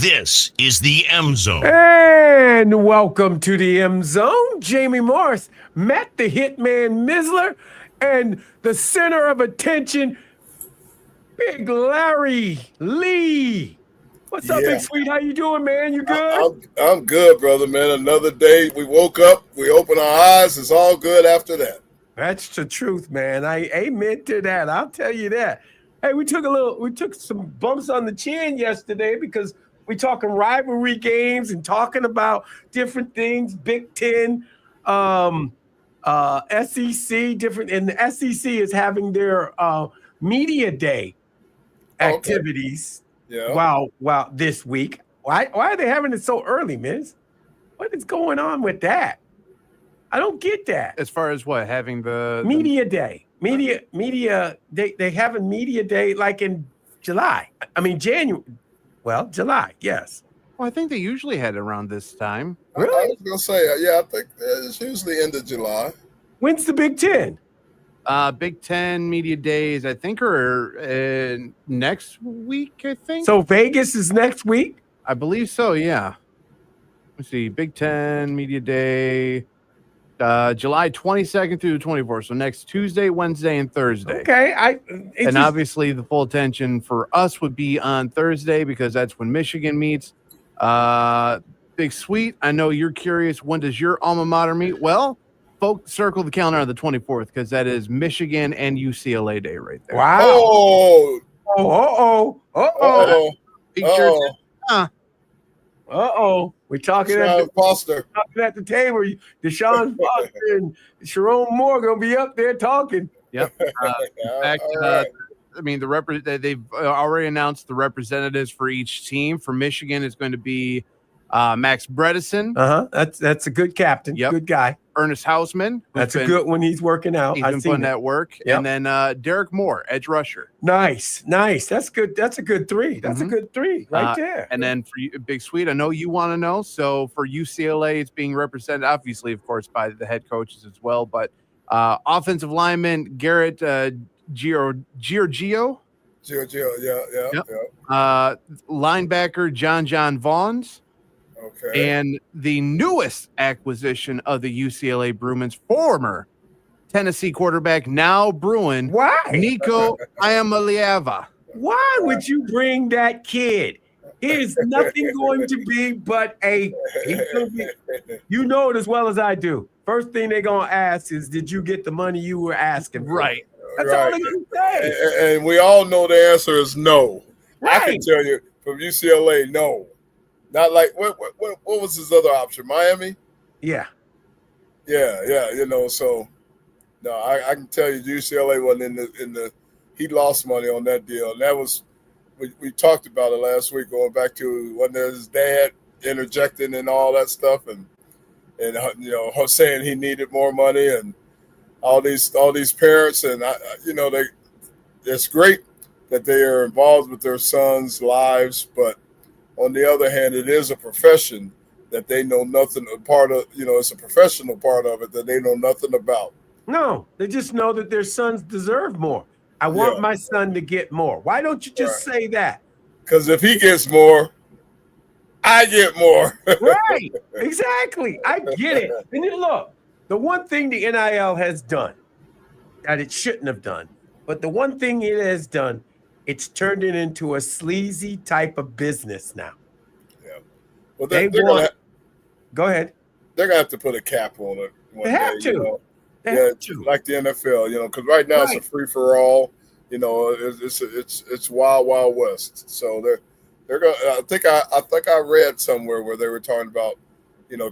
This is the M Zone. And welcome to the M Zone. Jamie Morris met the Hitman Missler and the center of attention, Big Larry Lee. What's up, Big Sweet? How you doing, man? You good? I'm good, brother, man. Another day. We woke up. We open our eyes. It's all good after that. That's the truth, man. I amen to that. I'll tell you that. Hey, we took some bumps on the chin yesterday because we talking rivalry games and talking about different things, Big Ten, SEC, different, and the SEC is having their media day activities. Yeah. Wow, this week. Why are they having it so early, Miz? What is going on with that? I don't get that. As far as what, having the media day. Media, they have a media day like in July. I mean, January. Well, July, yes. Well, I think they usually had it around this time. Really? I was going to say, I think it's usually end of July. When's the Big Ten? Big Ten media days, I think, are next week, I think. So Vegas is next week? I believe so, yeah. Let's see, Big Ten media day, July 22nd through the 24th. So next Tuesday, Wednesday, and Thursday. Okay. Obviously the full attention for us would be on Thursday because that's when Michigan meets. Big Sweet, I know you're curious. When does your alma mater meet? Well, folks, circle the calendar on the 24th because that is Michigan and UCLA day right there. Wow. We're talking Foster. Talking at the table. Deshaun Foster and Sharon Moore gonna be up there talking. Yep. In fact, I mean, they've already announced the representatives for each team. For Michigan, it's going to be Max Bredesen. That's a good captain. Yep. Good guy. Ernest Hausman. That's a good one. He's working out. He's been putting that work. Yep. And then Derek Moore, edge rusher. Nice. That's good. That's a good three. That's a good three right there. And then for you, Big Sweet, I know you want to know. So for UCLA, it's being represented, obviously, of course, by the head coaches as well. But offensive lineman Garrett Giorgio. Giorgio, yeah. Linebacker John Vaughns. Okay. And the newest acquisition of the UCLA Bruins, former Tennessee quarterback, now Bruin. Why? Nico Iamaleava. Why would you bring that kid? He is nothing going to be but you know it as well as I do. First thing they're going to ask is, did you get the money you were asking for? Right. That's all they're going to say. And we all know the answer is no. Right. I can tell you from UCLA, no. Not like what was his other option? Miami? Yeah. So no, I can tell you UCLA wasn't in the he lost money on that deal. And that was we talked about it last week, going back to when his dad interjecting and all that stuff and saying he needed more money and all these parents and it's great that they are involved with their sons' lives, but on the other hand, it is a profession that they know nothing part of. It's a professional part of it that they know nothing about. No, they just know that their sons deserve more. I want my son to get more. Why don't you just say that? Because if he gets more, I get more. Right, exactly. I get it. And look, the one thing the NIL has done that it shouldn't have done, but the one thing it has done, it's turned it into a sleazy type of business now. Yeah. Well, go ahead. They're going to have to put a cap on it. They have to. Like the NFL, because right now it's a free for all. It's wild west. So they're going. I think I read somewhere where they were talking about,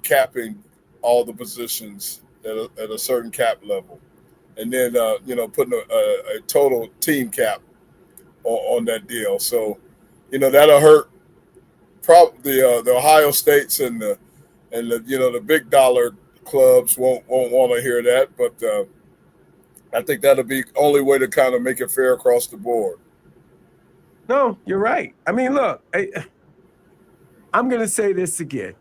capping all the positions at a certain cap level, and then putting a total team cap on that deal. So, that'll hurt probably the Ohio States and the big dollar clubs won't want to hear that, but I think that'll be the only way to kind of make it fair across the board. No, you're right. I mean, look, I'm going to say this again.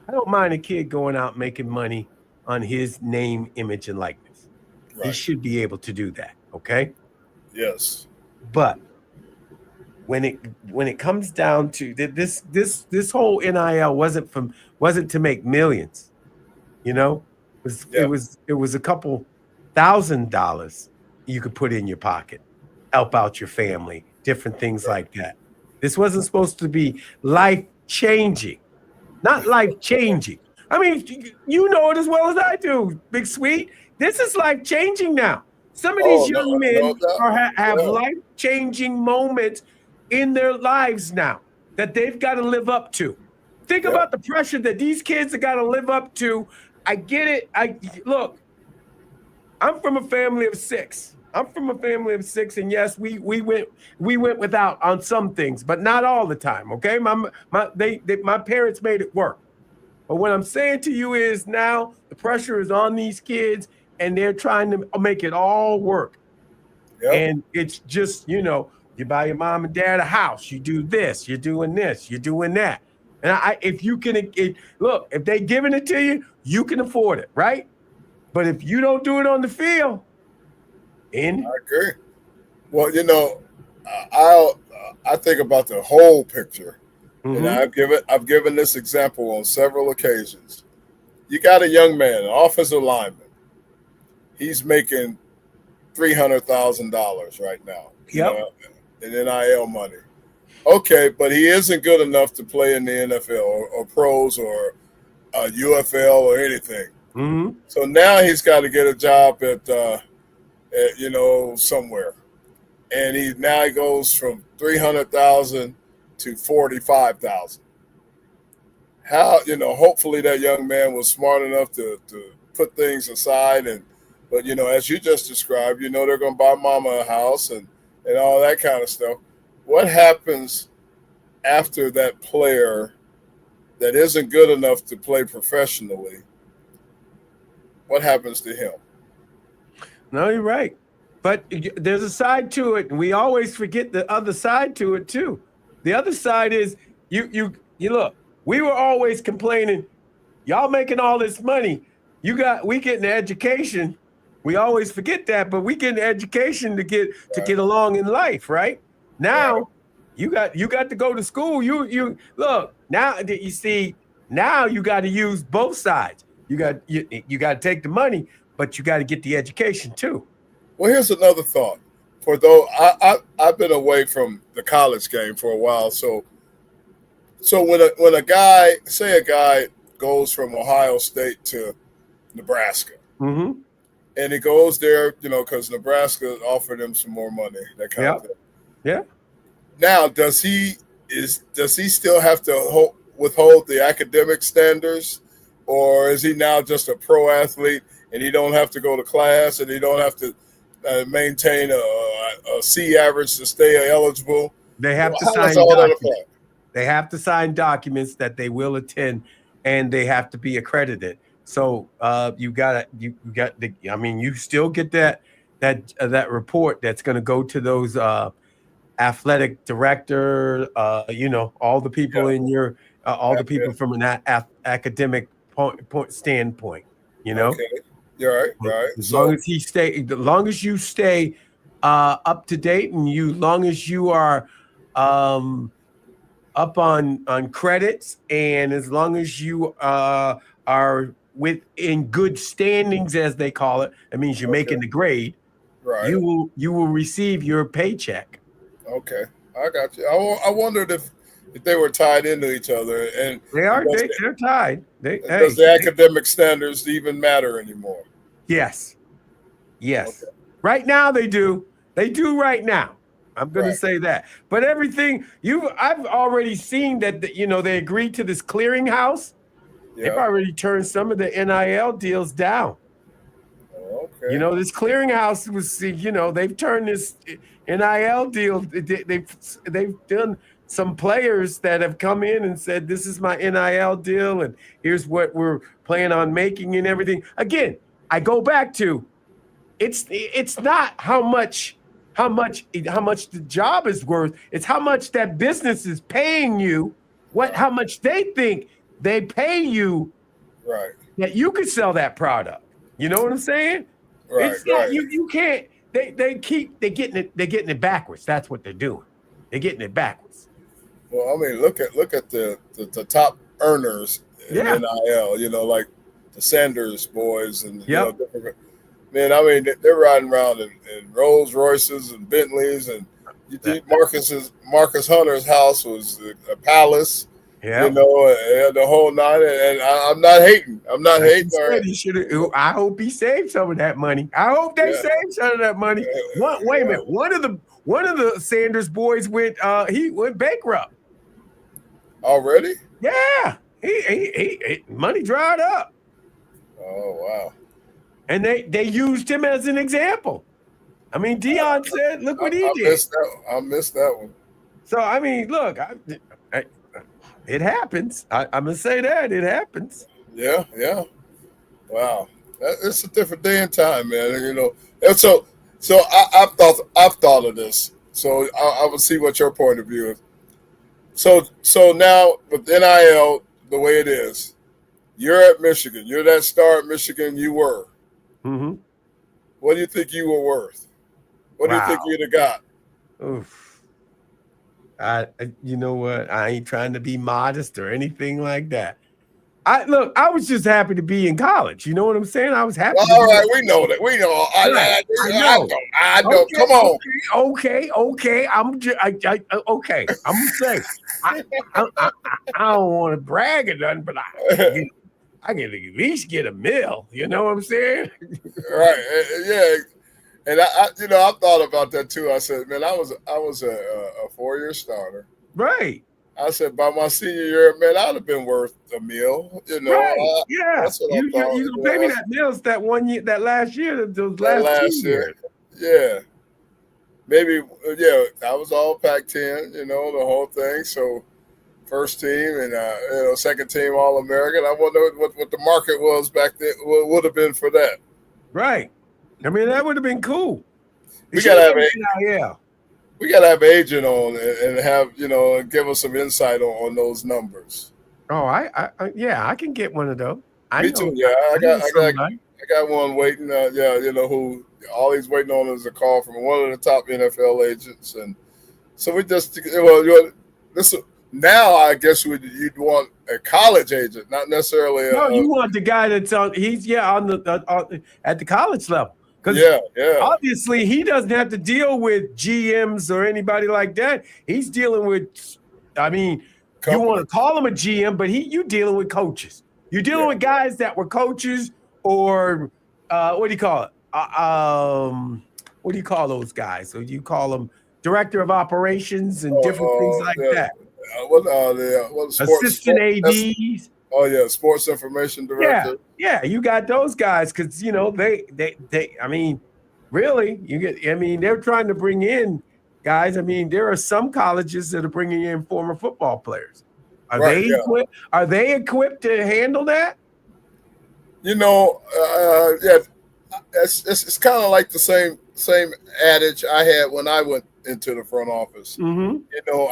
I don't mind a kid going out making money on his name, image, and likeness. Right. He should be able to do that, okay? Yes. But when it comes down to this whole NIL wasn't to make millions, you know. It was a couple $1,000 you could put in your pocket, help out your family, different things like that. This wasn't supposed to be life changing, not life changing. I mean, you know it as well as I do, Big Sweet. This is life changing now. Some of these young men have life changing moments in their lives now that they've got to live up to. Think about the pressure that these kids have got to live up to. I get it. Look, I'm from a family of 6. And yes, we went without on some things, but not all the time. Okay, my parents made it work. But what I'm saying to you is now the pressure is on these kids, and they're trying to make it all work. Yep. And it's just, you buy your mom and dad a house, you do this, you're doing this, you're doing that. And if they giving it to you, you can afford it, right? But if you don't do it on the field, I agree. Well, I think about the whole picture. And I've given this example on several occasions. You got a young man, an offensive lineman. He's making $300,000 right now. In NIL money. Okay, but he isn't good enough to play in the NFL or pros or UFL or anything. Mm-hmm. So now he's got to get a job at somewhere, and he goes from 300,000 to 45,000. How, hopefully that young man was smart enough to put things aside, but as you just described, they're going to buy mama a house and all that kind of stuff. What happens after that player that isn't good enough to play professionally? What happens to him? No, you're right. But there's a side to it, and we always forget the other side to it too. The other side is you look, we were always complaining, y'all making all this money. We getting an education. We always forget that, but we get an education to get along in life, right? Now you got to go to school. You look, now you see, now you got to use both sides. You got to take the money, but you got to get the education too. Well, here's another thought. I've been away from the college game for a while, so when a guy goes from Ohio State to Nebraska, and he goes there, because Nebraska offered him some more money, that kind of thing. Yeah. Now, does he still have to withhold the academic standards, or is he now just a pro athlete and he don't have to go to class and he don't have to maintain a C average to stay eligible? They have to sign documents. They have to sign documents that they will attend, and they have to be accredited. So you still get that report that's going to go to those athletic director, all the people in your the people from an academic point standpoint. Okay. You're right. As long as you stay up to date, and long as you are up on credits, and as long as you are in good standings, as they call it, that means you're making the grade. Right. You will receive your paycheck. Okay, I got you. I wondered if they were tied into each other, and they are. They're tied. Does the academic standards even matter anymore? Yes. Okay. Right now they do. They do right now. I'm going to say that. But everything I've already seen that they agreed to this clearinghouse. Yeah. They've already turned some of the NIL deals down. Okay. This clearinghouse was, they've turned this NIL deal. They've done some players that have come in and said, this is my NIL deal, and here's what we're planning on making and everything. Again, I go back to, it's not how much the job is worth. It's how much that business is paying you, how much they think they pay you, right? That you could sell that product. You know what I'm saying? Right. It's not, you can't. They're getting it backwards. That's what they're doing. They're getting it backwards. Well, I mean, look at the top earners in Yeah. NIL. You know, like the Sanders boys and you know, Yep. different. Man, I mean, they're riding around in Rolls Royces and Bentleys, and you think Marcus Hunter's house was a palace. Yeah. You know, and the whole nine. And I'm not hating. I'm not hating. He should. I hope he saved some of that money. I hope they saved some of that money. Wait a minute. One of the Sanders boys went. He went bankrupt already. Yeah. He money dried up. Oh wow. And they used him as an example. I mean, Dion said, "Look what he did." I missed that one. So I mean, look, it happens. I'm gonna say that it happens. Yeah. Wow, it's a different day and time, man. You know, and so I've thought of this. So I will see what your point of view is. So now with NIL the way it is, you're at Michigan. You're that star at Michigan. You were. Mm-hmm. What do you think you were worth? What do you think you'd have got? Oof. You know what? I ain't trying to be modest or anything like that. I was just happy to be in college. You know what I'm saying? I was happy. Well, all right, we know that. We know. I know. Okay, come on. Okay. Okay. I'm gonna say I don't want to brag or nothing, but I can at least get a meal. You know what I'm saying? Right. Yeah. And I thought about that too. I said, man, I was a 4-year starter. Right. I said, by my senior year, man, I'd have been worth a meal. You know. Right. Yeah. That's what I thought. You pay me that meals that 1 year, that last year, those last 2 years. Yeah. Maybe. Yeah. I was all Pac-10. You know, the whole thing. So. First team and second team All-American. I wonder what the market was back then. What would have been for that? Right. I mean, that would have been cool. We gotta have an agent on and have give us some insight on those numbers. Oh, I can get one of those. Me too. Yeah, I got one waiting. Who all he's waiting on is a call from one of the top NFL agents, and so we just Now I guess you'd want a college agent, not necessarily. No, you want the guy that's on. He's on the at the college level, because obviously he doesn't have to deal with GMs or anybody like that. He's dealing with. I mean, you want to call him a GM, but you dealing with coaches. You're dealing with guys that were coaches or what do you call it? What do you call those guys? So you call them director of operations and different things like that. Assistant ADs. Oh yeah, sports information director. Yeah, you got those guys because they. I mean, really, they're trying to bring in guys. I mean, there are some colleges that are bringing in former football players. Are they equipped? Are they equipped to handle that? It's kind of like the same adage I had when I went into the front office. Mm-hmm.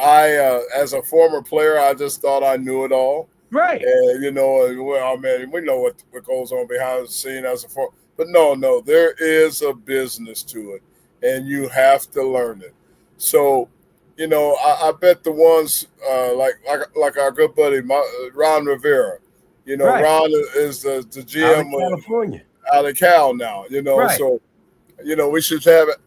I as a former player, I just thought I knew it all. Right. And well, man, we know what goes on behind the scene as a former. But no, there is a business to it, and you have to learn it. So, I bet the ones like our good buddy Ron Rivera. Right. Ron is the GM out of California, out of Cal now. Right. So. We should have it.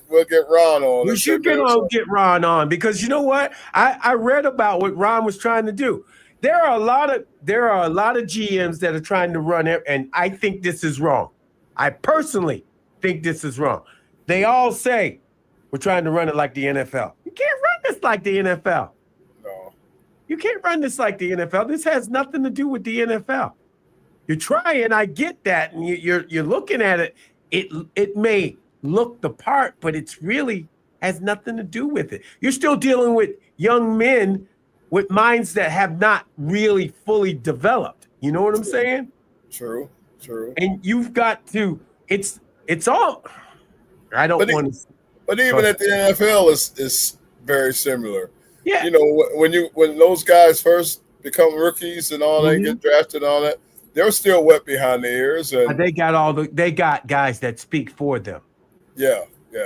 We'll get Ron on. We should get Ron on because you know what? I read about what Ron was trying to do. There are a lot of GMs that are trying to run it, and I think this is wrong. I personally think this is wrong. They all say we're trying to run it like the NFL. You can't run this like the NFL. No. You can't run this like the NFL. This has nothing to do with the NFL. You're trying, I get that, and you're looking at it. It may look the part, but it's really has nothing to do with it. You're still dealing with young men with minds that have not really fully developed. You know what I'm saying? True. And you've got to. It's all. I don't want to. But even at the NFL is very similar. Yeah. When those guys first become rookies and all that, get drafted and all that. They're still wet behind the ears, and they got guys that speak for them. Yeah.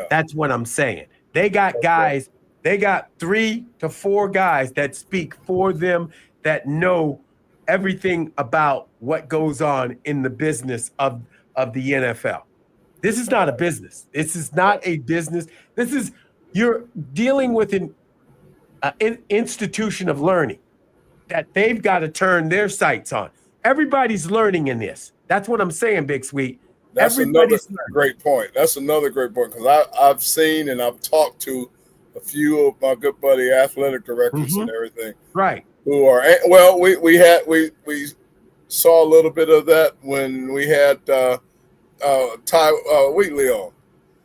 That's what I'm saying. They got guys They got 3 to 4 guys that speak for them, that know everything about what goes on in the business of the NFL. This is not a business. This is not a business. This is, you're dealing with an institution of learning that they've got to turn their sights on. Everybody's learning in this. That's what I'm saying, Big Sweet. That's another great point. That's another great point, because I've seen and I've talked to a few of my good buddy athletic directors and everything, right? Who are, well, we saw a little bit of that when we had Ty Wheatley on.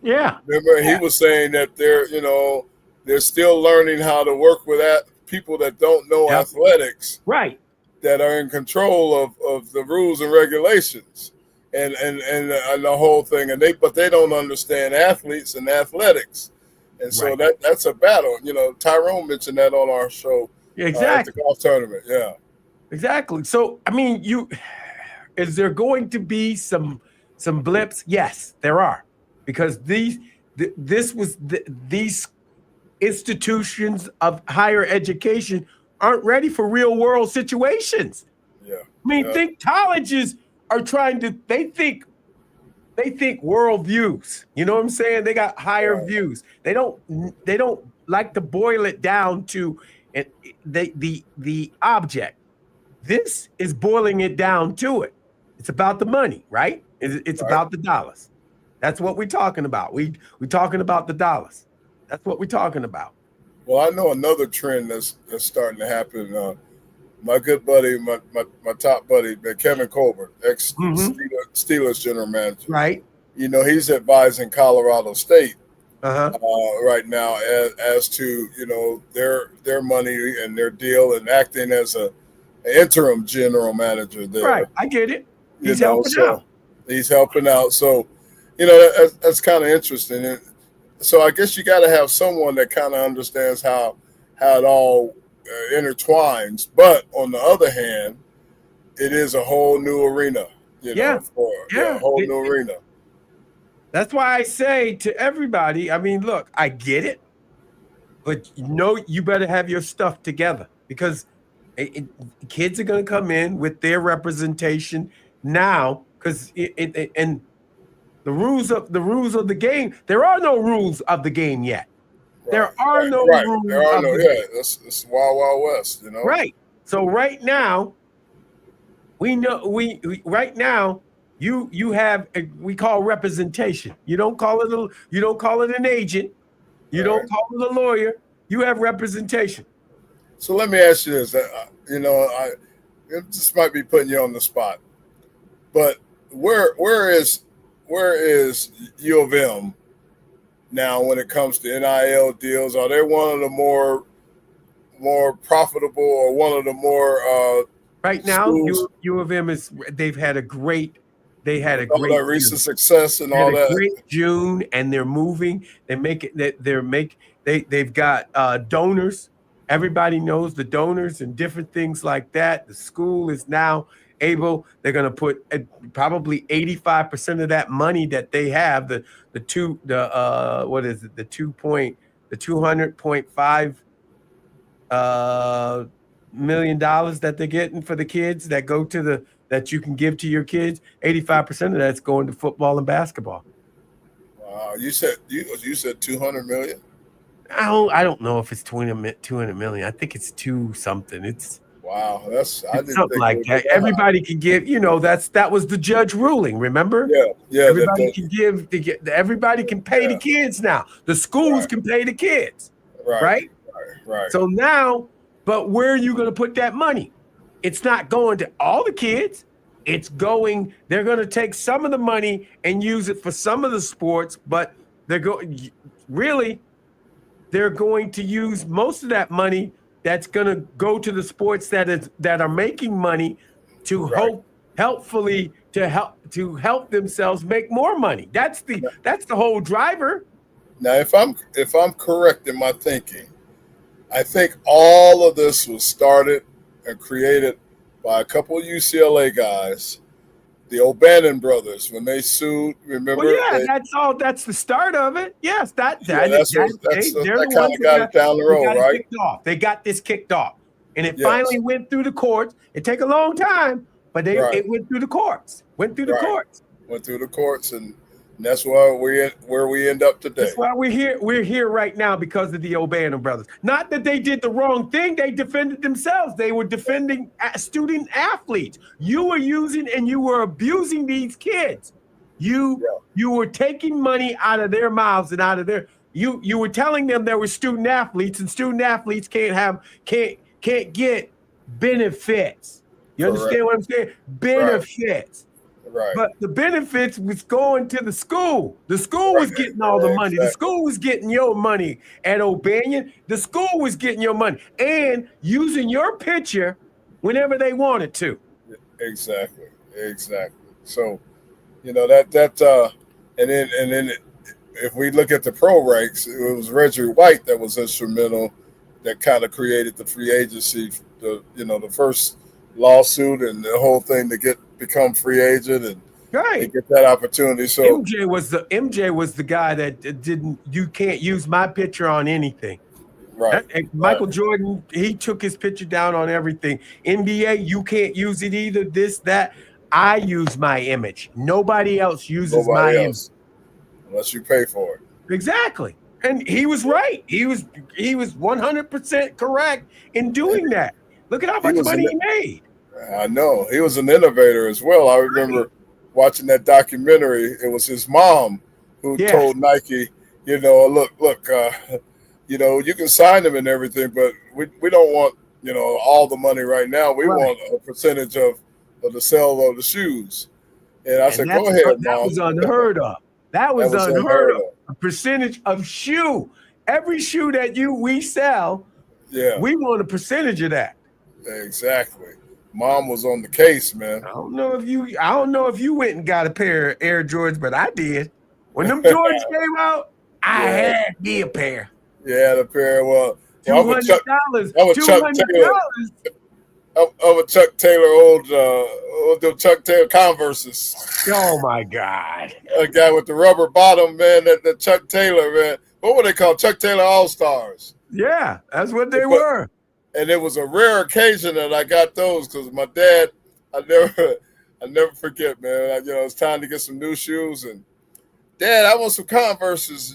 Yeah, remember he was saying that they're still learning how to work with people that don't know athletics, right? That are in control of the rules and regulations and the whole thing, but they don't understand athletes and athletics, and so that's a battle. Tyrone mentioned that on our show, at the golf tournament. Yeah, exactly. So I mean, is there going to be some blips? Yes, there are, because these institutions of higher education aren't ready for real world situations. Yeah. I mean, think colleges are trying to, they think worldviews. You know what I'm saying? They got higher views. They don't like to boil it down to the object. This is boiling it down to it. It's about the money, right? It's about the dollars. That's what we're talking about. We're talking about the dollars. That's what we're talking about. Well, I know another trend that's starting to happen. My good buddy, my top buddy, Kevin Colbert, ex-Steelers general manager. Right. He's advising Colorado State right now as to, their money and their deal, and acting as an interim general manager there. Right. I get it. He's helping out. He's helping out. So, that's kind of interesting. So I guess you got to have someone that kind of understands how it all intertwines. But on the other hand, it is a whole new arena. A whole new arena. That's why I say to everybody, I mean, look, I get it, but you better have your stuff together, because kids are going to come in with their representation now, because and the rules of the game. There are no rules of the game yet. There are no rules. There are no. Yeah, it's Wild Wild West. Right. So right now, we know right now you have we call representation. You don't call it an agent. You don't call it a lawyer. You have representation. So let me ask you this. This might be putting you on the spot, but where is U of M now when it comes to NIL deals? Are they one of the more profitable, or one of the more right now? U of M they've had a great recent success and all that. Great June, and they're moving. They've got donors. Everybody knows the donors and different things like that. The school is now able. They're going to put probably 85% of that money that they have, the $200.5 million that they're getting for the kids that go to that you can give to your kids. 85% of that's going to football and basketball. Wow, you said 200 million? I don't know if it's 200 million. I think it's 2 something. It's wow, it's something like that. Everybody can give. That was the judge ruling. Remember? Yeah. Everybody can give. Everybody can pay the kids now. The schools can pay the kids. Right. So now, but where are you going to put that money? It's not going to all the kids. They're going to take some of the money and use it for some of the sports, but they're going to use most of that money that's going to go to the sports that are making money to help themselves make more money. That's the whole driver. Now, if I'm correct in my thinking, I think all of this was started and created by a couple of UCLA guys O'Bannon brothers when they sued. Remember? Well, yeah, that's all. That's the start of it. Yes, That's that kind of got it down the road, right? Kicked off. They got this kicked off, and it Yes. finally went through the courts. It take a long time, but it went through the courts. Went through the courts. Went through the courts, and that's where we end up today. That's why we're here. We're here right now because of the O'Bannon brothers. Not that they did the wrong thing. They defended themselves. They were defending student athletes. You were using and you were abusing these kids. You were taking money out of their mouths and out of their. You were telling them there were student athletes, and student athletes can't get benefits. You understand what I'm saying? Benefits. Right. But the benefits was going to the school. The school was getting all the money. The school was getting your money at O'Banion. The school was getting your money and using your picture whenever they wanted to. Exactly. So, you know, and then if we look at the pro ranks, it was Reggie White that was instrumental, that kind of created the free agency, the first lawsuit and the whole thing to become free agent and get that opportunity. So MJ was the guy that didn't. You can't use my picture on anything. Right. Michael Jordan, he took his picture down on everything. NBA, you can't use it either. This, that. I use my image. Nobody else uses my image unless you pay for it. Exactly. And he was right. He was 100% correct in doing that. Look at how much money he made. I know. He was an innovator as well. I remember watching that documentary. It was his mom who told Nike, look, you can sign them and everything, but we don't want, all the money right now. We want a percentage of the sale of the shoes. And I said, go ahead, Mom. That was unheard of. That was unheard of. A percentage of shoe. Every shoe that we sell, we want a percentage of that. Exactly. Mom was on the case, man. I don't know if you went and got a pair of Air Jordans, but I did. When them Jordans came out, I had me a pair. Yeah, the pair. Well, $200. Chuck Taylor, old Chuck Taylor Converses. Oh my God! A guy with the rubber bottom, man. That Chuck Taylor, man. What were they called? Chuck Taylor All Stars. Yeah, that's what they were. And it was a rare occasion that I got those because my dad, I never forget, man. It's time to get some new shoes, and Dad, I want some Converses.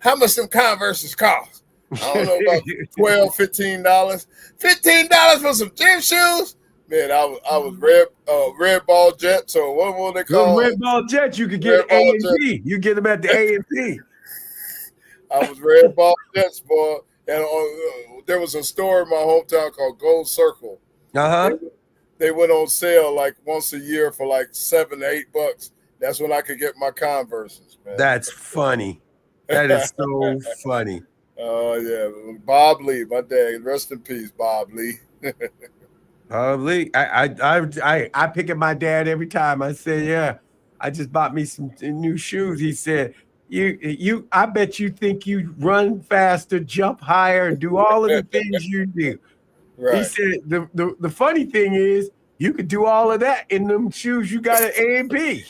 How much them Converses cost? I don't know, about $12, $15. $15 for some gym shoes? Man, I was red ball jets, or what were they called? Red ball jets, you could get A&P. You get them at the A&P. I was red ball jets, boy. And there was a store in my hometown called Gold Circle. They went on sale like once a year for like $7 to $8. That's when I could get my Converses, man. That's funny. That is so funny. Oh yeah, Bob Lee, my dad. Rest in peace, Bob Lee. Bob Lee. I pick at my dad every time. I say, yeah, I just bought me some new shoes. He said, I bet you think you run faster, jump higher, and do all of the things you do. Right. He said the funny thing is you could do all of that in them shoes you got at A&P.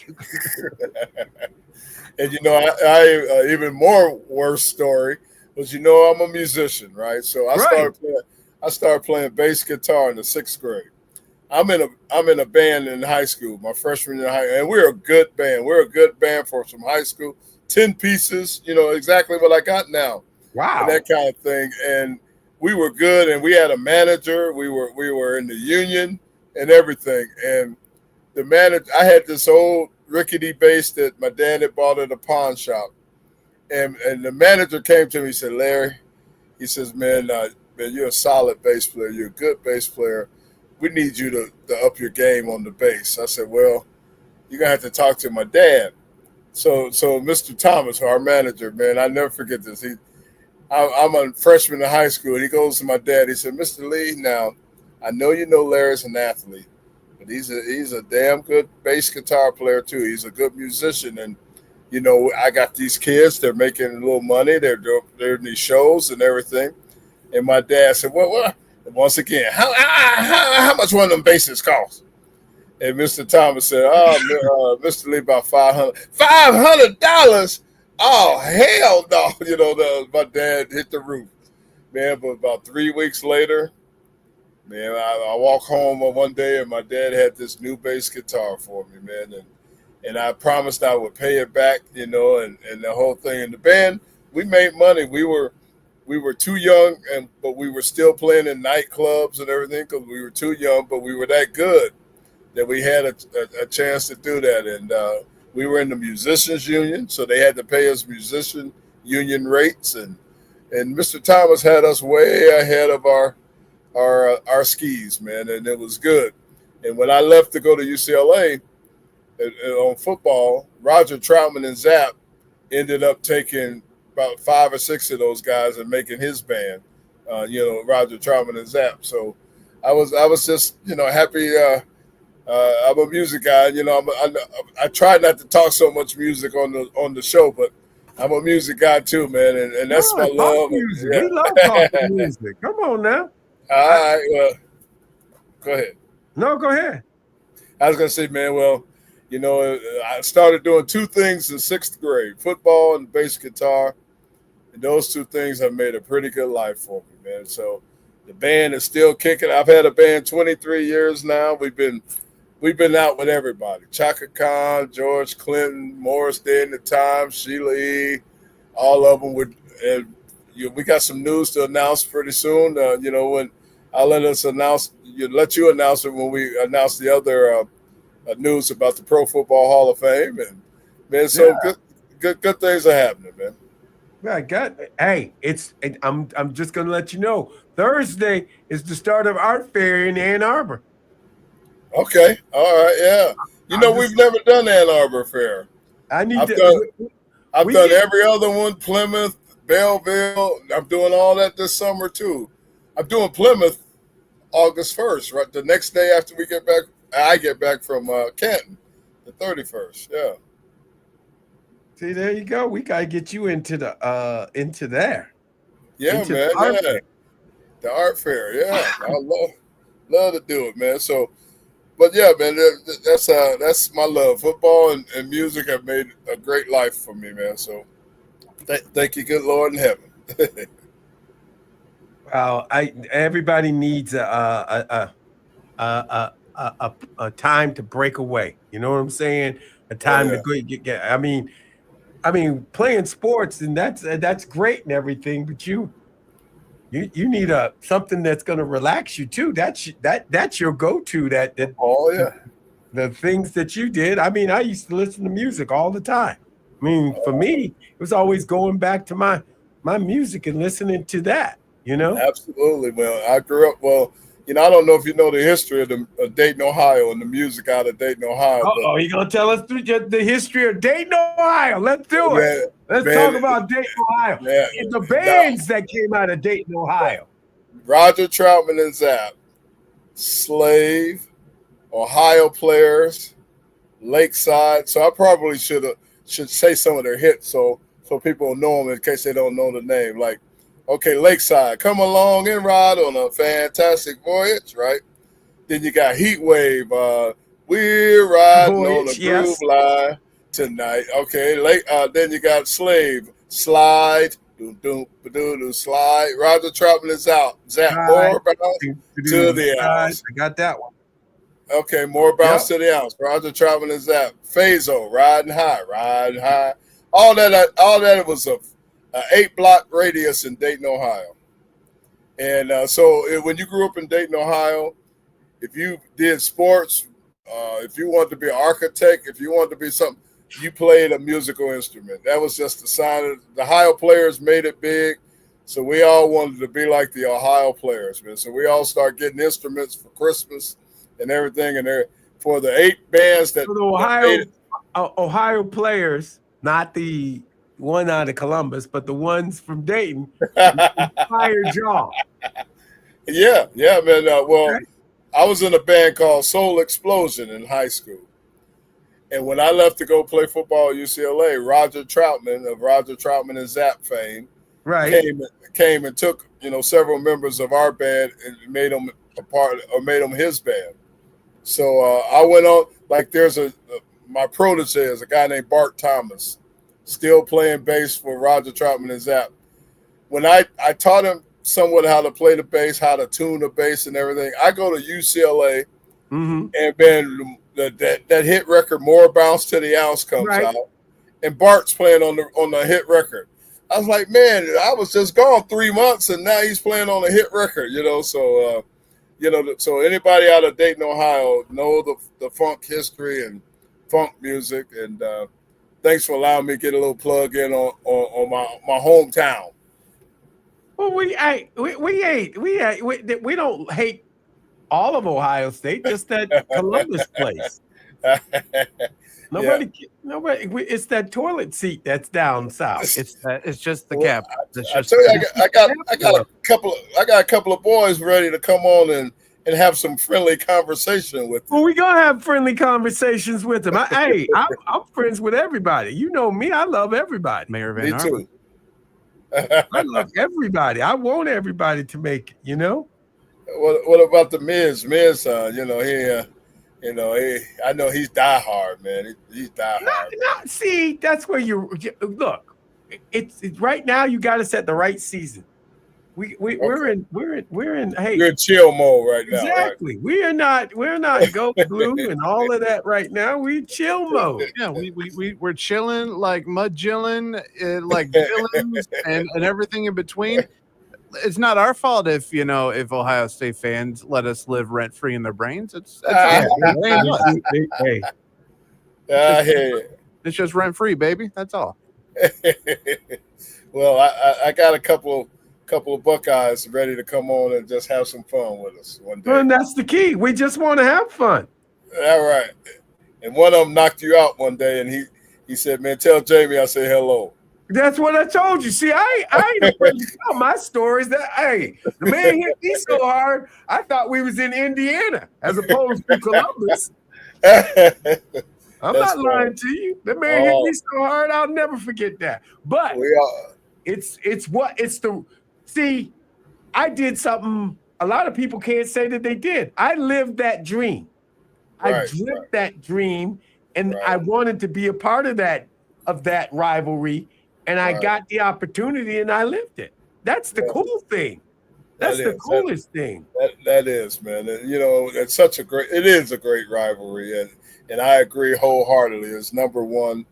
And I even more worse story was I'm a musician, right? So I started playing bass guitar in the 6th grade. I'm in a band in high school, my freshman year in high, and we're a good band. We're a good band for some high school. 10 pieces, exactly what I got now. Wow. And that kind of thing. And we were good, and we had a manager. We were in the union and everything. And the manager, I had this old rickety bass that my dad had bought at a pawn shop. And the manager came to me and said, Larry, he says, man, you're a solid bass player. You're a good bass player. We need you to up your game on the bass. I said, well, you're going to have to talk to my dad. So Mr. Thomas, our manager, man, I never forget this. I'm a freshman in high school, and he goes to my dad. He said, Mr. Lee, now, I know Larry's an athlete, but he's a damn good bass guitar player, too. He's a good musician, and, I got these kids. They're making a little money. They're in these shows and everything. And my dad said, well, once again, how much one of them basses cost? And Mr. Thomas said, "Oh, Mr. Lee, about $500. Oh, hell no!" My dad hit the roof, man. But about 3 weeks later, man, I walk home on one day and my dad had this new bass guitar for me, man, and I promised I would pay it back, and the whole thing. And the band, we made money. We were too young, but we were still playing in nightclubs and everything because we were too young, but we were that good that we had a chance to do that. And we were in the musicians union, so they had to pay us musician union rates, and Mr. Thomas had us way ahead of our skis, man, and it was good. And when I left to go to UCLA on football, Roger Troutman and Zapp ended up taking about 5 or 6 of those guys and making his band, Roger Troutman and Zapp. So I was just happy. I'm a music guy, I try not to talk so much music on the show, but I'm a music guy too, man, and that's my love. Music. Yeah. We love talking music. Come on now. All right, well, go ahead. No, go ahead. I was gonna say, man, well, I started doing 2 things in 6th grade: football and bass guitar, and those 2 things have made a pretty good life for me, man. So the band is still kicking. I've had a band 23 years now. We've been out with everybody: Chaka Khan, George Clinton, Morris Day and the Times, Sheila E., all of them. We got some news to announce pretty soon. When I'll let you announce it when we announce the other news about the Pro Football Hall of Fame. And man, so good things are happening, man. I'm just gonna let you know. Thursday is the start of Art Fair in Ann Arbor. Okay, all right, yeah. We've never done Ann Arbor Fair. I've done every other one: Plymouth, Belleville. I'm doing all that this summer too. I'm doing Plymouth August 1st, right? The next day after I get back from Canton, the 31st. Yeah. See, there you go. We gotta get you into there. Yeah, into man. The art fair. Yeah, I love to do it, man. So, but yeah, man, that's my love. Football and music have made a great life for me, man. So, thank you, good Lord in heaven. Well, everybody needs a time to break away. You know what I'm saying? A time to go get. I mean, playing sports, and that's great and everything, but you need something that's going to relax you too. That's your go-to. The things that you did. I mean, I used to listen to music all the time. I mean, for me, it was always going back to my music and listening to that. Absolutely. Well, I grew up. Well, I don't know if you know the history of Dayton, Ohio, and the music out of Dayton, Ohio. Oh, you gonna tell us the history of Dayton, Ohio? Let's do it. Let's talk about Dayton, Ohio. And the bands that came out of Dayton, Ohio. Roger Troutman and Zapp, Slave, Ohio Players, Lakeside. So I probably should say some of their hits so people will know them in case they don't know the name. Like, okay, Lakeside, come along and ride on a fantastic voyage, right? Then you got Heat Wave, we're riding on a groove line tonight. Okay, then you got Slave, slide, slide. Roger Troutman is out. Zapp, more bounce to the ounce. I got that one. Okay, more bounce to the ounce. Roger Troutman is out. Phaso, riding high. All that was a 8-block radius in Dayton, Ohio. And so when you grew up in Dayton, Ohio, if you did sports, if you wanted to be an architect, if you wanted to be something, you played a musical instrument. That was just the sign of the Ohio Players made it big. So we all wanted to be like the Ohio Players, man. So we all started getting instruments for Christmas and everything. And for the 8 bands that Ohio Players, not the one out of Columbus, but the ones from Dayton inspired y'all. Yeah, man. I was in a band called Soul Explosion in high school. And when I left to go play football at UCLA, Roger Troutman of Roger Troutman and Zapp fame came and took, several members of our band and made them a part or made them his band. So I went on, like there's my protege is a guy named Bart Thomas, still playing bass for Roger Troutman and Zapp. When I taught him somewhat how to play the bass, how to tune the bass and everything, I go to UCLA and then that hit record, More Bounce to the Ounce comes out, and Bart's playing on the hit record. I was like, man, I was just gone 3 months and now he's playing on a hit record, so so anybody out of Dayton, Ohio, know the funk history and funk music, and thanks for allowing me to get a little plug in on my hometown. Well, we don't hate all of Ohio State, just that Columbus place. Nobody. It's that toilet seat that's down south. It's just the cap. I tell you, I got a couple of boys ready to come on and have some friendly conversation with them. Well, we gonna have friendly conversations with them. I'm friends with everybody. You know me. I love everybody. Mayor Van Me Arbor. too. I love everybody. I want everybody to make it. What about the Miz? Miz, I know he's diehard, man. He's diehard. See, that's where you look. It's right now. You got us at the right season. We're in. Hey, you're in chill mode right now. Exactly. Right? We're not go glue and all of that right now. We chill mode. Yeah, we're chilling like mud chilling, like villains and everything in between. It's not our fault if Ohio State fans let us live rent free in their brains. It's just rent free, baby. That's all. Well, I got a couple of Buckeyes ready to come on and just have some fun with us one day. And that's the key. We just want to have fun. All right. And one of them knocked you out one day, and he said, "Man, tell Jamie I say hello." That's what I told you. See, I ain't afraid to tell my stories. That the man hit me so hard, I thought we was in Indiana as opposed to Columbus. I'm not lying to you. The man hit me so hard, I'll never forget that. But see, I did something a lot of people can't say that they did. I lived that dream. I dreamt that dream, and I wanted to be a part of that rivalry. And I got the opportunity and I lived it. That's the cool thing. That's the coolest thing. That is, man. It's it is a great rivalry. And I agree wholeheartedly. It's number one.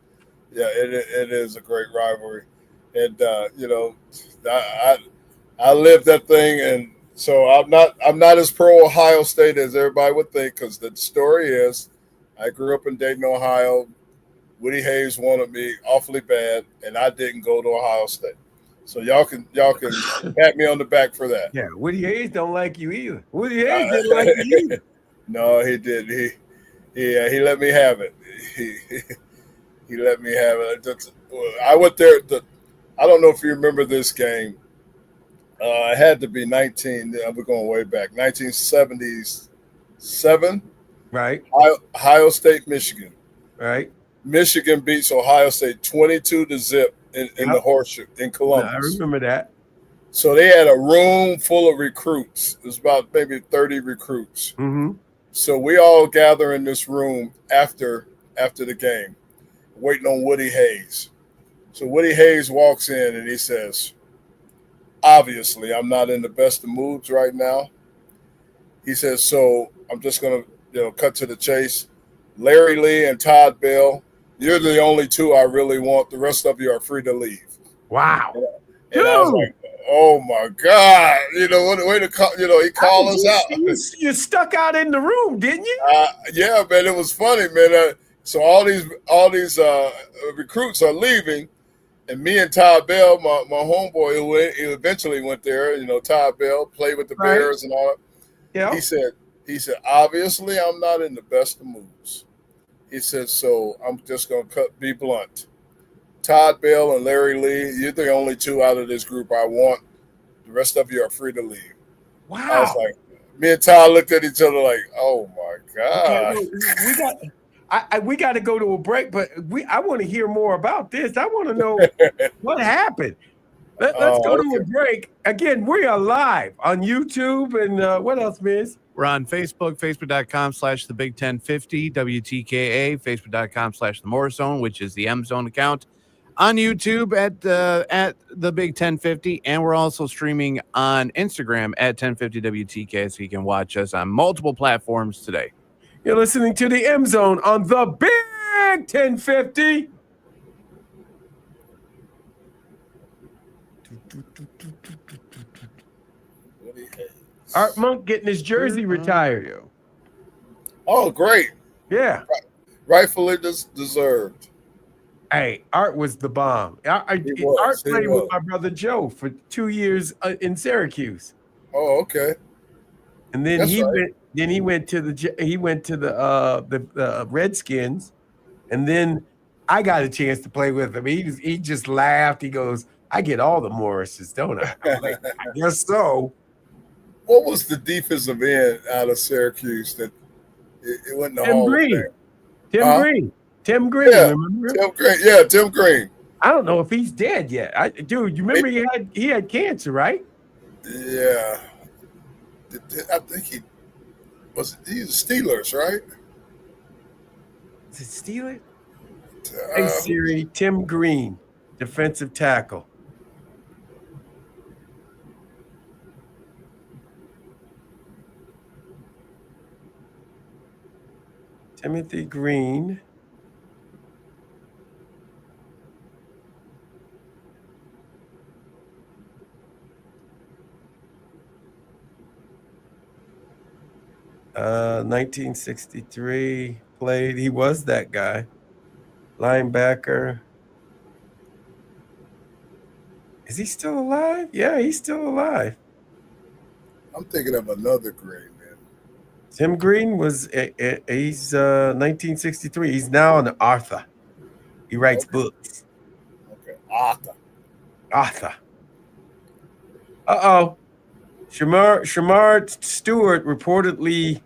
Yeah, it is a great rivalry. And, I lived that thing. And so I'm not as pro Ohio State as everybody would think, because the story is I grew up in Dayton, Ohio. Woody Hayes wanted me awfully bad, and I didn't go to Ohio State. So y'all can pat me on the back for that. Yeah, Woody Hayes don't like you either. Woody Hayes didn't like you either. No, he did. He let me have it. He let me have it. I went there. I don't know if you remember this game. It had to be we're going way back, 1977. Right. Ohio State, Michigan. Right. Michigan beats Ohio State 22-0 in the Horseshoe in Columbus. I remember that. So they had a room full of recruits. It was about maybe 30 recruits. Mm-hmm. So we all gather in this room after the game, waiting on Woody Hayes. So Woody Hayes walks in and he says, "Obviously, I'm not in the best of moods right now." He says, "So I'm just going to cut to the chase. Larry Lee and Todd Bell, you're the only two I really want. The rest of you are free to leave." Wow. And I was like, oh my God. What a way to call, he called us out. You stuck out in the room, didn't you? Yeah, man, it was funny, man. So all these recruits are leaving, and me and Todd Bell, my homeboy, who eventually went there, Todd Bell, played with the Bears and all that. Yeah. He said, "Obviously, I'm not in the best of moods." He said, "So I'm just going to be blunt. Todd Bell and Larry Lee, you're the only two out of this group I want. The rest of you are free to leave." Wow. I was like, me and Todd looked at each other like, oh my God. Okay, we got to go to a break, but I want to hear more about this. I want to know what happened. Let's go to a Okay. break. Again, we are live on YouTube and what else, Miz? We're on Facebook, facebook.com/the Big 1050 WTKA, facebook.com/the More Zone, which is the M Zone account. On YouTube at the Big 1050, and we're also streaming on Instagram at 1050 WTK, so you can watch us on multiple platforms today. You're listening to the M Zone on the Big 1050. Art Monk getting his jersey retired. Oh, great. Yeah. Rightfully deserved. Hey, Art was the bomb. Art played with my brother Joe for 2 years in Syracuse. Oh, okay. And then he went to the Redskins, and then I got a chance to play with him. He just laughed. He goes, "I get all the Morrises, don't I?" I'm like, I guess so. What was the defensive end out of Syracuse that it went in the Tim Hall Green. of Fame? Tim Green. Yeah, Remember? Tim Green. Yeah, Tim Green. I don't know if he's dead yet. Dude, you remember he had cancer, right? Yeah. I think he's the Steelers, right? Is it Steelers? Hey Siri, Tim Green, defensive tackle. Timothy Green. Uh, 1963 played. He was that guy. Linebacker. Is he still alive? Yeah, he's still alive. I'm thinking of another Green, man. Tim Green he's 1963. He's now an author. He writes books. Okay, Arthur. Uh-oh. Shamar Stewart reportedly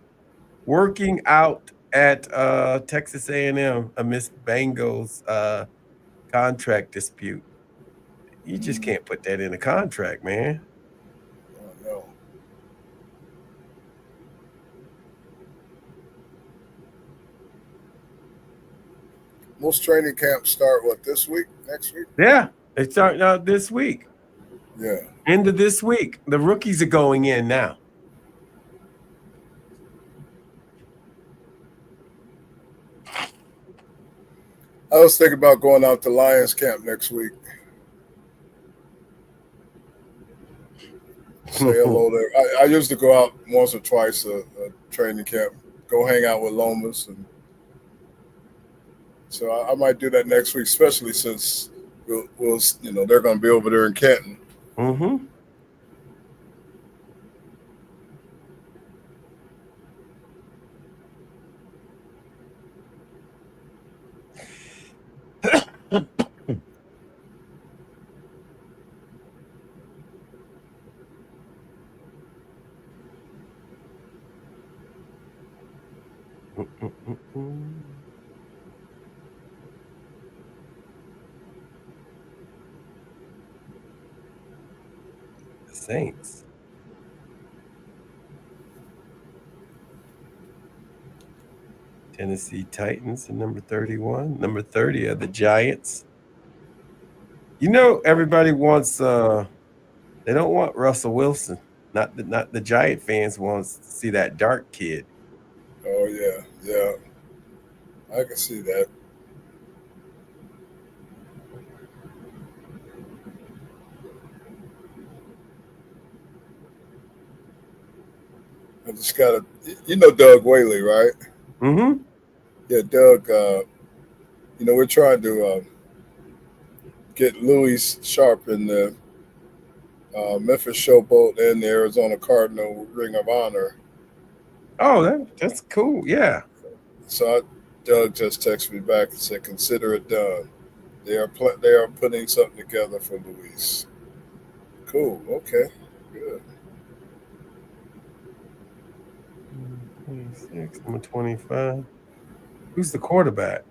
working out at Texas A&M amidst Bengals contract dispute. You just can't put that in a contract, man. Oh, no. Most training camps start this week? Next week? Yeah, they start out this week. Yeah. End of this week. The rookies are going in now. I was thinking about going out to Lions camp next week. Say hello there. I used to go out once or twice a training camp, go hang out with Lomas, and so I might do that next week, especially since we'll they're going to be over there in Canton. Mm-hmm. Saints. Tennessee Titans at number 31. Number 30 are the Giants. You know, everybody wants they don't want Russell Wilson. Not the Giant fans wants to see that dark kid. Oh yeah. I can see that. I just gotta, Doug Whaley, right? Mm-hmm. Yeah, Doug. We're trying to get Louis Sharp in the Memphis Showboat and the Arizona Cardinal Ring of Honor. Oh, that's cool. Yeah. So Doug just texted me back and said, "Consider it done. They are putting something together for Louis." Cool. Okay. Good. 26, number 25. Who's the quarterback?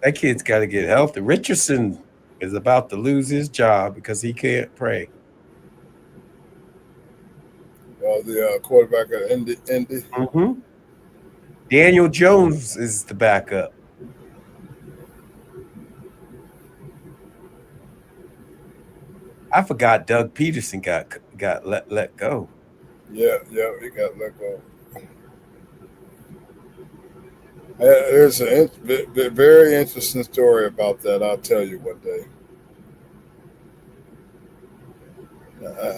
That kid's got to get healthy. Richardson is about to lose his job because he can't pray. The quarterback at Indy. Mm-hmm. Daniel Jones is the backup. I forgot Doug Peterson got let go. Yeah, he got let go. There's a very interesting story about that. I'll tell you one day.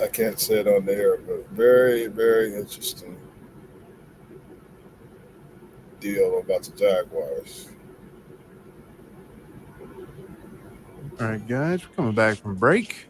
I can't say it on the air, but very, very interesting deal about the Jaguars. All right, guys, we're coming back from break.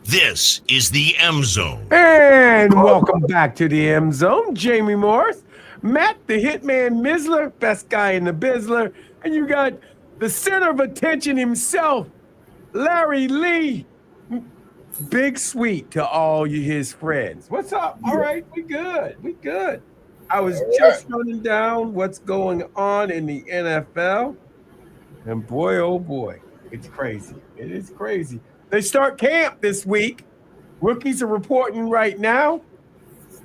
This is the M Zone. And welcome back to the M Zone. Jamie Morris, Matt the Hitman Missler, best guy in the Bizzler, and you got the center of attention himself, Larry Lee. Big sweet to all his friends. What's up? All right, we good. We good. I was just running down what's going on in the NFL, and boy, oh boy, it's crazy. It is crazy. They start camp this week. Rookies are reporting right now.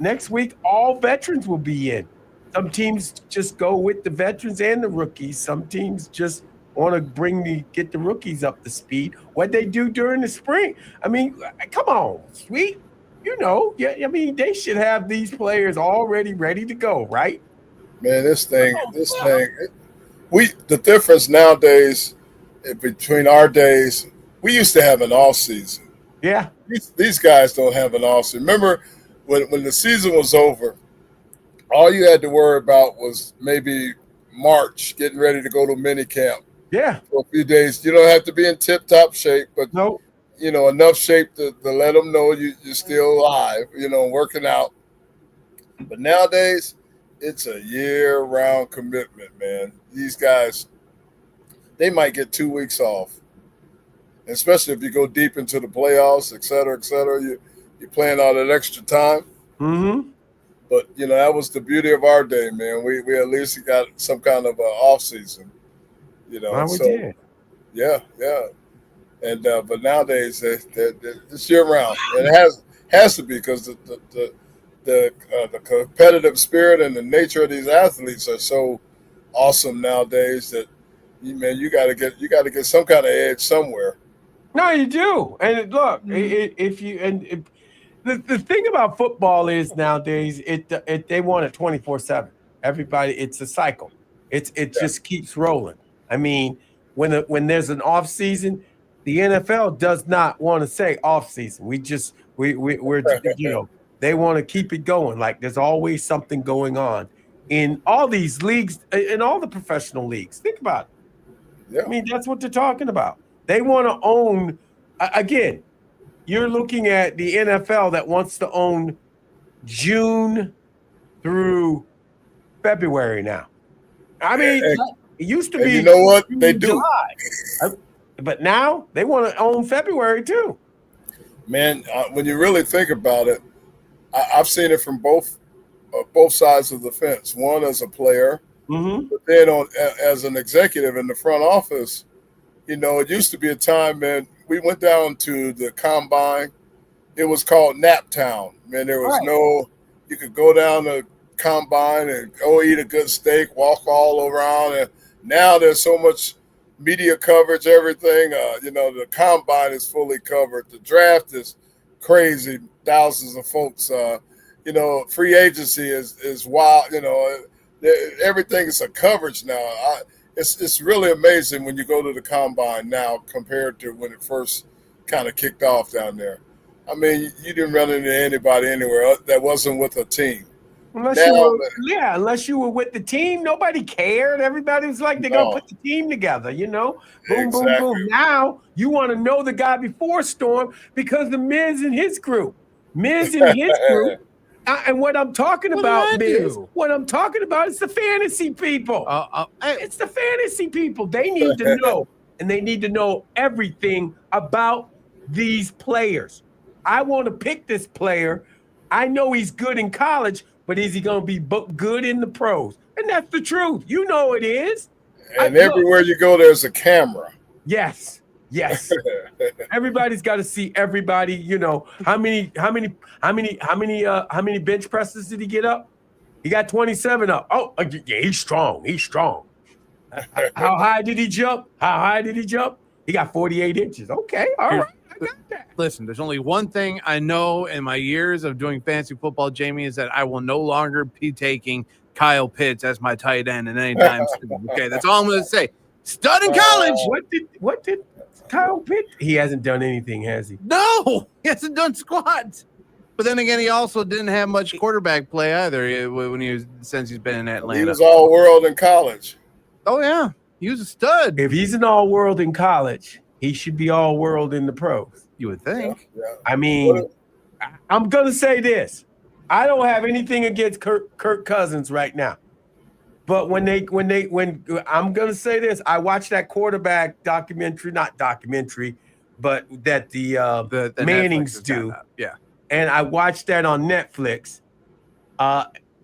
Next week, all veterans will be in. Some teams just go with the veterans and the rookies. Some teams just want to get the rookies up to speed. What they do during the spring. I mean, come on, sweet. You know, yeah. I mean, they should have these players already ready to go, right? Man, the difference nowadays between our days. We used to have an off season. Yeah. These guys don't have an off season. Remember when the season was over, all you had to worry about was maybe March, getting ready to go to mini camp. Yeah. For a few days. You don't have to be in tip-top shape, but enough shape to let them know you're still alive, working out. But nowadays, it's a year-round commitment, man. These guys, they might get 2 weeks off. Especially if you go deep into the playoffs, et cetera, you're playing all that extra time. Mm-hmm. But, that was the beauty of our day, man. We at least got some kind of off season, We did. Yeah. And but nowadays, it's year round. And it has to be because the competitive spirit and the nature of these athletes are so awesome nowadays that, you got to get some kind of edge somewhere. No, you do. And look, the thing about football is nowadays they want it 24/7. Everybody, it's a cycle. It just keeps rolling. I mean, when there's an off season, the NFL does not want to say off season. We're they want to keep it going. Like there's always something going on in all these leagues, in all the professional leagues. Think about it. Yeah. I mean, that's what they're talking about. They want to own, again, you're looking at the NFL that wants to own June through February now. I mean, it used to be. You know what? They do. July. But now they want to own February too. Man, when you really think about it, I've seen it from both sides of the fence. One as a player, but then as an executive in the front office. It used to be a time, man, we went down to the combine. It was called Nap Town. Man, there was you could go down to combine and go eat a good steak, walk all around. And now there's so much media coverage, everything. The combine is fully covered. The draft is crazy. Thousands of folks. Free agency is wild. Everything is a coverage now. It's really amazing when you go to the combine now compared to when it first kind of kicked off down there. I mean, you didn't run into anybody anywhere that wasn't with a team. Unless you were with the team, nobody cared. Everybody was like, they're going to put the team together, Boom, Exactly. boom, boom. Now you want to know the guy before Storm because the Miz and his group. And what I'm talking about is the fantasy people. It's the fantasy people. They need to know and they need to know everything about these players. I want to pick this player. I know he's good in college, but is he going to be good in the pros? And that's the truth. You know it is. And everywhere you go, there's a camera. Yes. Yes. Everybody's got to see everybody. You know, how many bench presses did he get up? He got 27 up. Oh, yeah, he's strong. He's strong. How high did he jump? How high did he jump? He got 48 inches. Okay, all right. I got that. Listen, there's only one thing I know in my years of doing fantasy football, Jamie, is that I will no longer be taking Kyle Pitts as my tight end in any time soon. Okay, that's all I'm going to say. Stud in college. What did Kyle Pitts? He hasn't done anything, has he? No, he hasn't done squat. But then again, he also didn't have much quarterback play either since he's been in Atlanta. He was all world in college. Oh yeah, he was a stud. If he's an all world in college, he should be all world in the pros. You would think. Yeah. I mean, I'm gonna say this: I don't have anything against Kirk Cousins right now, but when I'm gonna say this, I watched that quarterback documentary, not documentary, but that the Mannings do. Yeah. And I watched that on Netflix.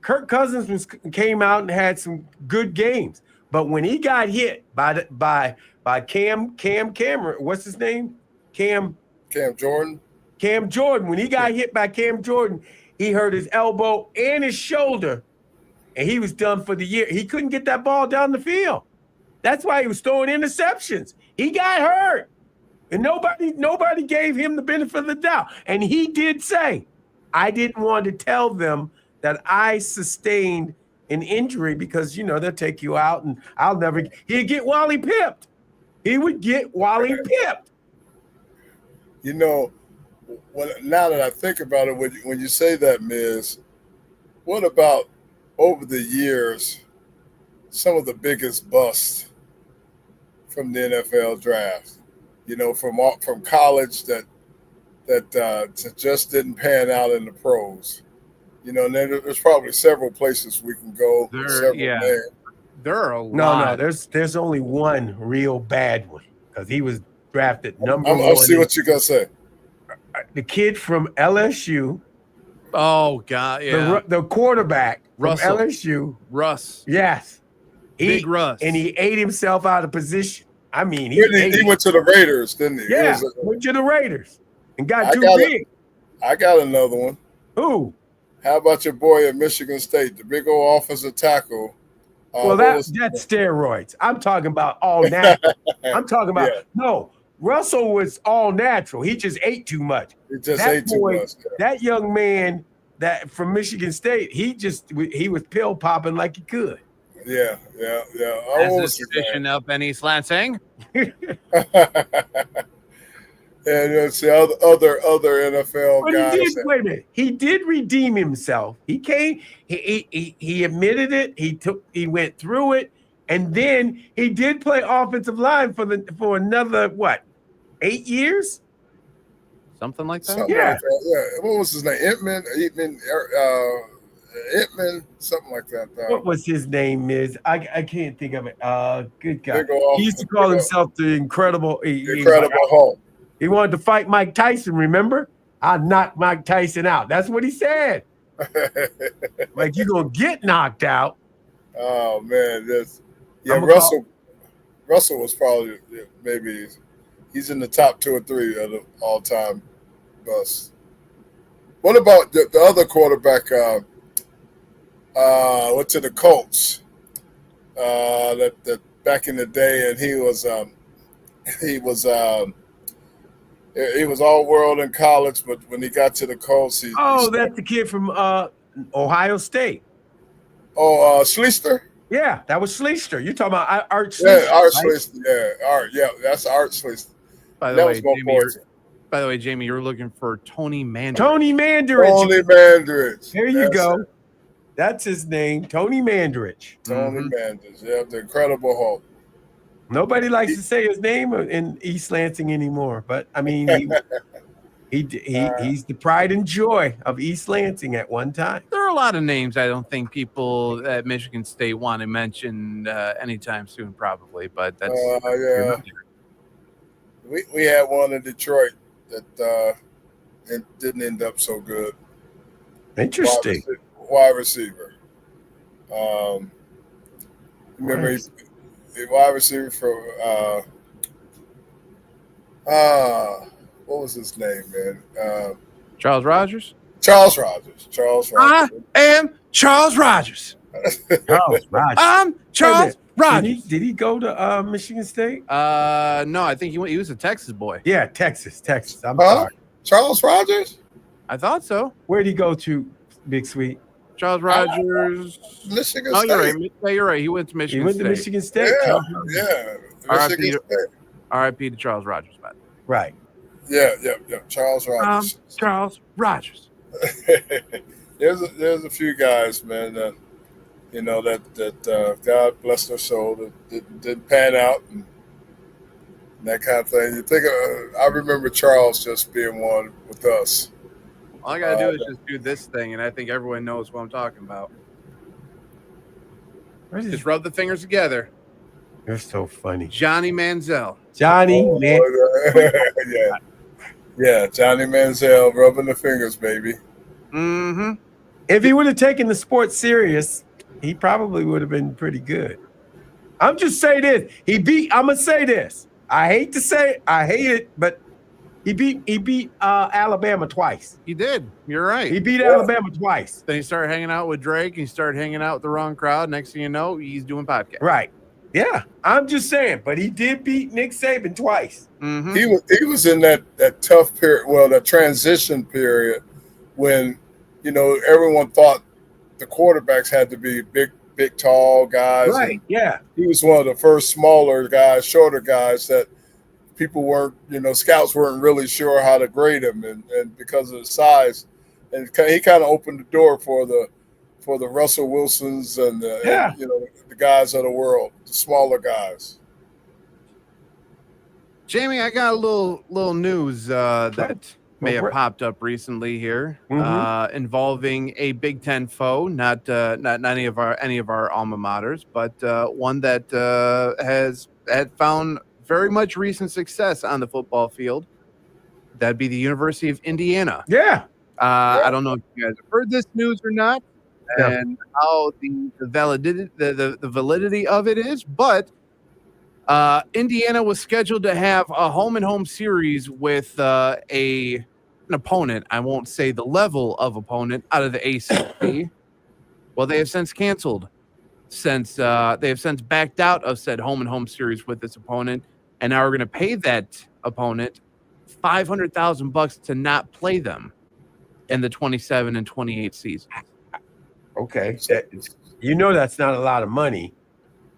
Kirk Cousins came out and had some good games, but when he got hit by Cam Cameron, what's his name? Cam Jordan. Cam Jordan. When he got hit by Cam Jordan, he hurt his elbow and his shoulder, and he was done for the year. He couldn't get that ball down the field. That's why he was throwing interceptions. He got hurt. And nobody gave him the benefit of the doubt. And he did say, I didn't want to tell them that I sustained an injury because, you know, they'll take you out and he'd get Wally pipped. He would get Wally pipped. You know, now that I think about it, when you say that, Miz, what about over the years, some of the biggest busts from the NFL draft? You know, from college that just didn't pan out in the pros. You know, and then there's probably several places we can go. There are a lot. No. There's only one real bad one because he was drafted number one. I'll see what you're gonna say. The kid from LSU. Oh God, yeah. The quarterback Russell. from LSU. Russ. Yes. Big Russ. And he ate himself out of position. I mean, he went to the Raiders, didn't he? Yeah, went to the Raiders and got too big. I got another one. Who? How about your boy at Michigan State, the big old offensive tackle? Well, that's steroids. I'm talking about all natural. I'm talking about no. Russell was all natural. He just ate too much. He just ate too much. Yeah. That young man that from Michigan State, he was pill popping like he could. Yeah. As a tradition of Benny Slansing. And it's the other NFL guys. Wait a minute. He did redeem himself. He came. He admitted it. He went through it, and then he did play offensive line for another 8 years. Something like that. Something like that. Yeah. What was his name? Hitman, something like that. What was his name? I can't think of it. Good guy. He used to call himself the Incredible Hulk. He wanted to fight Mike Tyson. Remember? I knocked Mike Tyson out. That's what he said. Like you're gonna get knocked out. Oh man, Russell was probably maybe he's in the top 2 or 3 of the all-time busts. What about the other quarterback? Went to the Colts. That back in the day, and he was all world in college, but when he got to the Colts, that's the kid from Ohio State. Oh, Schlichter. Yeah, that was Schlichter. You're talking about Art Schlichter. Yeah, Art Schlichter. Yeah, Art. Yeah, that's Art Schlichter. By the way, Jamie, you're looking for Tony Mandarich. Tony Mandarich. There you go. That's his name, Tony Mandarich. Tony Mandarich. Yeah, the Incredible Hulk. Nobody likes to say his name in East Lansing anymore, but I mean, he's the pride and joy of East Lansing at one time. There are a lot of names I don't think people at Michigan State want to mention anytime soon, probably. But that's We had one in Detroit that it didn't end up so good. Interesting. Wide receiver. Remember the wide receiver from what was his name, man? Charles Rogers. Charles Rogers. Charles I Rogers. am Charles Rogers. Charles Rogers. I'm Charles Rogers. Did he go to Michigan State? No, I think he was a Texas boy. Yeah, Texas. I'm Huh? sorry. Charles Rogers? I thought so. Where'd he go to, Big Sweet? Charles Rogers. Michigan Oh, State. you're right. Yeah, you're right. He went to Michigan He went State. to Michigan State. Yeah, Charles- yeah. R.I.P. Michigan State. R.I.P. to Charles Rogers, man. Right. Yeah. Charles Rogers. Charles Rogers. There's a few guys, man, that that God bless their soul that didn't pan out and that kind of thing. You think I remember Charles just being one with us. All I gotta do is just do this thing, and I think everyone knows what I'm talking about. Just rub the fingers together. You're so funny. Johnny Manziel. Johnny, man. Yeah, Johnny Manziel rubbing the fingers, baby. Mm-hmm. If he would have taken the sport serious, he probably would have been pretty good. I'm just saying this. I'm gonna say this. I hate it, but he beat Alabama twice. He did. You're right. He beat Alabama twice. Then he started hanging out with Drake. He started hanging out with the wrong crowd. Next thing you know, he's doing podcasts. Right. Yeah. I'm just saying, but he did beat Nick Saban twice. Mm-hmm. He was in that tough period, that transition period when, everyone thought the quarterbacks had to be big, tall guys. Right. Yeah. He was one of the first smaller guys, shorter guys that people weren't, scouts weren't really sure how to grade him, and because of the size, and he kind of opened the door for the Russell Wilsons and the guys of the world, the smaller guys. Jamie, I got a little news that may have popped up recently here, involving a Big Ten foe, not any of our alma maters, but one that had found very much recent success on the football field. That'd be the University of Indiana. Yeah. I don't know if you guys have heard this news or not, and how the validity of it is, but Indiana was scheduled to have a home-and-home series with an opponent. I won't say the level of opponent out of the ACC. Well, they have since canceled. They have since backed out of said home-and-home series with this opponent, and now we're going to pay that opponent $500,000 to not play them in the 27 and 28 season. Okay. That's not a lot of money.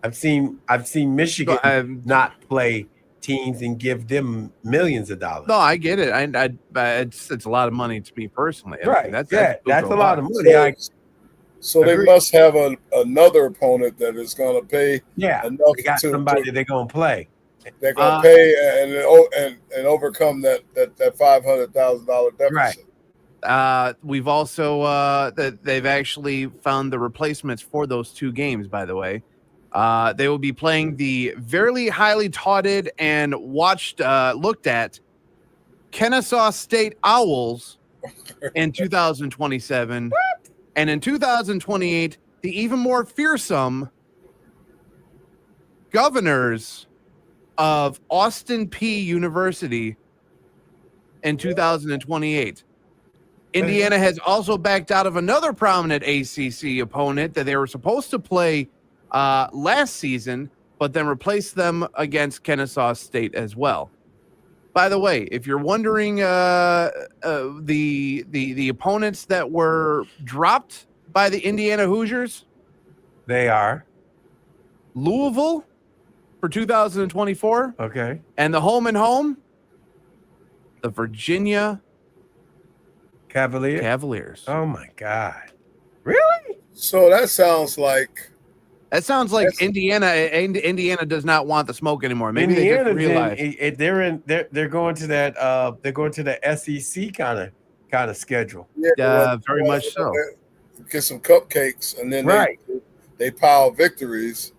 I've seen Michigan not play teams and give them millions of dollars. No, I get it. It's a lot of money to me personally. Right. That's a lot of money. So they must have another opponent that is going to pay. Yeah. Enough they got somebody they're going to play. They're going to pay and overcome that $500,000 deficit. Right. We've also they've actually found the replacements for those two games. By the way, they will be playing the very highly touted and looked at Kennesaw State Owls in 2027, and in 2028, the even more fearsome Governors of Austin P University in 2028. Indiana has also backed out of another prominent ACC opponent that they were supposed to play last season, but then replaced them against Kennesaw State as well. By the way, if you're wondering, the opponents that were dropped by the Indiana Hoosiers, they are Louisville for 2024. Okay. And the home and home, the Virginia Cavaliers. Oh my God. Really? So that sounds like Indiana does not want the smoke anymore. Maybe they just realize they're going to that the SEC kind of schedule. Yeah, very much so. Get some cupcakes and then they pile victories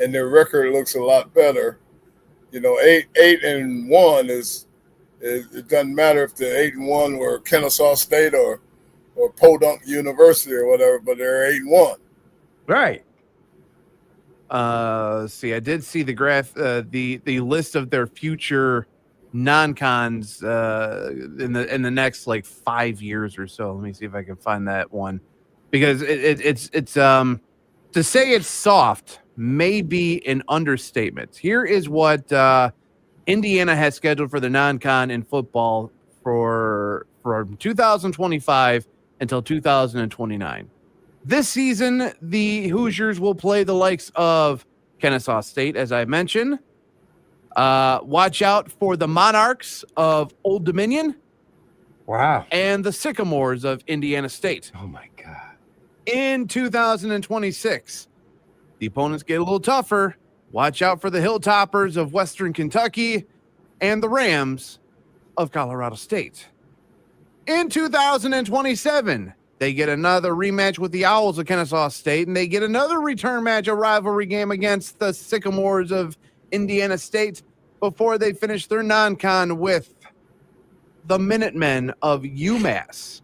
and their record looks a lot better. 8-1 is it doesn't matter if the 8-1 were Kennesaw State or Podunk University or whatever, but they're 8-1. Right. See, I did see the graph, the list of their future non-cons in the next like 5 years or so. Let me see if I can find that one, because it's to say it's soft may be an understatement. Here is what Indiana has scheduled for the non-con in football for 2025 until 2029. This season, the Hoosiers will play the likes of Kennesaw State, as I mentioned. Watch out for the Monarchs of Old Dominion. Wow. And the Sycamores of Indiana State. Oh, my God. In 2026, the opponents get a little tougher. Watch out for the Hilltoppers of Western Kentucky and the Rams of Colorado State. In 2027, they get another rematch with the Owls of Kennesaw State, and they get another return match, a rivalry game against the Sycamores of Indiana State before they finish their non-con with the Minutemen of UMass.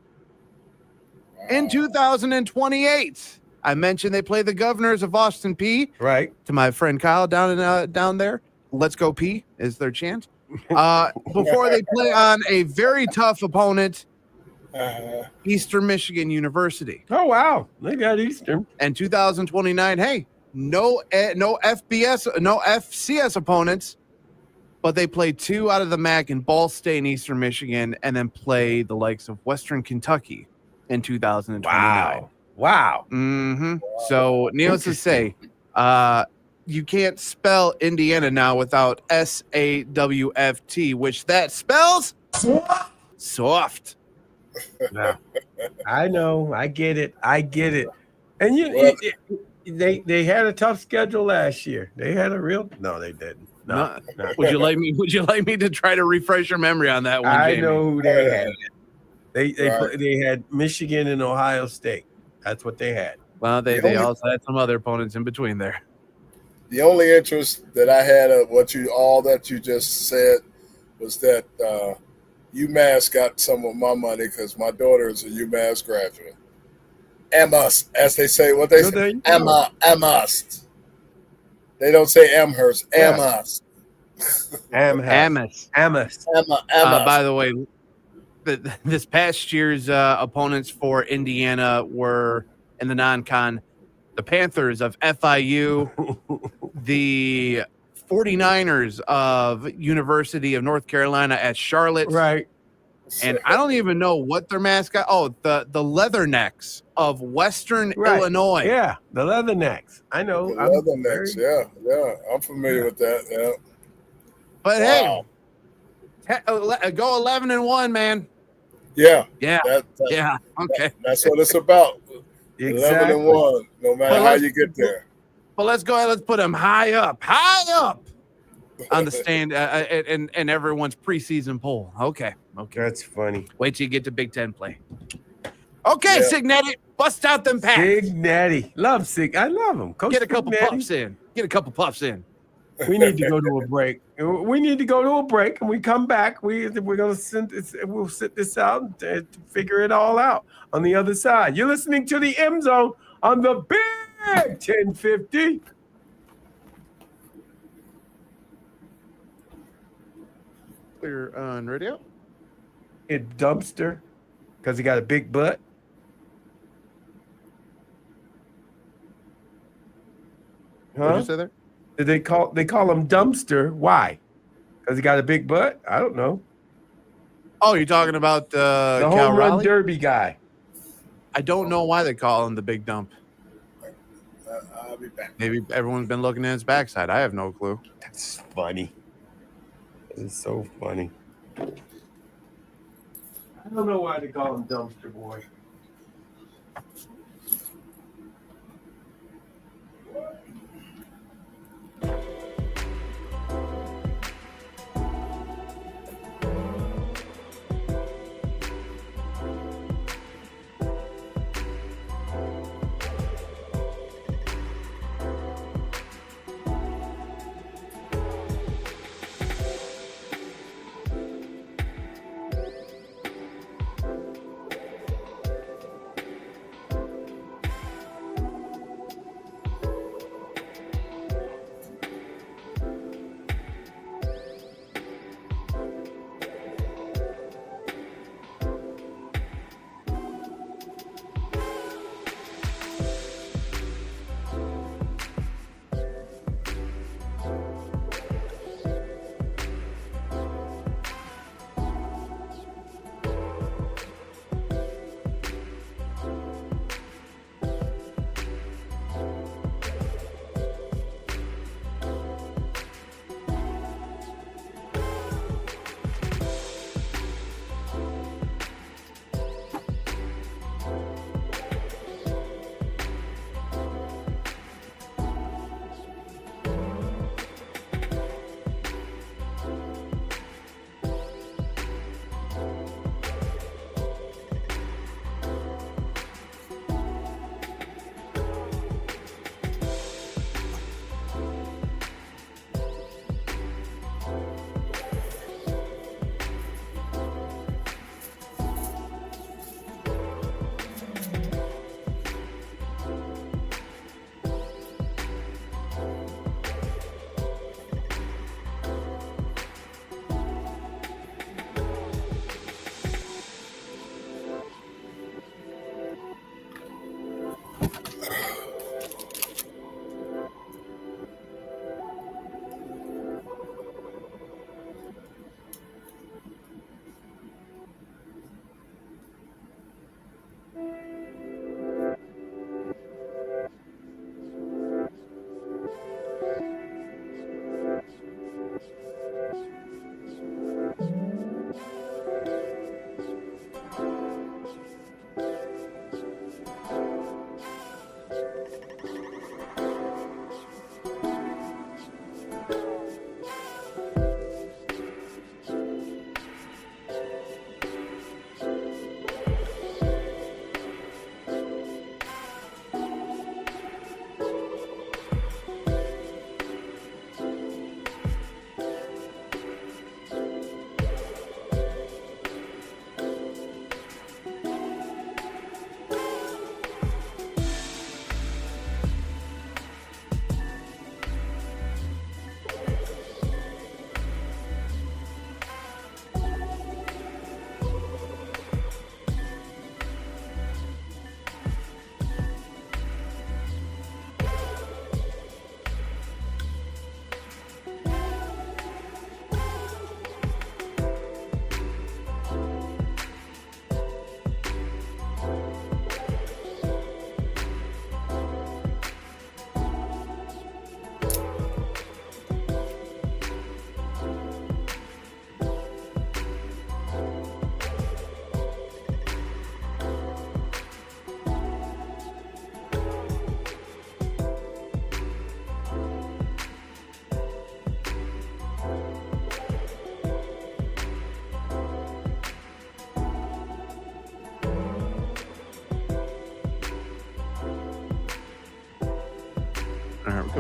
In 2028, I mentioned they play the Governors of Austin P. Right. To my friend Kyle down there, "Let's go P" is their chant. Before they play on a very tough opponent, Eastern Michigan University. Oh, wow. They got Eastern. And 2029, hey, no FCS opponents, but they play 2 out of the MAC in Ball State and Eastern Michigan, and then play the likes of Western Kentucky in 2029. Wow. Mm-hmm. So, needless to say, you can't spell Indiana now without SAWFT, which that spells soft. No. I know. I get it. And they had a tough schedule last year. They had a real. No, they didn't. No. Would you like me to try to refresh your memory on that one, I Jamie? know who they had. They had Michigan and Ohio State. That's what they had. Well, they also had some other opponents in between there. The only interest that I had of all that you just said was that UMass got some of my money because my daughter is a UMass graduate. Amherst, as they say, what they say, Amherst. They don't say Amherst, Amherst. Amherst. By the way, this past year's opponents for Indiana were in the non-con the Panthers of FIU, the 49ers of University of North Carolina at Charlotte. Right. And I don't even know what their mascot. Oh, the Leathernecks of Western Illinois. Yeah, the Leathernecks. I know. The Leathernecks, yeah. I'm familiar with that. Yeah. But hey, go 11-1, man. Yeah. Yeah. Okay. That's what it's about. Exactly. 11-1, no matter how you get there. But let's go ahead. Let's put them high up on the stand and everyone's preseason poll. Okay. That's funny. Wait till you get to Big Ten play. Okay, yeah. Signetti, bust out them packs. Signetti. Love Sig. I love him. Coach Get a couple Signetti. puffs in. We need to go to a break. And we come back. We're gonna we'll sit this out and figure it all out on the other side. You're listening to the M Zone on the Big 1050. Clear on radio. It dumpster because he got a big butt. What did you say there? Did they call him dumpster? Why? Because he got a big butt? I don't know. Oh, you're talking about the home run derby guy. I don't know why they call him the big dump. I'll be back. Maybe everyone's been looking at his backside. I have no clue. That's funny. It's so funny. I don't know why they call him dumpster boy.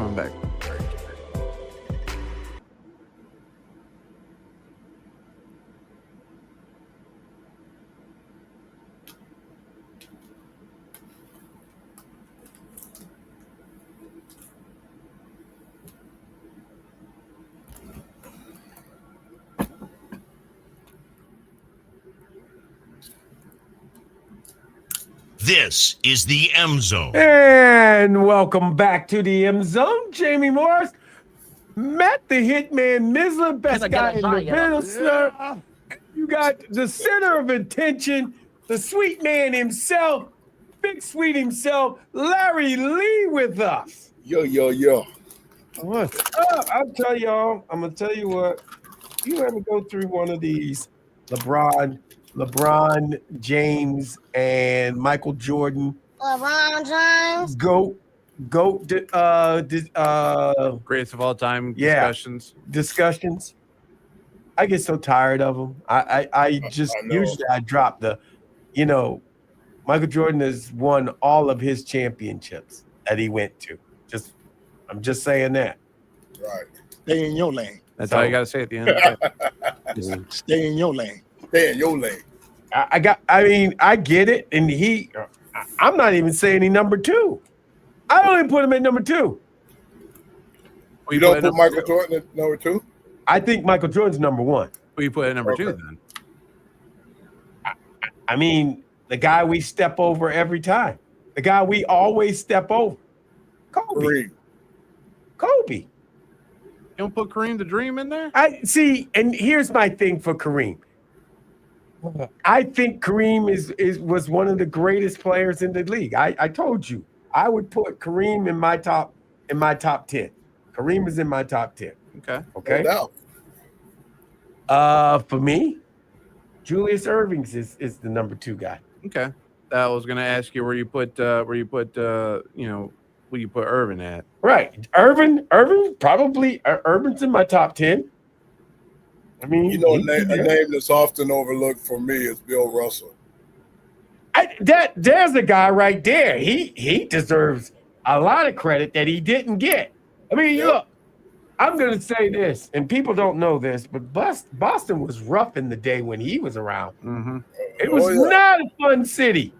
coming back. This is the M Zone. And welcome back to the M Zone. Jamie Morris, Matt the Hitman Missler, best guy in the business. Yeah. You got the center of attention, the sweet man himself, Big Sweet himself, Larry Lee with us. Yo. What's up? I'm gonna tell you what. You ever go through one of these LeBron James and Michael Jordan? LeBron James. GOAT. Greatest of all time Yeah. discussions. I get so tired of them. I drop the, Michael Jordan has won all of his championships that he went to. I'm just saying that. Right. Stay in your lane. That's all you got to say at the end of the day. Stay in your lane. Stay in your lane. I get it. And I'm not even saying he number two. I don't even put him at number two. You don't put Michael Jordan at number two? I think Michael Jordan's number one. Who you put at number two then? I mean, the guy we step over every time. The guy we always step over. Kobe. You don't put Kareem the Dream in there? I see, and here's my thing for Kareem. I think Kareem was one of the greatest players in the league. I told you I would put Kareem in my top 10. Kareem is in my top 10. Okay. No doubt. For me, Julius Erving is the number two guy. Okay. I was gonna ask you where you put Irvin at. Right. Irvin probably Irvin's in my top 10. I mean, a name that's often overlooked for me is Bill Russell. There's a guy right there. He deserves a lot of credit that he didn't get. I mean, look, I'm going to say this, and people don't know this, but Boston was rough in the day when he was around. Mm-hmm. It was not a fun city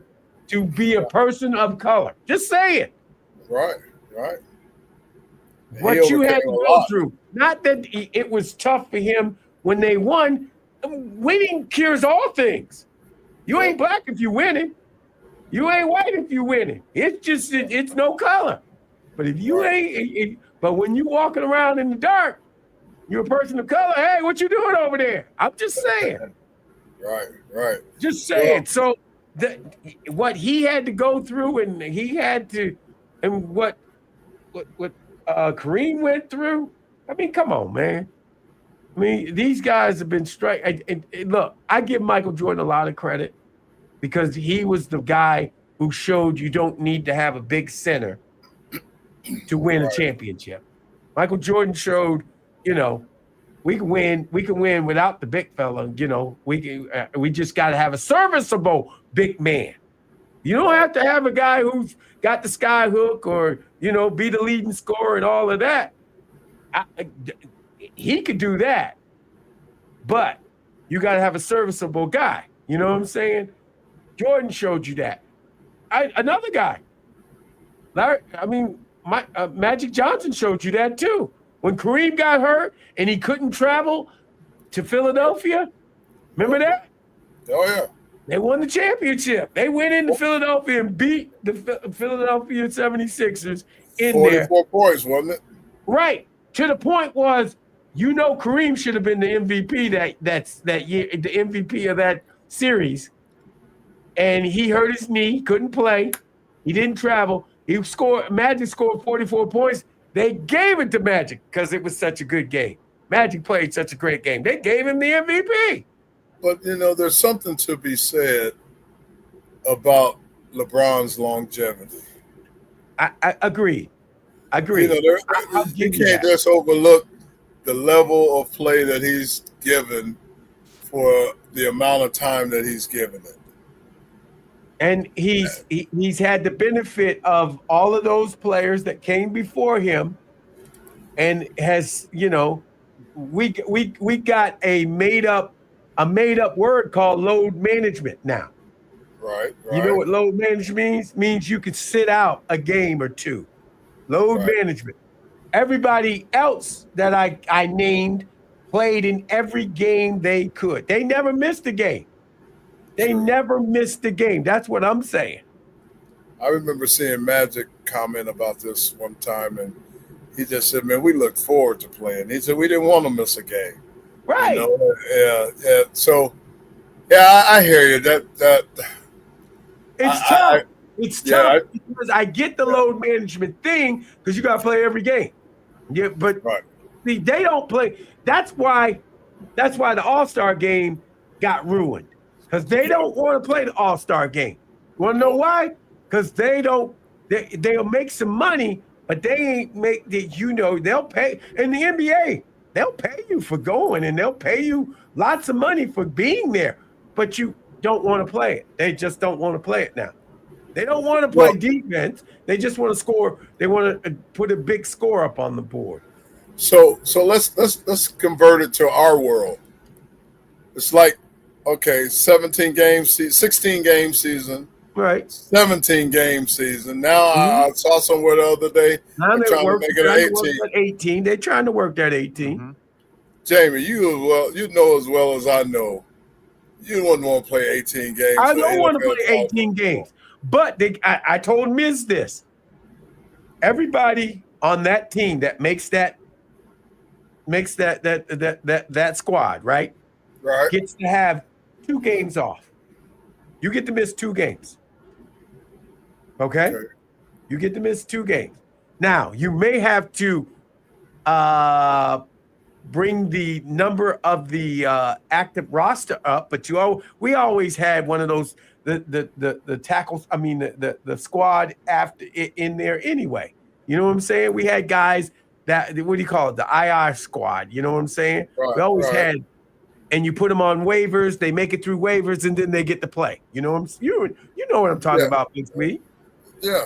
to be a person of color. Just say it. Right. What you had to go through. Not that it was tough for him when they won. Winning cures all things. You ain't black if you winning. You ain't white if you winning. It's no color. But if you but when you walking around in the dark, you're a person of color. Hey, what you doing over there? I'm just saying. Right. Just saying. So what he had to go through, and what Kareem went through. I mean, come on, man. I mean, these guys have been straight. And look, I give Michael Jordan a lot of credit because he was the guy who showed you don't need to have a big center to win a championship. Michael Jordan showed, we can win without the big fella. We just got to have a serviceable big man. You don't have to have a guy who's got the sky hook or, be the leading scorer and all of that. He could do that, but you got to have a serviceable guy. You know what I'm saying? Jordan showed you that. Another guy, Magic Johnson showed you that too. When Kareem got hurt and he couldn't travel to Philadelphia, remember that? Oh, yeah. They won the championship. They went into Philadelphia and beat the Philadelphia 76ers in 44 there. 44 points, wasn't it? Right. To the point was, Kareem should have been the MVP that year, the MVP of that series. And he hurt his knee, couldn't play. He didn't travel. Magic scored 44 points. They gave it to Magic because it was such a good game. Magic played such a great game. They gave him the MVP. But, there's something to be said about LeBron's longevity. I agree. You can't just overlook the level of play that he's given for the amount of time that he's given it. And he's had the benefit of all of those players that came before him and has we got a made up word called load management now. Right. You know Right. what load management means? Means you could sit out a game or two. Load Right. management. Everybody else that I named played in every game they could. They never missed a game. They True. never missed a game. That's what I'm saying. I remember seeing Magic comment about this one time, and he just said, "Man, we looked forward to playing." He said we didn't want to miss a game. Right. Yeah. So, yeah, I hear you. It's I, tough. I, It's yeah, tough because I get the load management thing because you got to play every game. Yeah, but right. see, they don't play. That's why the All-Star game got ruined because they don't want to play the All-Star game. You want to know why? Because they'll make some money, but they ain't make that. They'll pay in the NBA. They'll pay you for going, and they'll pay you lots of money for being there, but you don't want to play it. They just don't want to play it now. They don't want to play defense. They just want to score. They want to put a big score up on the board. So let's convert it to our world. It's like, okay, 16 game season, right? 17 game season. Now I saw somewhere the other day now they're trying to make it 18. They're trying to work that 18. Mm-hmm. Jamie, you know as well as I know, you wouldn't want to play 18 games. I don't want to play 18 games. But I told Miz this. Everybody on that team that makes that squad, right? Right. Gets to have 2 games off. You get to miss 2 games. Okay? You get to miss 2 games. Now, you may have to bring the number of the active roster up, but we always had one of those the tackles. I mean the squad after in there anyway. You know what I'm saying? We had guys that what do you call it? The IR squad. You know what I'm saying? Right, we always had, and you put them on waivers. They make it through waivers, and then they get to play. You know you know what I'm talking about, Big Sweet. Yeah.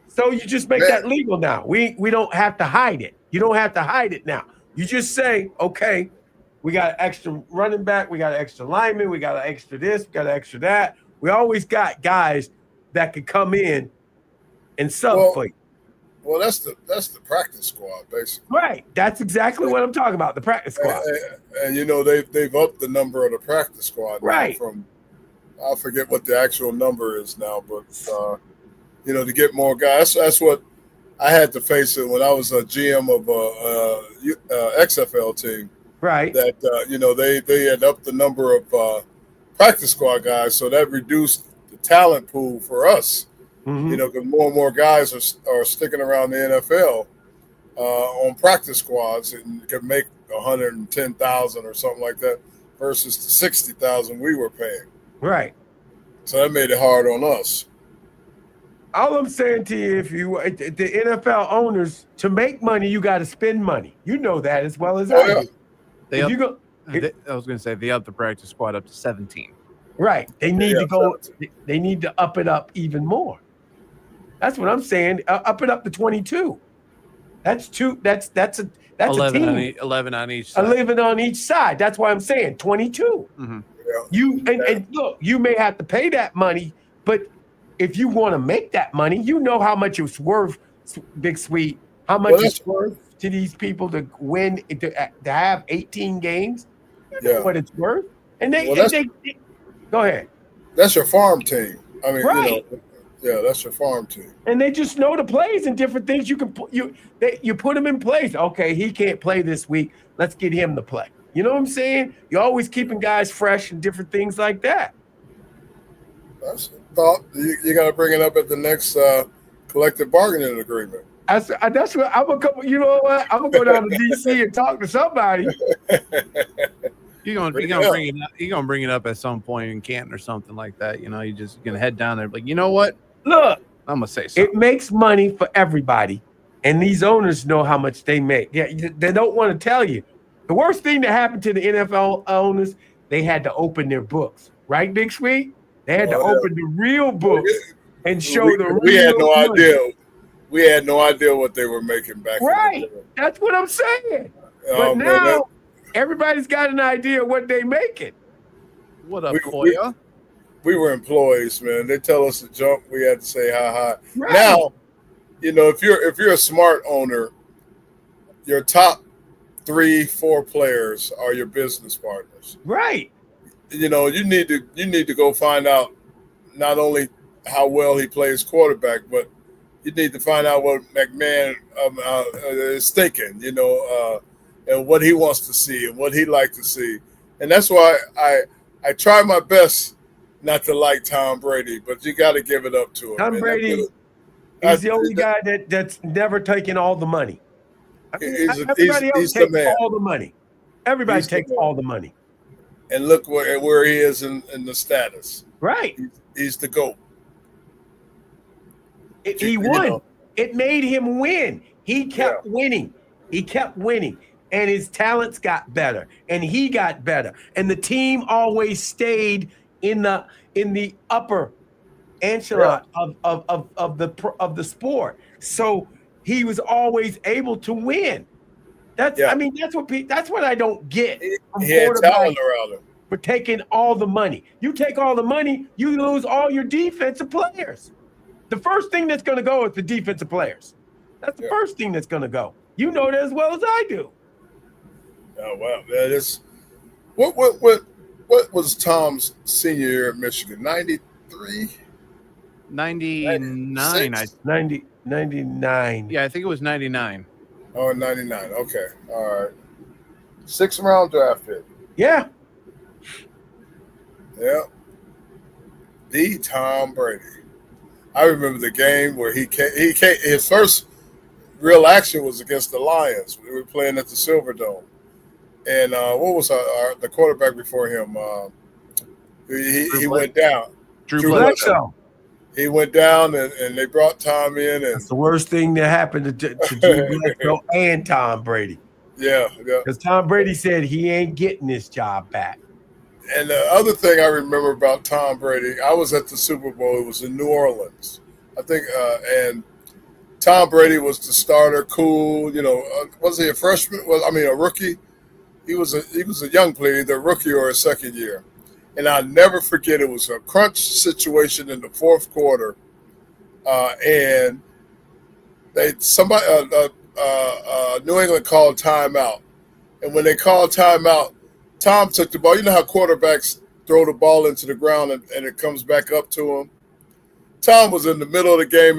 So you just make that legal now. We don't have to hide it. You don't have to hide it now. You just say, okay, we got an extra running back, we got an extra lineman, we got an extra this, we got an extra that. We always got guys that could come in and sub for you. Well, that's the practice squad, basically. Right. That's exactly what I'm talking about, the practice squad. And they've upped the number of the practice squad. Right. From I forget what the actual number is now, but to get more guys. That's what I had to face it when I was a GM of a XFL team. Right. That they had upped the number of practice squad guys, so that reduced the talent pool for us. Mm-hmm. Because more and more guys are sticking around the NFL on practice squads and can make $110,000 or something like that versus the $60,000 we were paying. Right. So that made it hard on us. All I'm saying to you, the NFL owners, to make money, you got to spend money. You know that as well as I do. I was going to say they upped the practice squad up to 17. Right. They need to go. 17. They need to up it up even more. That's what I'm saying. Up it up to 22. That's 2. That's 11 a team. 11 on each side. 11 on each side. That's why I'm saying 22. Mm-hmm. Yeah. And look, you may have to pay that money, but if you want to make that money, you know how much it's worth, Big Sweet. How much it's worth to these people to win, to have 18 games. You know what it's worth. And they go ahead. That's your farm team. I mean, right. That's your farm team. And they just know the plays and different things. You can put you put them in place. Okay, he can't play this week. Let's get him to play. You know what I'm saying? You're always keeping guys fresh and different things like that. That's a thought. You got to bring it up at the next collective bargaining agreement. That's what I'm gonna come. You know what? I'm gonna go down to DC and talk to somebody. You're gonna bring it up at some point in Canton or something like that. You're just gonna head down there. Like, you know what? Look, I'm gonna say something. It makes money for everybody, and these owners know how much they make. Yeah, they don't want to tell you. The worst thing that happened to the NFL owners, they had to open their books, right, Big Sweet? They had to open the real books and show the real. We had no idea. we had no idea what they were making back in the Right. day. That's what I'm saying. Oh, But man, now everybody's got an idea what they making. What up, we- Koya? we were employees, man. They tell us to jump, we had to say hi hi. Right. Now, if you're a smart owner, your top 3-4 players are your business partners. Right. You need to go find out not only how well he plays quarterback, but you need to find out what McMahon is thinking, and what he wants to see and what he'd like to see. And that's why I try my best not to like Tom Brady, but you got to give it up to him. Tom man. Brady is the only guy that's never taken all the money. I mean, everybody else takes all the money. Everybody takes all the money. And look where he is in the status. Right. He's the GOAT. He won. It made him win. He kept winning. He kept winning. And his talents got better. And he got better. And the team always stayed in the upper echelon of the sport. So he was always able to win. That's what I don't get. He had talent around him. For taking all the money. You take all the money, you lose all your defensive players. The first thing that's going to go is the defensive players. That's the first thing that's going to go. You know that as well as I do. Oh wow, that is. What was Tom's senior year at Michigan? 93? 99. 99. Yeah, I think it was 99. Oh, 99. Okay. All right. 6th round draft pick. Yeah. Yeah. The Tom Brady. I remember the game where he came. His first real action was against the Lions. We were playing at the Silverdome. And what was the quarterback before him? He went down. Drew Bledsoe. He went down, and they brought Tom in. And that's the worst thing that happened to Drew Bledsoe and Tom Brady. Yeah. Because Tom Brady said he ain't getting this job back. And the other thing I remember about Tom Brady, I was at the Super Bowl. It was in New Orleans, I think, and Tom Brady was the starter. Cool, was he a freshman? A rookie. He was a young player, either a rookie or a second year. And I'll never forget, it was a crunch situation in the fourth quarter, and New England called timeout. And when they called timeout, Tom took the ball. You know how quarterbacks throw the ball into the ground and it comes back up to him? Tom was in the middle of the game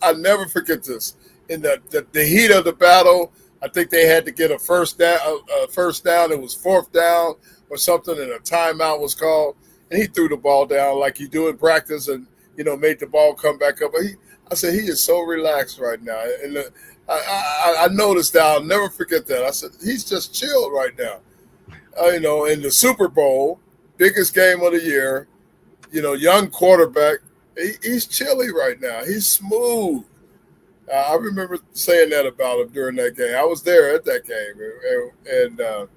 I'll never forget this. In the heat of the battle, I think they had to get a first down. It was 4th down or something, and a timeout was called. And he threw the ball down like you do in practice, and made the ball come back up. But I said, he is so relaxed right now. And I noticed that. I'll never forget that. I said, he's just chilled right now. In the Super Bowl, biggest game of the year, young quarterback, he's chilly right now. He's smooth. I remember saying that about him during that game. I was there at that game, and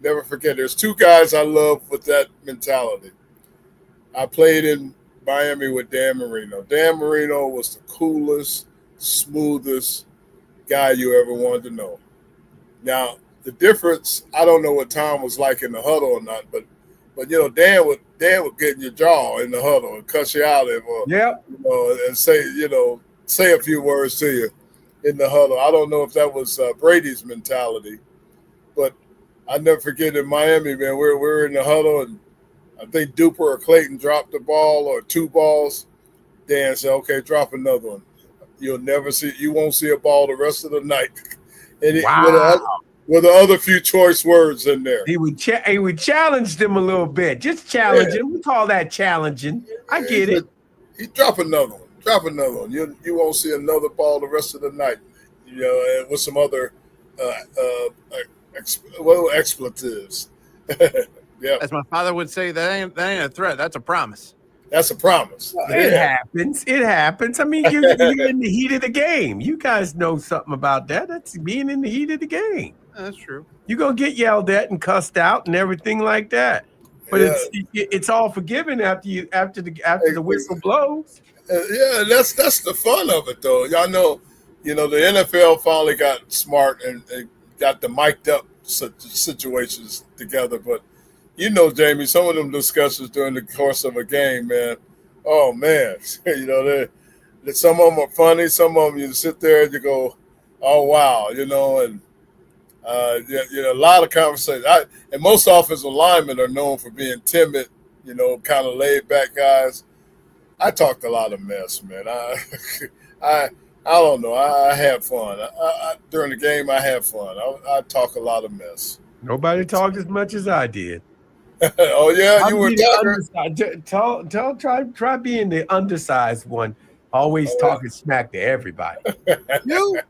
never forget. There's 2 guys I love with that mentality. I played in Miami with Dan Marino. Dan Marino was the coolest, smoothest guy you ever wanted to know. Now, the difference, I don't know what Tom was like in the huddle or not, but Dan would get in your jaw in the huddle and cuss you out and say a few words to you in the huddle. I don't know if that was Brady's mentality, but I never forget in Miami, man, we're in the huddle, and I think Duper or Clayton dropped the ball or 2 balls. Dan said, "Okay, drop another one. You won't see a ball the rest of the night." And with the other few choice words in there. He would challenge them a little bit. Just challenge him. We call that challenging. I get it. He drop another one. Drop another one. You won't see another ball the rest of the night. And with some other expletives. Yeah. As my father would say, that ain't a threat. That's a promise. That's a promise. It happens. It happens. I mean, you're in the heat of the game. You guys know something about that. That's being in the heat of the game. That's true. You're going to get yelled at and cussed out and everything like that. But it's all forgiven after the whistle blows. Yeah, that's the fun of it, though. Y'all know, the NFL finally got smart and got the mic'd up situations together. But Jamie, some of them discussions during the course of a game, man. Oh man, some of them are funny. Some of them you sit there and you go, "Oh wow," and a lot of conversations. And most offensive linemen are known for being timid, kind of laid back guys. I talked a lot of mess, man. I don't know. I had fun. During the game, I had fun. I talk a lot of mess. Nobody talked as much as I did. Oh yeah, you were talking. Try being the undersized one. Always talking smack to everybody. You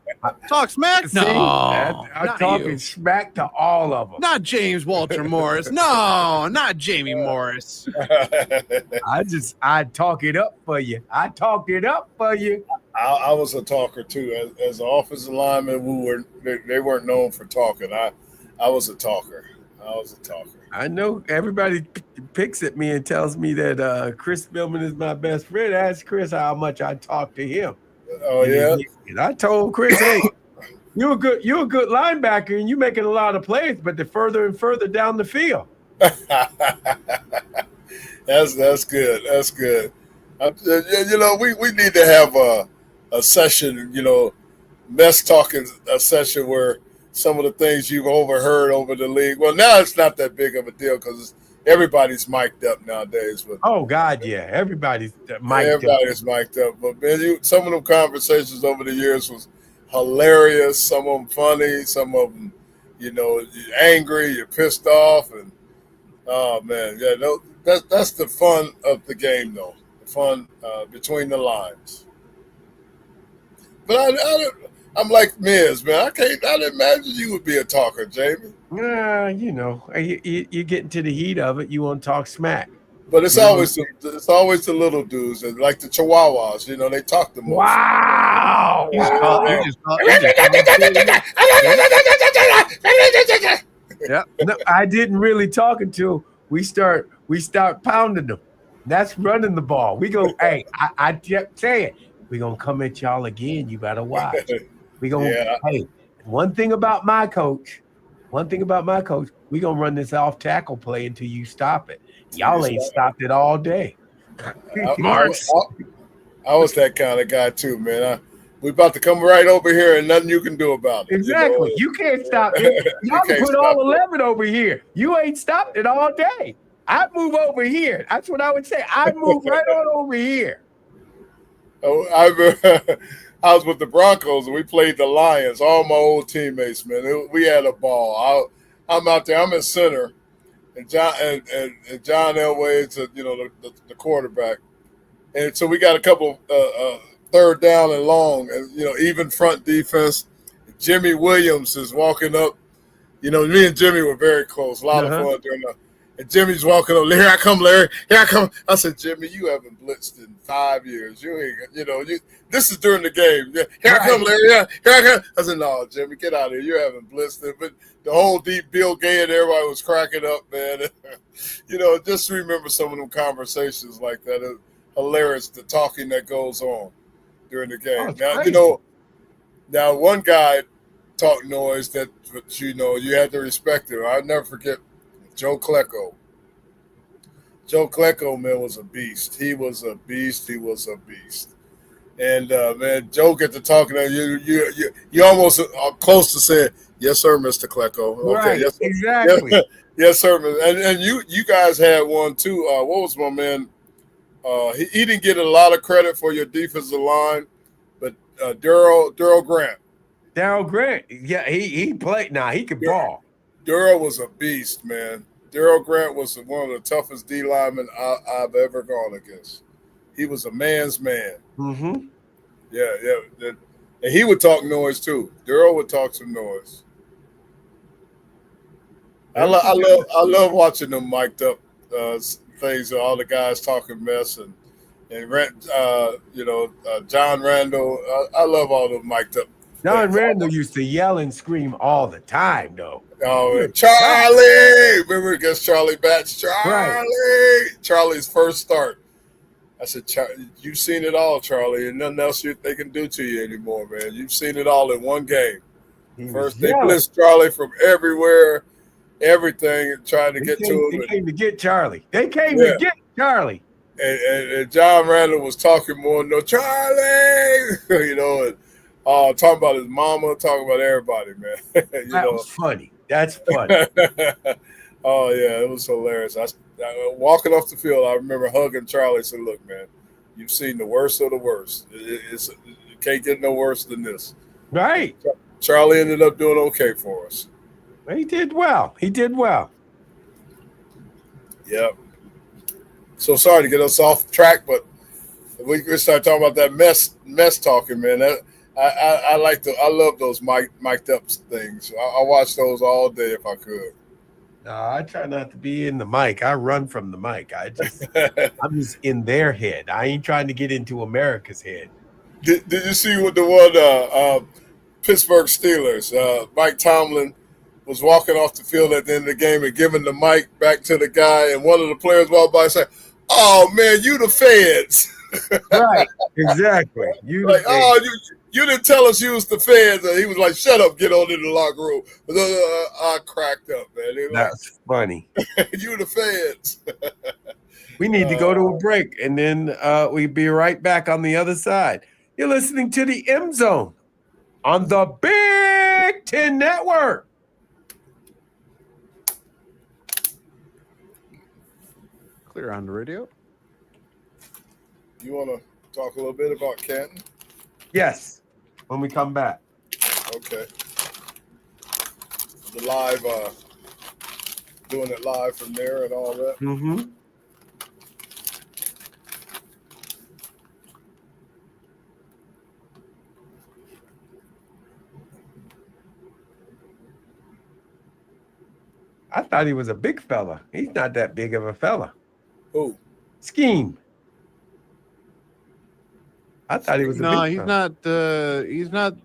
talk smack? See, No, I'm talking smack to all of them. not James Walter Morris. No, not Jamie Morris. I talk it up for you. I talked it up for you. I was a talker too. As an offensive lineman, they weren't known for talking. I was a talker. I know everybody picks at me and tells me that Chris Philbin is my best friend. Ask Chris how much I talk to him. Oh yeah. And I told Chris, hey, you're a good linebacker and you're making a lot of plays, but they're further and further down the field. That's good. That's good. We need to have a session, mess talking, a session where some of the things you've overheard over the league. Well, now it's not that big of a deal because everybody's mic'd up nowadays. But oh God, yeah, everybody's mic'd up. But man, some of them conversations over the years was hilarious. Some of them funny. Some of them, you're angry, you're pissed off, and oh man, yeah, no, that's the fun of the game, though. The fun between the lines. But I'm like Miz, man. I didn't imagine you would be a talker, Jamie. You get into the heat of it. You want to talk smack. But it's always the little dudes, like the Chihuahuas. They talk the most. Wow! Yeah. No, I didn't really talk until we start pounding them. That's running the ball. We go, hey, I kept saying, we're gonna come at y'all again. You better watch. Hey, one thing about my coach, we're gonna run this off tackle play until you stop it. Y'all ain't stopped it all day. Marks. I was that kind of guy too, man. We about to come right over here and nothing you can do about it. Exactly. You can't stop it. Y'all can put all 11 over here. You ain't stopped it all day. I'd move over here. That's what I would say. I'd move right on over here. Oh, I was with the Broncos and we played the Lions. All my old teammates, man. We had a ball. I'm out there. I'm in center, and John Elway's, the quarterback, and so we got a couple third down and long, and even front defense. Jimmy Williams is walking up. Me and Jimmy were very close. A lot of fun during the. And Jimmy's walking up. Here I come, Larry. Here I come. I said, Jimmy, you haven't blitzed in 5 years. You ain't, this is during the game. Here I come, Larry. Here I come. I said, no, Jimmy, get out of here. You haven't blitzed it. But the whole deep Bill Gay and everybody was cracking up, man. Just remember some of them conversations like that. It's hilarious, the talking that goes on during the game. Now, one guy talked noise that, you had to respect him. I'll never forget Joe Klecko. Joe Klecko, man, was a beast. He was a beast. And, man, Joe get to talking to you almost are close to saying, yes, sir, Mr. Klecko. Okay, right, yes, exactly. Yes, sir. And you guys had one, too. What was my man? He didn't get a lot of credit for your defensive line, but Darryl Grant. Darryl Grant. Yeah, he played. Nah, he could ball. Darryl was a beast, man. Darryl Grant was one of the toughest D linemen I've ever gone against. He was a man's man. Mm-hmm. Yeah. And he would talk noise too. Darryl would talk some noise. I love watching them mic'd up things. All the guys talking mess and John Randall. I love all the mic'd up. John Randall used to yell and scream all the time, though. Oh, Charlie! Remember against Charlie Batch? Charlie! Right. Charlie's first start. I said, you've seen it all, Charlie, and nothing else they can do to you anymore, man. You've seen it all in one game. First, they blitzed Charlie from everywhere, everything, and trying to get to him. They came to get Charlie. They came to get Charlie. And John Randall was talking more, no, Charlie, and talking about his mama, talking about everybody, man. That was funny. That's funny. Oh, yeah, it was hilarious. I walking off the field, I remember hugging Charlie and said, look, man, you've seen the worst of the worst. It can't get no worse than this. Right. Charlie ended up doing okay for us. He did well. Yep. So sorry to get us off track, but we start talking about that mess talking, man. I love those mic'd up things. I watch those all day if I could. No, I try not to be in the mic. I run from the mic. I'm just in their head. I ain't trying to get into America's head. Did you see what the one Pittsburgh Steelers? Mike Tomlin was walking off the field at the end of the game and giving the mic back to the guy, and one of the players walked by and said, "Oh man, you the feds." Right, exactly. You didn't tell us you was the feds. And he was like, "Shut up, get on in the locker room." I cracked up, man. That's funny. You the feds. We need to go to a break, and then we'll be right back on the other side. You're listening to the M Zone on the Big Ten Network. Clear on the radio. You want to talk a little bit about Canton? Yes, when we come back. Okay. The live, doing it live from there and all that. Mm-hmm. I thought he was a big fella. He's not that big of a fella. Who? Scheme. I thought he was a big fella. He's not,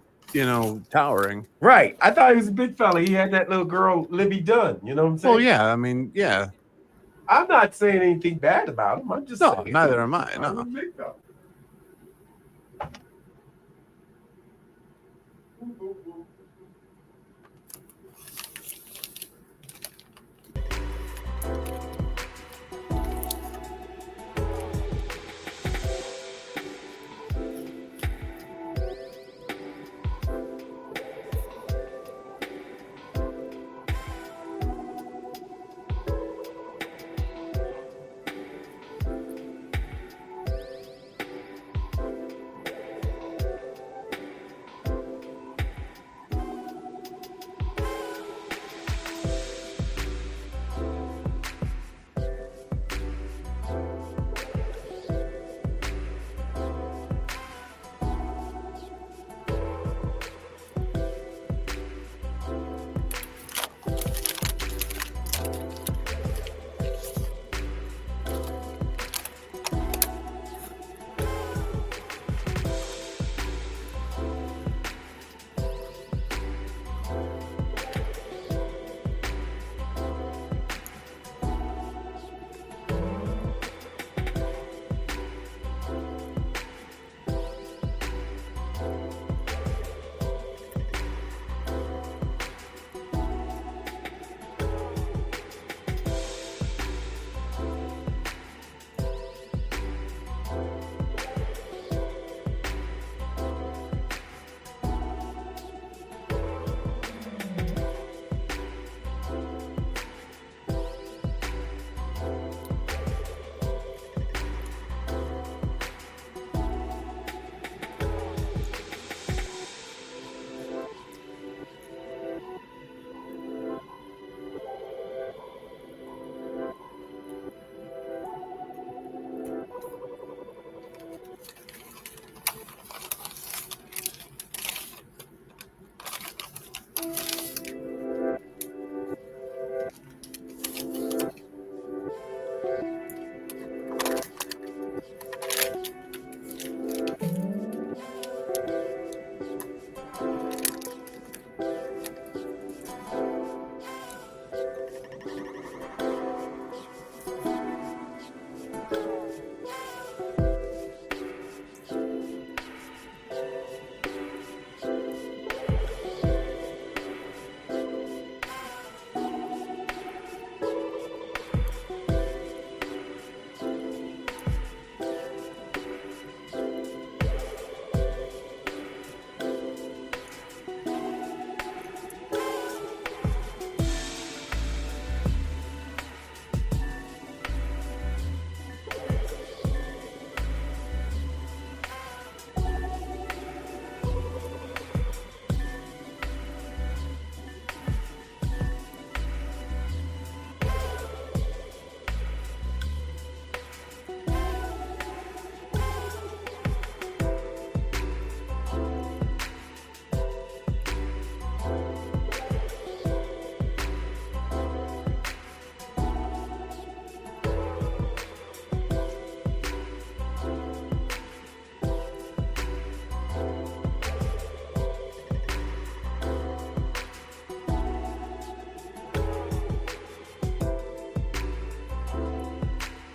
towering. Right. I thought he was a big fella. He had that little girl, Libby Dunn. You know what I'm saying? Oh, yeah. I mean, yeah. I'm not saying anything bad about him. I'm just saying. Neither am I. No. He's a big fella.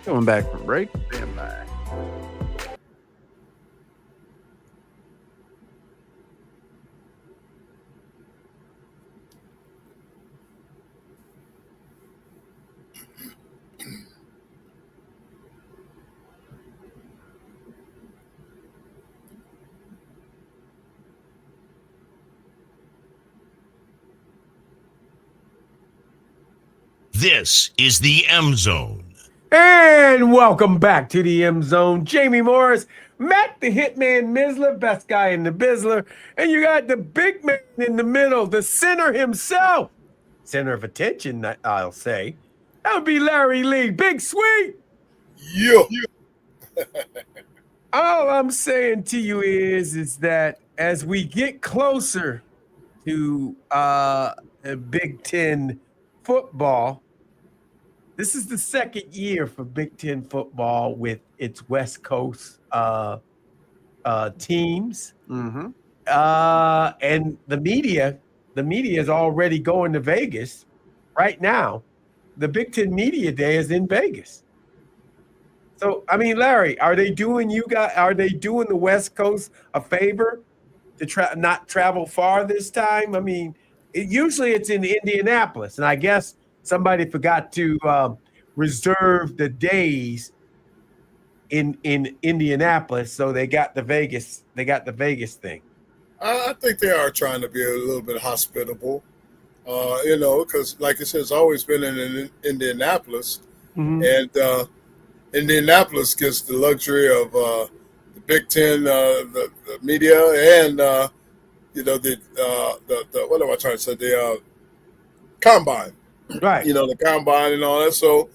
Coming back from break. Stand by. This is the M Zone. And welcome back to the M Zone. Jamie Morris, Matt the Hitman Missler, best guy in the Bizzler, and you got the big man in the middle, the center himself. Center of attention, I'll say. That would be Larry Lee. Big Sweet. Yeah. All I'm saying to you is that as we get closer to Big Ten football, this is the second year for Big Ten football with its West Coast teams. Mm-hmm. And the media is already going to Vegas right now. The Big Ten Media Day is in Vegas. So, I mean, Larry, are they doing the West Coast a favor to not travel far this time? I mean, usually it's in Indianapolis, and I guess somebody forgot to reserve the days in Indianapolis, so they got the Vegas thing. I think they are trying to be a little bit hospitable, because like I said, it's always been in Indianapolis, and Indianapolis gets the luxury of the Big Ten, the media, and the what am I trying to say? The combine, right? The combine and all that. So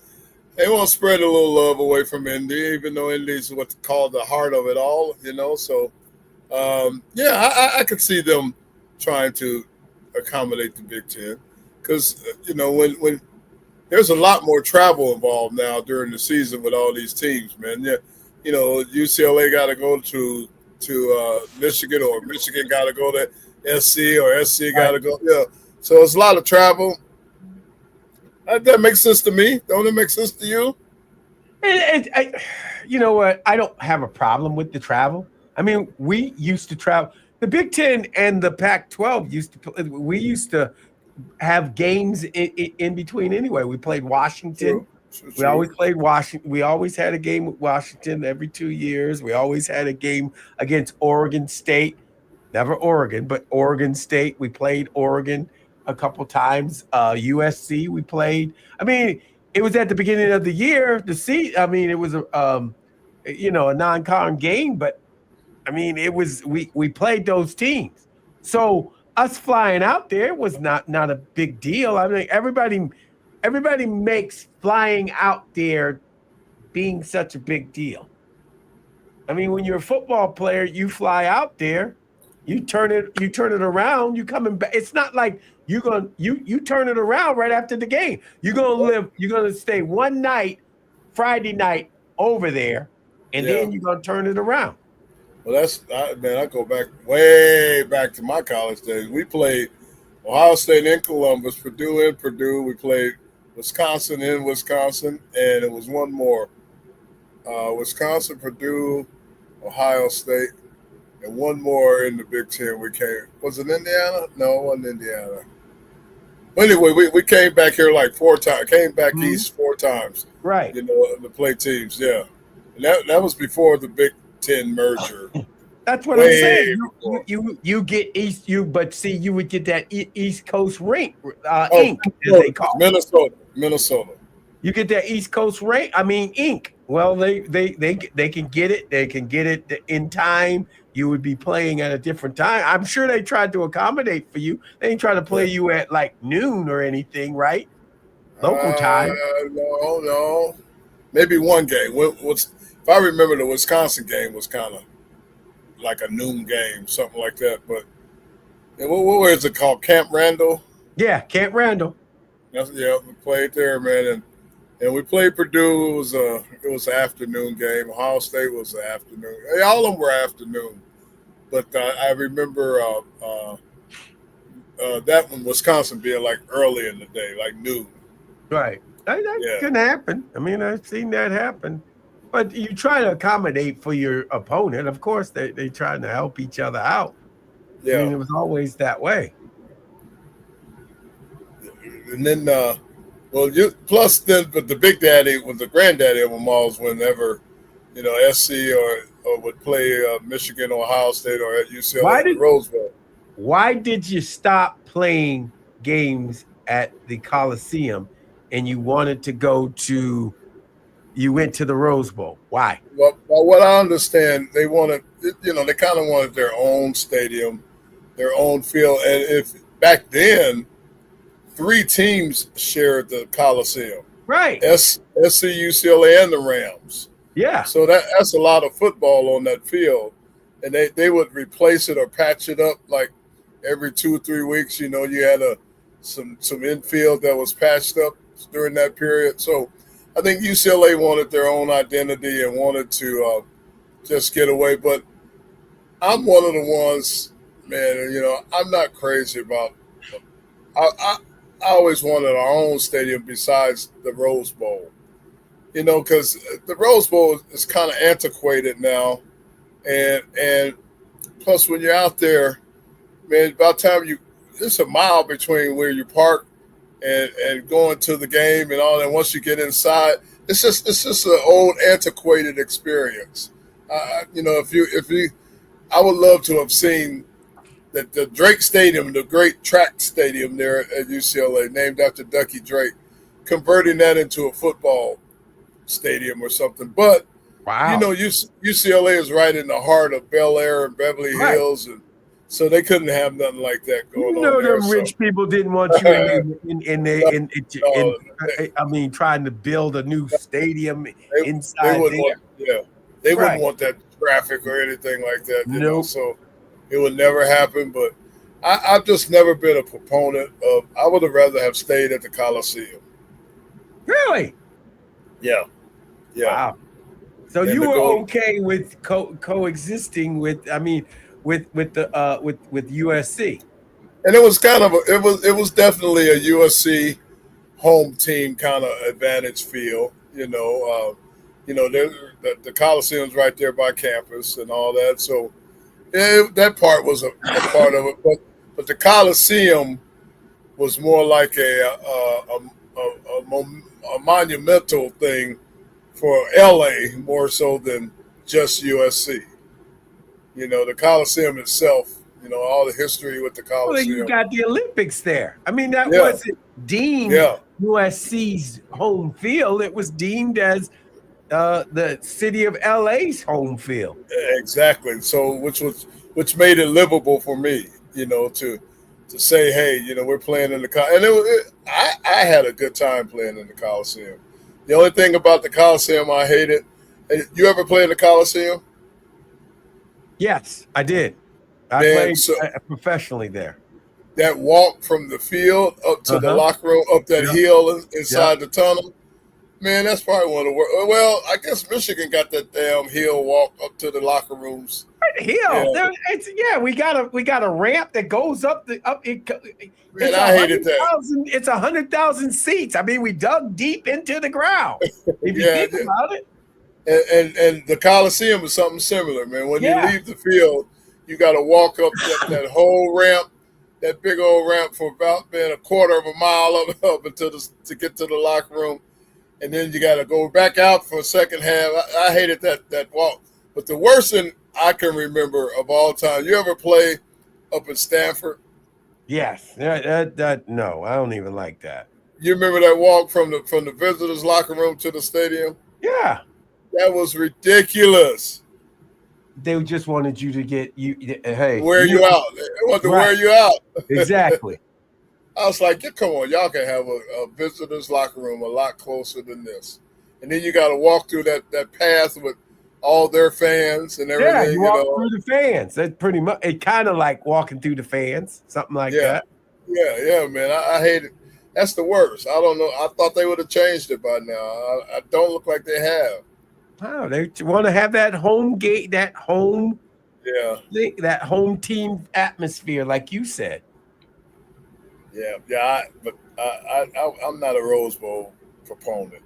they want to spread a little love away from Indy, even though Indy is what's called the heart of it all. So I could see them trying to accommodate the Big Ten because when there's a lot more travel involved now during the season with all these teams, man. Yeah, UCLA got to go to Michigan, or Michigan got to go to SC, or SC got to go. Yeah, so it's a lot of travel. That makes sense to me. Don't it make sense to you? You know what? I don't have a problem with the travel. I mean, we used to travel. The Big Ten and the Pac-12 we used to have games in between anyway. We played Washington. True. We always played Washington. We always had a game with Washington every 2 years. We always had a game against Oregon State. Never Oregon, but Oregon State. We played Oregon a couple times. USC we played. I mean, it was at the beginning of the year to see. I mean, it was a non-con game, but I mean, it was we played those teams. So us flying out there was not a big deal. I mean, everybody makes flying out there being such a big deal. I mean, when you're a football player, you fly out there, you turn it around, you coming back. It's not like you turn it around right after the game. You're gonna stay one night, Friday night over there, and then you're gonna turn it around. Well, I go way back to my college days. We played Ohio State in Columbus, Purdue in Purdue. We played Wisconsin in Wisconsin, and it was one more. Wisconsin, Purdue, Ohio State, and one more in the Big Ten. Was it Indiana? No, it wasn't Indiana. But anyway, we came back here like 4 times. Came back east 4 times. Right. To play teams, yeah. And that was before the Big Ten merger. That's what I'm saying. You get East, but see, you would get that East Coast ink, as they call it. Minnesota. You get that East Coast ink. Well, they can get it. They can get it in time. You would be playing at a different time. I'm sure they tried to accommodate for you. They ain't trying to play you at like noon or anything, right? Local time. No. Maybe one game. If I remember, the Wisconsin game was kind of like a noon game, something like that. But what is it called? Camp Randall? Yeah, Camp Randall. We played there, man, and we played Purdue. It was an afternoon game. Ohio State was an afternoon. All of them were afternoon. But I remember that one, Wisconsin, being like early in the day, like noon. Right. That can happen. I mean, I've seen that happen. But you try to accommodate for your opponent. Of course, they trying to help each other out. I Yeah. mean, it was always that way. And then, plus then, but the big daddy was the granddaddy of them all. Whenever, SC or would play Michigan, Ohio State, or at UCLA at the Rose Bowl. Why did you stop playing games at the Coliseum and you wanted to you went to the Rose Bowl? Why? Well, what I understand, they wanted, they kind of wanted their own stadium, their own field. And if back then, 3 teams shared the Coliseum. Right. SC, UCLA, and the Rams. Yeah. So that's a lot of football on that field. And they would replace it or patch it up like every 2 or 3 weeks. You had some infield that was patched up during that period. So I think UCLA wanted their own identity and wanted to just get away. But I'm one of the ones, man, I'm not crazy about I always wanted our own stadium besides the Rose Bowl. Because the Rose Bowl is kind of antiquated now. And plus when you're out there, man, by the time it's a mile between where you park and going to the game and all that. Once you get inside, it's just an old antiquated experience. I would love to have seen the Drake Stadium, the great track stadium there at UCLA, named after Ducky Drake, converting that into a football stadium or something. But wow, UCLA is right in the heart of Bel Air and Beverly Hills, and so they couldn't have nothing like that going on there. Them rich people didn't want you trying to build a new stadium inside. They wouldn't want that traffic or anything like that. So it would never happen. But I've just never been a proponent of. I would have rather have stayed at the Coliseum. Really? Yeah. Wow. So you were okay with coexisting with USC, and it was kind of it was definitely a USC home team kind of advantage feel. The Coliseum's right there by campus and all that. So that part was a part of it, but the Coliseum was more like a monumental thing for LA more so than just USC. The Coliseum itself, all the history with the Coliseum. Well, you got the Olympics there. I mean, that wasn't deemed USC's home field. It was deemed as the city of LA's home field. Exactly. So which made it livable for me, to say, hey, we're playing in the Coliseum. And I had a good time playing in the Coliseum. The only thing about the Coliseum I hated, you ever play in the Coliseum? Yes, I did. I played professionally there. That walk from the field up to the locker room, up that hill inside the tunnel, man, that's probably one of the worst. Well, I guess Michigan got that damn hill walk up to the locker rooms. Hill. Yeah. We got a ramp that goes up Man, I hated that. It's 100,000 seats. I mean, we dug deep into the ground. If you think about it. And the Coliseum is something similar, man. When you leave the field, you got to walk up that whole ramp, that big old ramp for about a quarter of a mile up to get to the locker room, and then you got to go back out for a second half. I hated that walk. But the worst thing I can remember of all time, you ever play up in Stanford? Yes. No, I don't even like that. You remember that walk from the visitors' locker room to the stadium? Yeah. That was ridiculous. They just wanted you to get wear you out. They wanted to wear you out. Exactly. I was like, come on, y'all can have a visitor's locker room a lot closer than this. And then you got to walk through that path with all their fans and everything. Yeah, you walk through the fans. That's pretty much it. Kind of like walking through the fans, something like that. Yeah, man. I hate it. That's the worst. I don't know. I thought they would have changed it by now. I don't look like they have. Oh, they want to have that home gate, that home team atmosphere, like you said. Yeah. But I'm not a Rose Bowl proponent.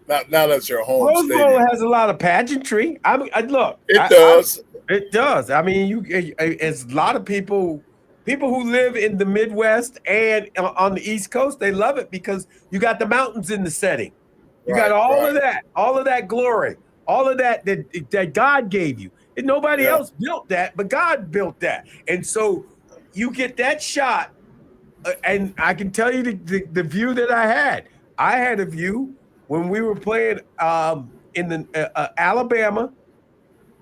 Not that's your home Rose Bowl stadium. has a lot of pageantry. I mean, look, It does. it does. I mean, it's a lot of people who live in the Midwest and on the East Coast. They love it because you got the mountains in the setting. You got all of that glory, all of that God gave you. And nobody else built that, but God built that. And so you get that shot. And I can tell you the view that I had. I had a view when we were playing in the Alabama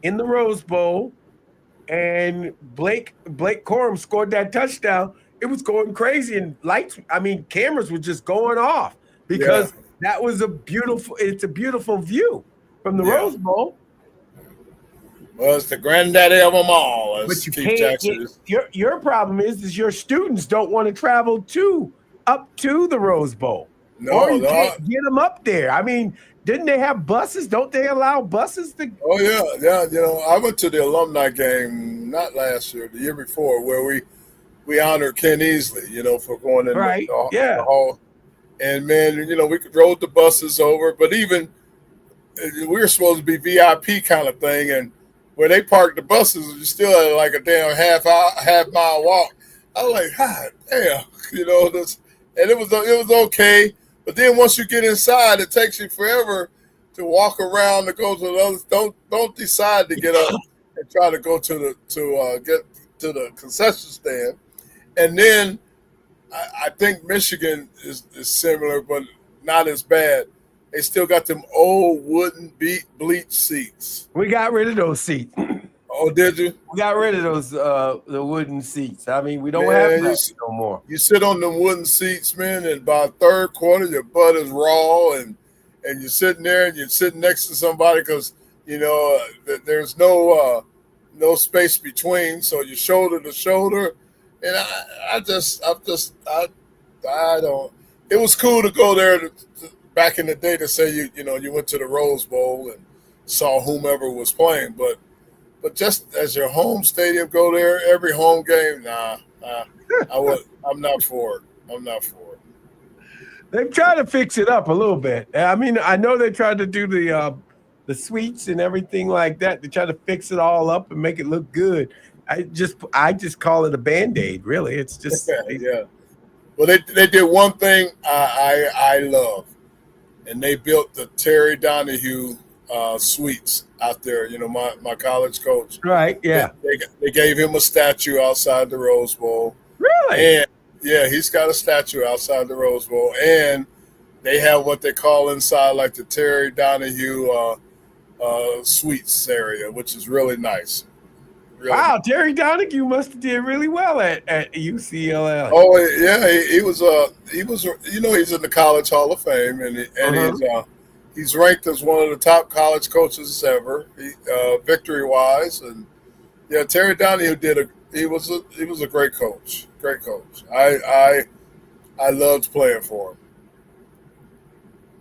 in the Rose Bowl, and Blake Corum scored that touchdown. It was going crazy, and cameras were just going off because that was it's a beautiful view from the Rose Bowl. Well, it's the granddaddy of them all. As But you Keith Jackson your problem is your students don't want to travel up to the Rose Bowl. Or you can't get them up there. I mean, didn't they have buses? Don't they allow buses to? Oh yeah. You know, I went to the alumni game not last year, the year before, where we honored Ken Easley. You know, for going in the hall. And man, you know, we rode the buses over, but even we were supposed to be VIP kind of thing, and where they parked the buses, you still had like a damn half mile walk. I was like, God damn, you know this, and it was okay. But then once you get inside, it takes you forever to walk around to go to the others. Don't decide to get up and try to go to get to the concession stand. And then I think Michigan is similar, but not as bad. They still got them old wooden bleach seats. We got rid of those seats. Oh, did you? We got rid of those the wooden seats. I mean, we don't have that no more. You sit on them wooden seats, man, and by third quarter, your butt is raw, and you're sitting there, and you're sitting next to somebody because you know there's no space between, so you're shoulder to shoulder. And I don't. It was cool to go there back in the day to say you went to the Rose Bowl and saw whomever was playing, but just as your home stadium, go there every home game. I'm not for it. I'm not for it. They've tried to fix it up a little bit. I mean, I know they tried to do the suites and everything like that. They try to fix it all up and make it look good. I just call it a Band-Aid, really. It's just yeah. Well, they did one thing I love, and they built the Terry Donahue suites out there. You know, my college coach. Right. Yeah. They gave him a statue outside the Rose Bowl. Really? And yeah, he's got a statue outside the Rose Bowl, and they have what they call inside like the Terry Donahue suites area, which is really nice. Wow, Terry Donahue must have did really well at UCLA. Oh yeah, he was he's in the College Hall of Fame, and he's ranked as one of the top college coaches ever, victory wise, and yeah, Terry Donahue he was a great coach. Great coach. I loved playing for him.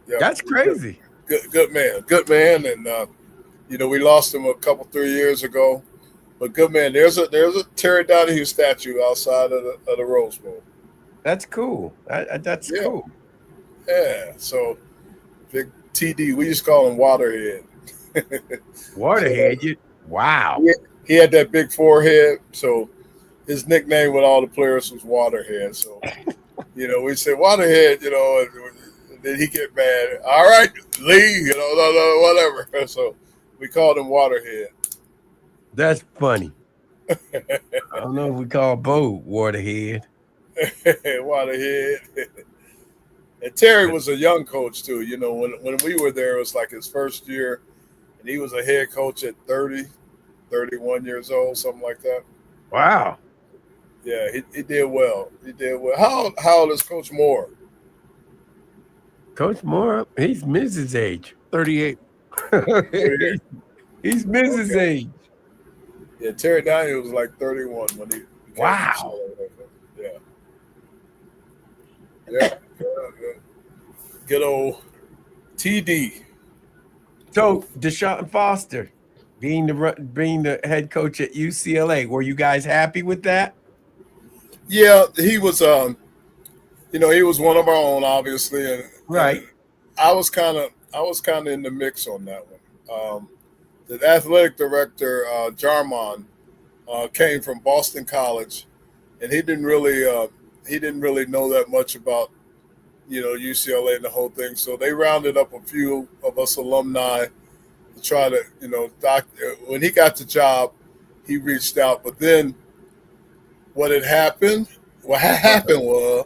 Yeah, that's crazy. Good man, and we lost him a 3 years ago. But good man, there's a Terry Donahue statue outside of the Rose Bowl. That's cool. That's cool. Yeah. So big TD, we just call him Waterhead. Waterhead. Wow. He had that big forehead, so his nickname with all the players was Waterhead. So we said Waterhead. And then he get mad. All right, Lee. Whatever. So we called him Waterhead. That's funny. I don't know if we call Bo Waterhead. Waterhead. And Terry was a young coach too. When we were there, it was like his first year, and he was a head coach at 30, 31 years old, something like that. Wow. Yeah, he did well. He did well. How old is Coach Moore? Coach Moore, he's Mrs. age. 38. He's Mrs. age. Yeah, Terry Donahue was like 31 when he. Wow. Yeah. Good old TD. So Deshaun Foster, being the head coach at UCLA, were you guys happy with that? Yeah, he was. He was one of our own, obviously, and right. I was kind of in the mix on that one. The athletic director, Jarmon, came from Boston College, and he didn't really know that much about UCLA and the whole thing. So they rounded up a few of us alumni to try to when he got the job, he reached out. But then what had happened? What happened was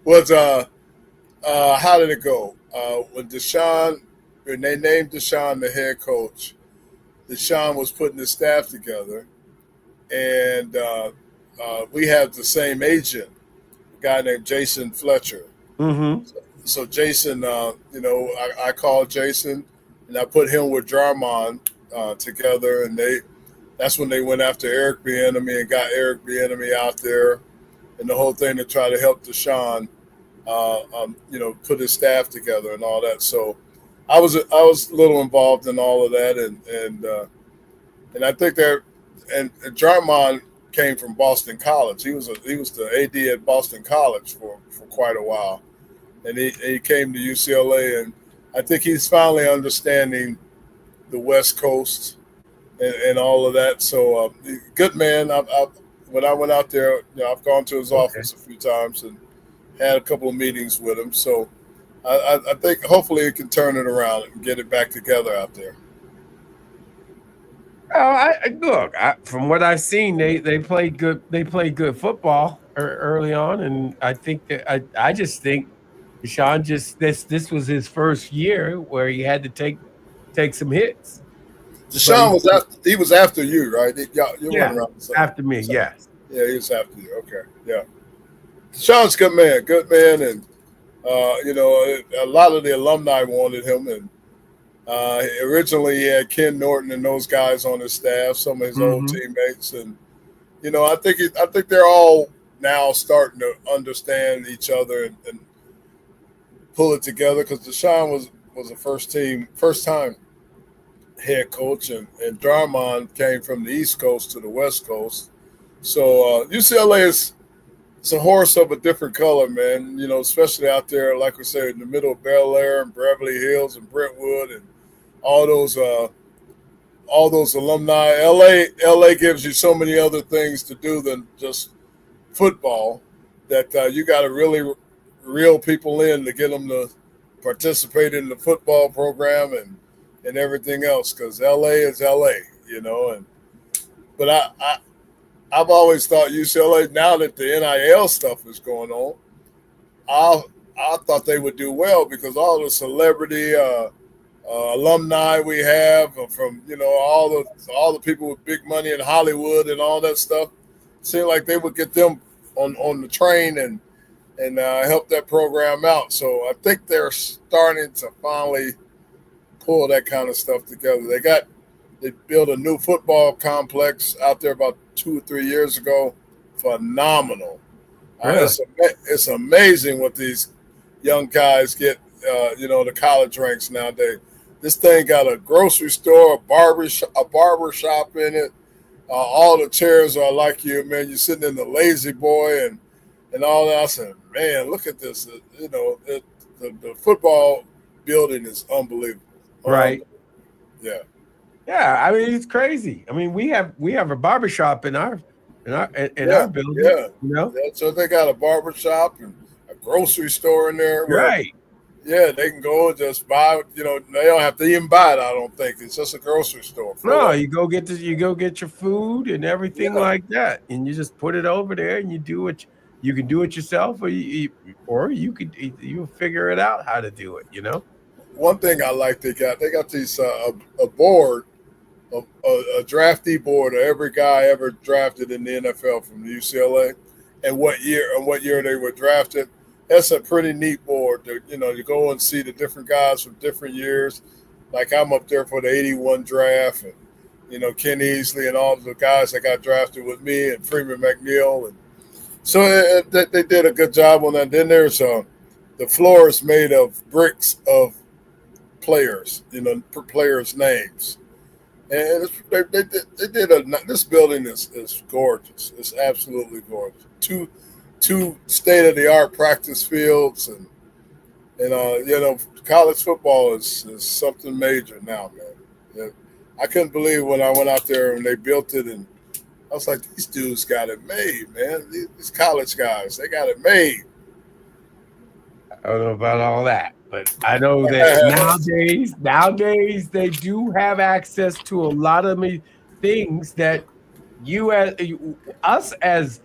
was how did it go? When they named Deshaun the head coach, Deshaun was putting his staff together, and we have the same agent, a guy named Jason Fletcher. Mm-hmm. So Jason, I called Jason, and I put him with Jarmon together, and that's when they went after Eric Bieniemy and got Eric Bieniemy out there, and the whole thing to try to help Deshaun, put his staff together and all that. So I was a little involved in all of that, and I think and Jarmon came from Boston College. He was the AD at Boston College for quite a while, and he came to UCLA, and I think he's finally understanding the West Coast and all of that. So good man. When I went out there, I've gone to his office a few times and had a couple of meetings with him. So I think hopefully it can turn it around and get it back together out there. From what I've seen, they played good. They played good football early on, and I think that I just think Deshaun this was his first year where he had to take some hits. Deshaun was after you, right? You weren't around after me, so, yes. Yeah, he was after you. Okay, yeah. Deshaun's good man, and a lot of the alumni wanted him, and originally he had Ken Norton and those guys on his staff, some of his old teammates, and I think they're all now starting to understand each other and pull it together, because Deshaun was a first time head coach, and Jarmon came from the East Coast to the West Coast. So UCLA is a horse of a different color, man. Especially out there, like we said, in the middle of Bel Air and Beverly Hills and Brentwood and all those alumni. LA gives you so many other things to do than just football, that you got to really reel people in to get them to participate in the football program and everything else, because LA is LA, But I've always thought UCLA, now that the NIL stuff is going on, I thought they would do well, because all the celebrity alumni we have from all the people with big money in Hollywood and all that stuff, seemed like they would get them on the train and help that program out. So I think they're starting to finally pull that kind of stuff together. They built a new football complex out there about 2 or 3 years ago. Phenomenal. Really? It's amazing what these young guys get, the college ranks nowadays. This thing got a grocery store, a barber shop in it. All the chairs are like you, man. You're sitting in the Lazy Boy and all that. I said, man, look at this. The football building is unbelievable. Right. Yeah. Yeah, I mean, it's crazy. I mean, we have a barbershop in our building. Yeah. So they got a barbershop and a grocery store in there. Right. Yeah, they can go and just buy. They don't have to even buy it. I don't think it's just a grocery store. No, you go get your food and everything like that, and you just put it over there, and you do it. You can do it yourself, or you figure it out how to do it. One thing I like, they got these a board, a draftee board of every guy ever drafted in the NFL from the UCLA, and what year they were drafted. That's a pretty neat board. You go and see the different guys from different years. Like I'm up there for the '81 draft, and Ken Easley and all the guys that got drafted with me, and Freeman McNeil, and so they did a good job on that. Then there's the floor is made of bricks of players, players' names, and they did this building is gorgeous. It's absolutely gorgeous. Two state-of-the-art practice fields, and And college football is something major now, man. Yeah. I couldn't believe when I went out there and they built it, and I was like, these dudes got it made, man. These college guys, they got it made. I don't know about all that, but I know that nowadays they do have access to a lot of things that us as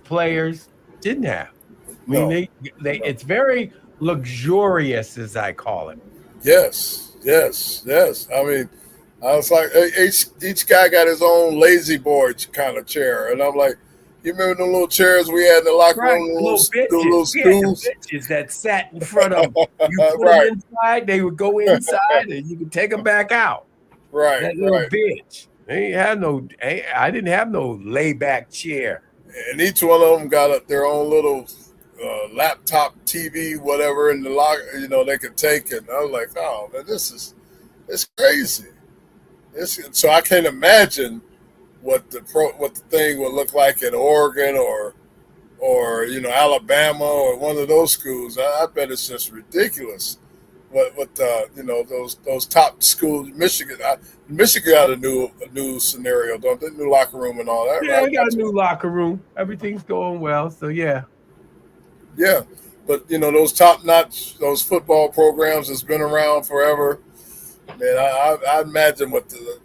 players didn't have. I mean, No, they no. it's very luxurious, as I call it. Yes. I mean, I was like, each guy got his own lazy boy kind of chair, and I'm like, you remember the little chairs we had in the locker Right, room, the little the little bitches. We had the stools? bitches that sat in front of them. You put them Right, inside, they would go inside, and you could take them back out. right. That little bitch. I didn't have no layback chair. And each one of them got their own little laptop TV, whatever, in the locker. They could take it. And I was like, oh man, it's crazy. So I can't imagine what the thing would look like in Oregon or Alabama or one of those schools. I bet it's just ridiculous. What those top schools, Michigan got a new scenario, don't they? New locker room and all that, Yeah, right? we got a new locker room. Everything's going well. So yeah. Yeah, but those top notch, those football programs that's been around forever. Man, I imagine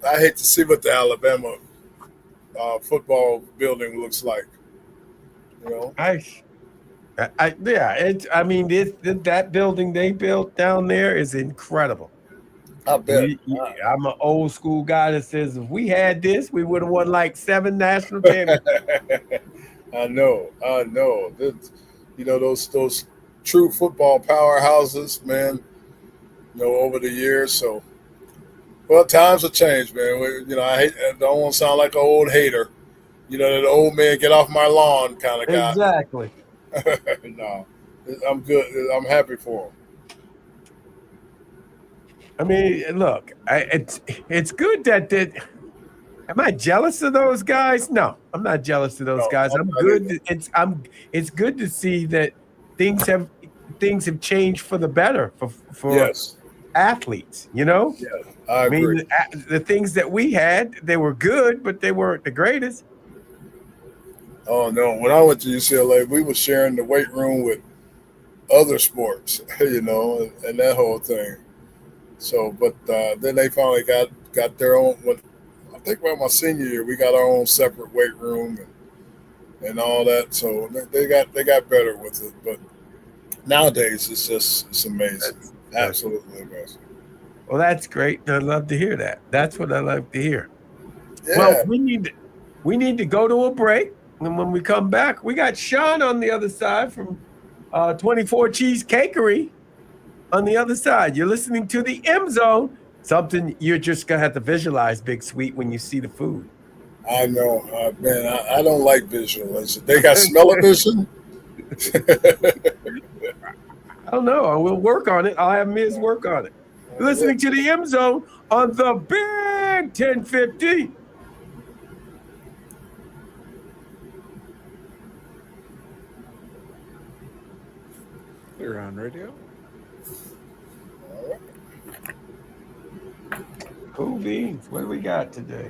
I hate to see what the Alabama football building looks like. That building they built down there is incredible. I bet. I'm an old school guy that says if we had this, we would have won like 7 national championships. I know. Those true football powerhouses, man. Over the years. So, well, times have changed, man. I don't want to sound like an old hater. That old man get off my lawn kind of guy. Exactly. No, I'm good. I'm happy for him. I mean, look, it's good that. Am I jealous of those guys? No, I'm not jealous of those guys. I'm good. It's good to see that things have changed for the better for Yes. athletes. Yeah, I agree. mean, the things that we had, they were good, but they weren't the greatest. Oh no! When I went to UCLA, we were sharing the weight room with other sports, and that whole thing. So, but then they finally got their own. I think about my senior year, we got our own separate weight room and all that. So they got better with it. But nowadays, it's amazing, absolutely amazing. Well, that's great. I love to hear that. That's what I love to hear. Yeah. Well, we need to go to a break. And when we come back, we got Sean on the other side from 24 Cheesecakery on the other side. You're listening to the M Zone, something you're just going to have to visualize, Big Sweet, when you see the food. I know, man, I don't like visuals. They got smell-o-vision? I don't know. We'll work on it. I'll have Miz work on it. You're listening to the M Zone on the Big 1050. You're on radio. Cool beans. What do we got today?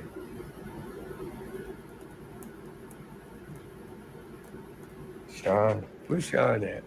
Sean. Where's Sean at?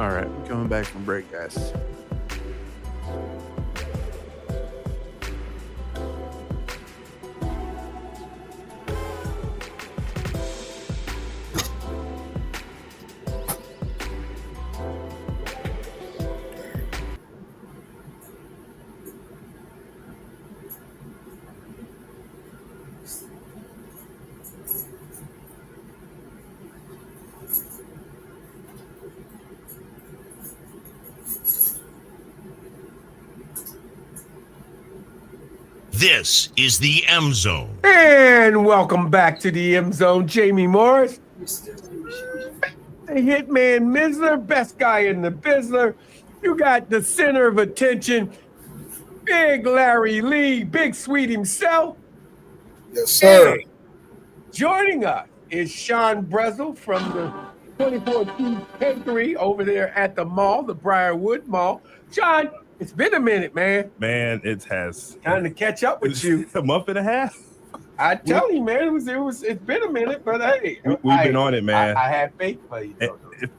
All right, we're coming back from break, guys. This is the M Zone. And welcome back to the M Zone. Jamie Morris, the Hitman Missler, best guy in the Bizzler. You got the center of attention, Big Larry Lee, Big Sweet himself. Yes, sir. And joining us is Sean Brezel from the 24 Bakery over there at the mall, the Briarwood Mall. Sean, it's been a minute, man. Man, it has. Time to catch up with you. A month and a half. I tell you, man, it's been a minute, but hey, We've been on it, man. I have faith for you.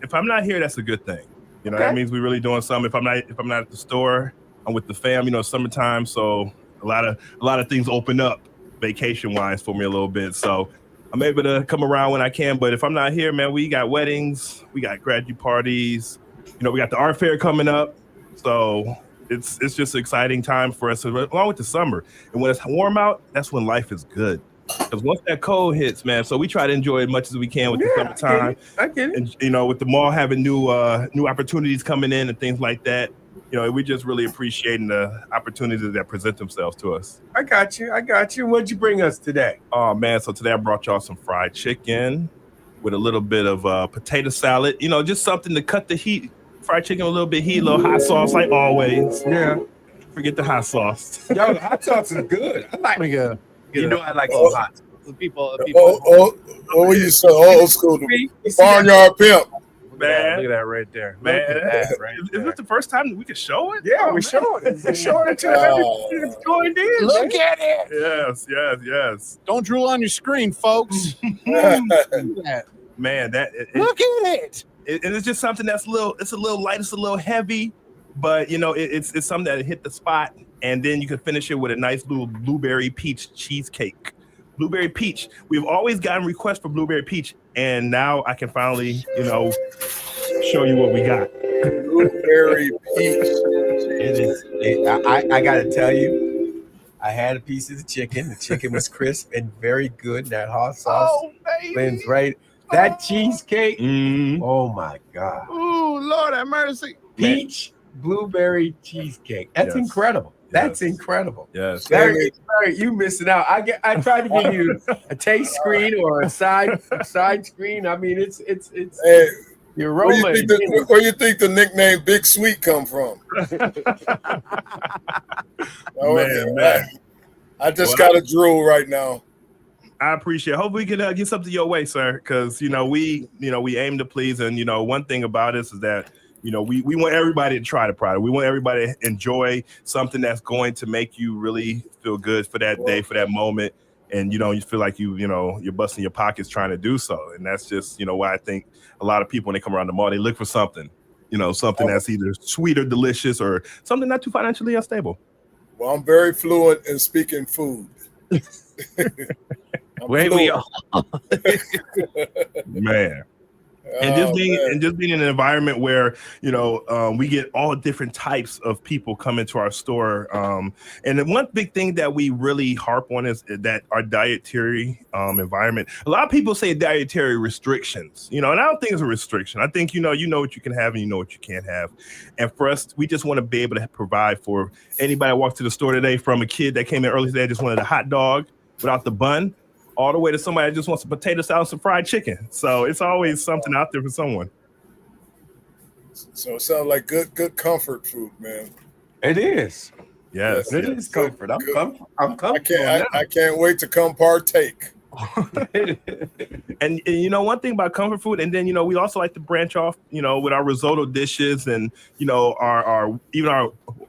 If I'm not here, that's a good thing. You know, Okay. that means we're really doing something. If I'm not at the store, I'm with the fam. You know, summertime, so a lot of things open up vacation wise for me a little bit. So I'm able to come around when I can. But if I'm not here, man, we got weddings, we got graduate parties. You know, we got the art fair coming up. So it's just an exciting time for us, along with the summer. And when it's warm out, that's when life is good. Because once that cold hits, man, so we try to enjoy as much as we can with the summertime. I get it. And you know, with the mall having new opportunities coming in and things like that, you know, we just really appreciating the opportunities that present themselves to us. I got you. What'd you bring us today? Oh man, so today I brought y'all some fried chicken with a little bit of potato salad. You know, just something to cut the heat. Fried chicken, a little bit heat, a little hot sauce, like always. Yeah. Forget the hot sauce. Yo, the hot sauce is good. I like. You know, I like some hot. People. What were you saying? Old school, the barnyard pimp. Man, Look at that right there. man, Look at that right is there. this the first time that we can show it? Yeah, we're showing it. We're showing it to everybody that's joined in. Look at it. Yes. Don't drool on your screen, folks. Look at that. Man, Look at it. it's just something that's a little light, it's a little heavy, but you know, it's something that hit the spot, and then you can finish it with a nice little blueberry peach cheesecake. Blueberry peach. We've always gotten requests for blueberry peach, and now I can finally, you know, show you what we got. Blueberry peach. It is. I gotta tell you, I had a piece of the chicken. The chicken was crisp and very good. That hot sauce blends right. That cheesecake. Oh my God. Ooh, Lord have mercy. Peach blueberry cheesecake. That's Yes. incredible. That's Yes. incredible. Yes. Larry, you missing out. I tried to give you a taste screen or a side screen. I mean, it's Hey, you're where rolling. you think the nickname Big Sweet come from? Man. I just got a drool right now. I appreciate it. Hope we can get something your way, sir, because you know we aim to please, and you know one thing about us is that you know we want everybody to try the product. We want everybody to enjoy something that's going to make you really feel good for that day, for that moment, and you feel like you're busting your pockets trying to do so. And that's just why I think a lot of people when they come around the mall, they look for something, something that's either sweet or delicious or something not too financially unstable. Well, I'm very fluent in speaking food. Wait, we all. Man. And just being in an environment where we get all different types of people come into our store, and the one big thing that we really harp on is that our dietary environment. A lot of people say dietary restrictions, and I don't think it's a restriction. I think you know what you can have and you know what you can't have. And for us, we just want to be able to provide for anybody that walked to the store today, from a kid that came in early today just wanted a hot dog without the bun, all the way to somebody that just wants a potato salad and some fried chicken. So it's always something out there for someone. So it sounds like good comfort food, man. It is. Yes. It is comfort. I'm comfortable. I can't wait to come partake. And one thing about comfort food, and then we also like to branch off, with our risotto dishes, and our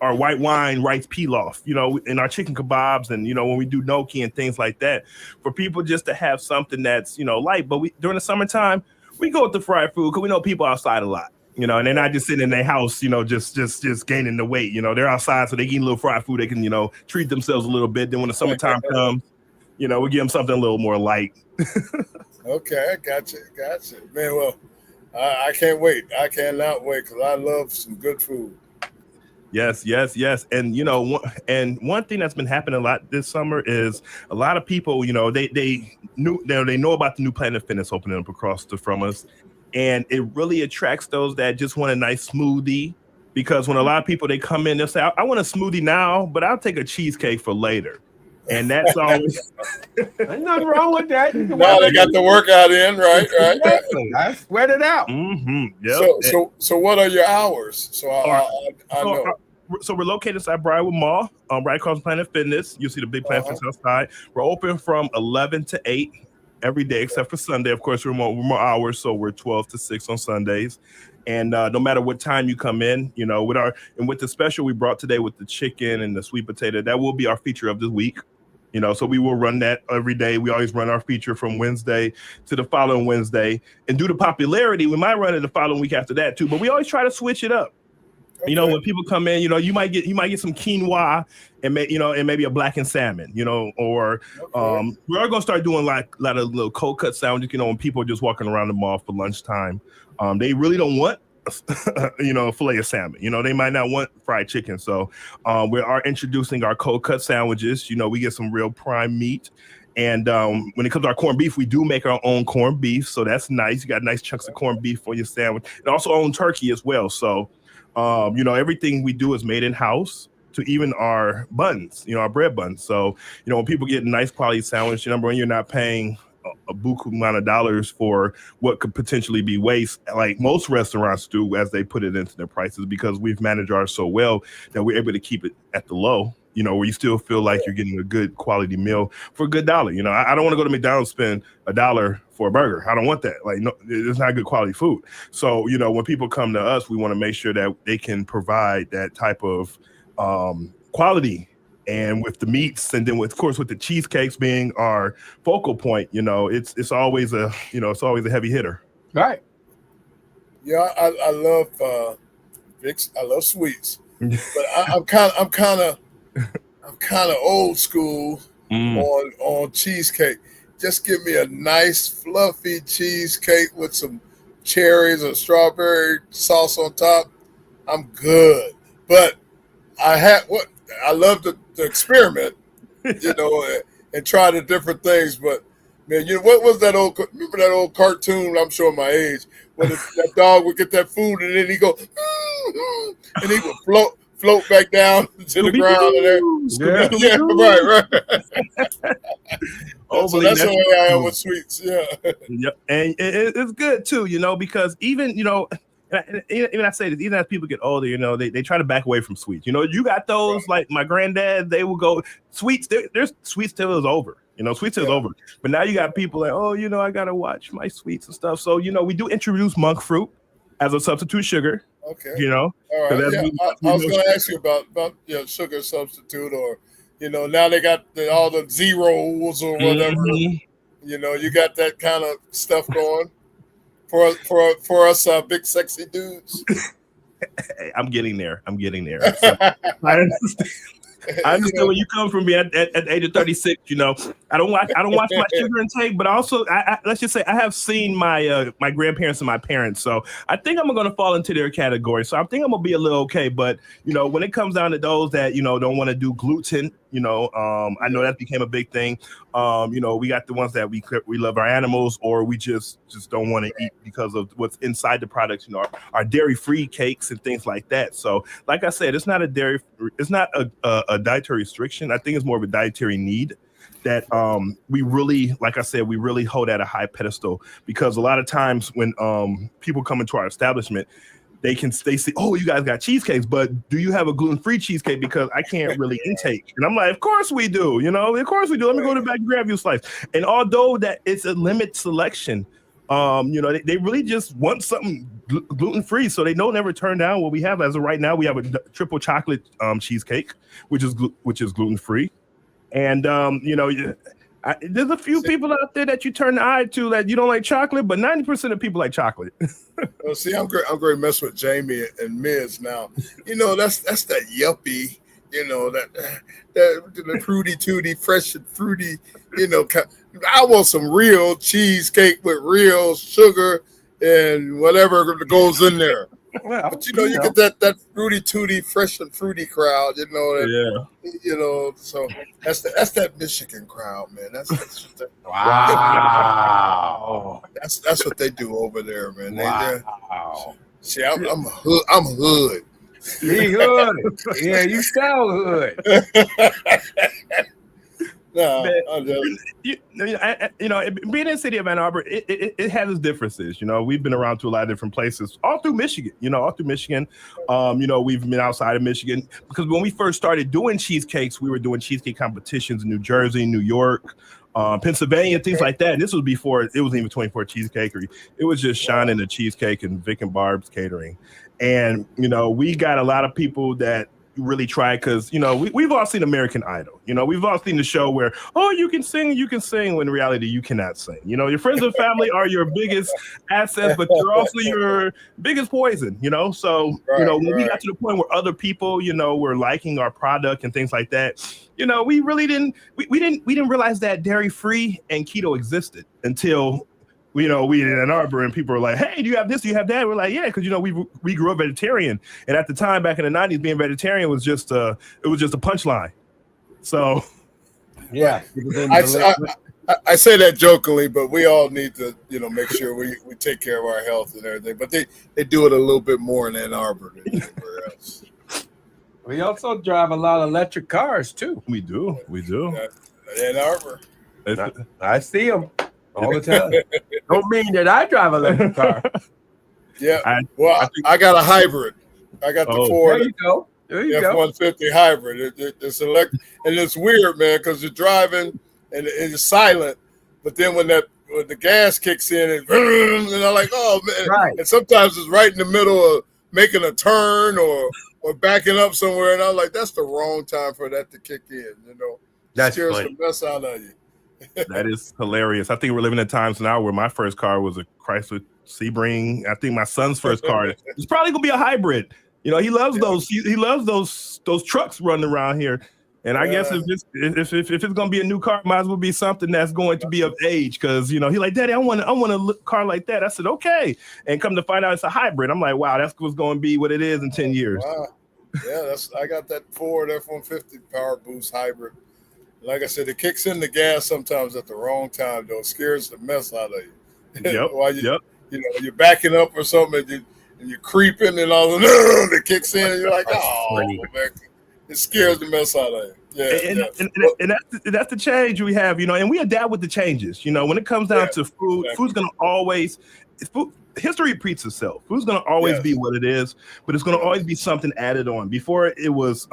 white wine rice pilaf, and our chicken kebabs, and when we do gnocchi and things like that, for people just to have something that's light. But during the summertime, we go with the fried food because we know people outside a lot. You know, and they're not just sitting in their house, you know, just gaining the weight. You know, they're outside, so they eat a little fried food. They can, you know, treat themselves a little bit. Then when the summertime comes, you know, we give them something a little more light. Okay, I gotcha. Man, well, I can't wait. I cannot wait because I love some good food. Yes. And, you know, one thing that's been happening a lot this summer is a lot of people, you know, they know about the new Planet Fitness opening up across from us. And it really attracts those that just want a nice smoothie, because when a lot of people, they come in, they'll say, I want a smoothie now, but I'll take a cheesecake for later. And that's always There's nothing wrong with that. Now they got the workout in, right? I sweat it out. Yep. So what are your hours? So I know. So we're located inside Briarwood Mall, right across Planet Fitness. You'll see the big Planet Fitness outside. We're open from 11 to 8 every day except for Sunday. Of course, we're more hours, so we're 12 to 6 on Sundays. And no matter what time you come in, you know, with the special we brought today with the chicken and the sweet potato, that will be our feature of this week. You know, so we will run that every day. We always run our feature from Wednesday to the following Wednesday. And due to popularity, we might run it the following week after that too. But we always try to switch it up. Okay. You know, when people come in, you know, you might get some quinoa and maybe a blackened salmon, you know, or we are gonna start doing like a lot of little cold cut sandwiches, you know, when people are just walking around the mall for lunchtime. They really don't want you know, fillet of salmon. You know, they might not want fried chicken. So we are introducing our cold cut sandwiches. You know, we get some real prime meat. And when it comes to our corned beef, we do make our own corned beef. So that's nice. You got nice chunks of corned beef for your sandwich. And also own turkey as well. So, you know, everything we do is made in-house, to even our buns, you know, our bread buns. So, you know, when people get a nice quality sandwich, number one, you're not paying a buku amount of dollars for what could potentially be waste, like most restaurants do as they put it into their prices, because we've managed ours so well that we're able to keep it at the low, you know, where you still feel like you're getting a good quality meal for a good dollar. You know, I don't want to go to McDonald's, spend $1 for a burger. I don't want that. Like, no, it's not good quality food. So, you know, when people come to us, we want to make sure that they can provide that type of quality. And with the meats, and then of course with the cheesecakes being our focal point, you know, it's always a heavy hitter. Right. Yeah, I love I love sweets, but I'm kind of old school on cheesecake. Just give me a nice fluffy cheesecake with some cherries or strawberry sauce on top. I'm good. But I love to experiment, you know, and try the different things. But man, you know, what was that remember that old cartoon? I'm showing my age. When that dog would get that food and then he go, and he would float back down to the ground. Right. So that's the way I am with sweets. Yeah. Yep. And it's good too, you know, because even, you know, even I say this, even as people get older, you know, they try to back away from sweets. You know, you got those like my granddad, they will go sweets. There's sweets till it's over. You know, sweets is over. But now you got people like, oh, you know, I gotta watch my sweets and stuff. So, you know, we do introduce monk fruit as a substitute sugar. Okay. You know, all right. Yeah, I was going to ask you about sugar substitute, or you know, now they got all the zeros or whatever. Mm-hmm. You know, you got that kind of stuff going for us big sexy dudes. I'm getting there. So, I understand. I understand where you come from. Me at the age of 36, you know, I don't watch my sugar intake, but also let's just say I have seen my my grandparents and my parents, so I think I'm going to fall into their category. So I think I'm gonna be a little okay. But you know, when it comes down to those that, you know, don't want to do gluten, you know, I know that became a big thing. You know, we got the ones that we love our animals, or we just don't want to eat because of what's inside the products. You know, our dairy-free cakes and things like that. So, like I said, it's not a dietary restriction. I think it's more of a dietary need that we really, like I said, we really hold at a high pedestal, because a lot of times when people come into our establishment, they say, oh, you guys got cheesecakes, but do you have a gluten-free cheesecake? Because I can't really intake. And I'm like, of course we do. You know, of course we do. Let me go to the back and grab you a slice. And although that it's a limited selection, you know, they really just want something gluten-free, so they don't ever turn down what we have. As of right now, we have a triple chocolate cheesecake, which is gluten-free. And, you know, There's a few people out there that you turn the eye to that you don't like chocolate, but 90% of people like chocolate. Well, see, I'm great. I'm great. Mess with Jamie and Miz now. You know, that's that yuppie. You know that the fruity tooty, fresh and fruity. You know, I want some real cheesecake with real sugar and whatever goes in there. Well, But you know, you get that fruity tooty, fresh and fruity crowd. You know that. You know, so that's that Michigan crowd, man. That's wow. That's what they do over there, man. Wow. See, I'm hood. I'm hood. He hood. Yeah, you sound hood. No, being in the city of Ann Arbor, it has its differences. You know, we've been around to a lot of different places, all through Michigan. You know, we've been outside of Michigan because when we first started doing cheesecakes, we were doing cheesecake competitions in New Jersey, New York, Pennsylvania, things like that. And this was before it was even 24 Cheesecakery. It was just Sean and the Cheesecake and Vic and Barb's Catering. And, you know, we got a lot of people that really try because, you know, we've all seen American Idol. You know, we've all seen the show where, oh, you can sing, when in reality you cannot sing. You know, your friends and family are your biggest assets, but they're also your biggest poison, you know? So, you know, when we got to the point where other people, you know, were liking our product and things like that, you know, we really didn't realize that dairy-free and keto existed until, you know, we in Ann Arbor and people were like, hey, do you have this? Do you have that? We're like, yeah, because, you know, we grew up vegetarian. And at the time, back in the 90s, being vegetarian was just a punchline. So, yeah. I say that jokingly, but we all need to, you know, make sure we take care of our health and everything. But they do it a little bit more in Ann Arbor than anywhere else. We also drive a lot of electric cars, too. We do. Ann Arbor. I see them all the time. Don't mean that I drive an electric car. Yeah. I got a hybrid. I got the Ford. There you go. There you go. F-150 hybrid. It's electric, and it's weird, man, because you're driving and it's silent, but then when the gas kicks in, and I'm like, oh man! Right. And sometimes it's right in the middle of making a turn or backing up somewhere, and I'm like, that's the wrong time for that to kick in. You know, That's scares funny. the mess out of you. That is hilarious. I think we're living in times now where my first car was a Chrysler Sebring. I think my son's first car is probably gonna be a hybrid. You know, he loves those. He loves those trucks running around here. And I guess if it's gonna be a new car, it might as well be something that's going to be of age. Because, you know, he's like, Daddy, I want a car like that. I said, okay. And come to find out it's a hybrid. I'm like, wow, that's what's going to be what it is in 10 years. Wow. Yeah, I got that Ford F-150 Power Boost hybrid. Like I said, it kicks in the gas sometimes at the wrong time, though. It scares the mess out of you. Yep. While you know, you're backing up or something, and you're creeping, and all of a sudden it kicks in, and you're like, oh, man. It scares the mess out of you. Yeah, and that's the change we have, you know, and we adapt with the changes. You know, when it comes down to food, food's gonna always history repeats itself. Food's gonna always be what it is, but it's gonna always be something added on. Before it was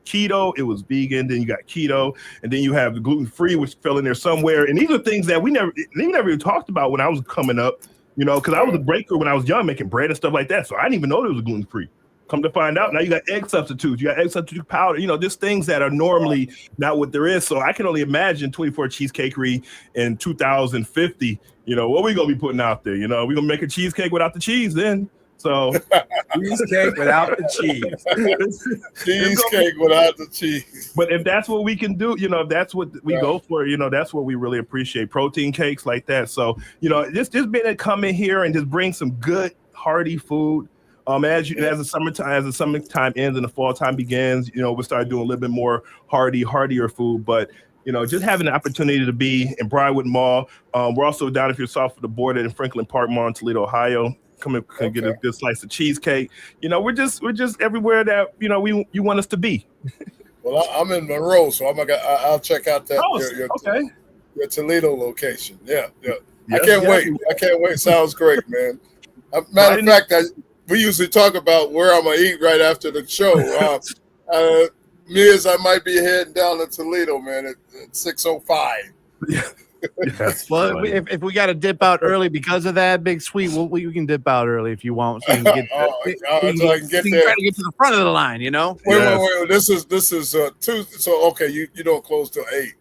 keto, it was vegan, then you got keto, and then you have the gluten-free, which fell in there somewhere. And these are things that we never even talked about when I was coming up, you know, because I was a baker when I was young, making bread and stuff like that. So I didn't even know there was a gluten-free. Come to find out, now you got egg substitutes, you got egg substitute powder, you know, just things that are normally not what there is. So I can only imagine 24 Cheesecakery in 2050, you know, what we gonna be putting out there? You know, we're gonna make a cheesecake without the cheese then. So cheesecake without the cheese. Cheesecake without the cheese. But if that's what we can do, you know, if that's what we go for, you know, that's what we really appreciate. Protein cakes like that. So, you know, just being able to come in here and just bring some good, hearty food. As the summertime ends and the fall time begins, you know, we'll start doing a little bit more heartier food. But, you know, just having the opportunity to be in Briarwood Mall. We're also down, if you're south of the border, in Franklin Park Mall in Toledo, Ohio. Come and get a good slice of cheesecake. You know, we're just everywhere that, you know, you want us to be. Well, I'm in Monroe, so I'll check out that your Toledo location. Yeah. I can't wait. Sounds great, man. Matter of fact, we usually talk about where I'm gonna eat right after the show. Miz, I might be heading down to Toledo, man, at 6:05. Well, if we got to dip out early because of that, Big Sweet, we can dip out early if you want. So you can get, I can get there. Try to get to the front of the line, you know. Wait. This is 2. So okay, you don't close till 8.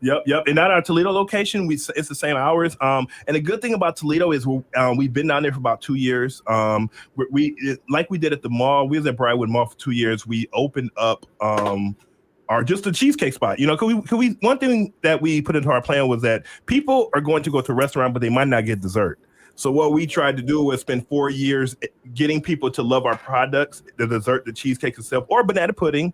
Yep. And at our Toledo location, it's the same hours. And the good thing about Toledo is we've been down there for about 2 years. Like we did at the mall. We was at Briarwood Mall for 2 years. We opened up just a cheesecake spot. Cause we one thing that we put into our plan was that people are going to go to a restaurant, but they might not get dessert. So what we tried to do was spend 4 years getting people to love our products, the dessert, the cheesecake itself, or banana pudding.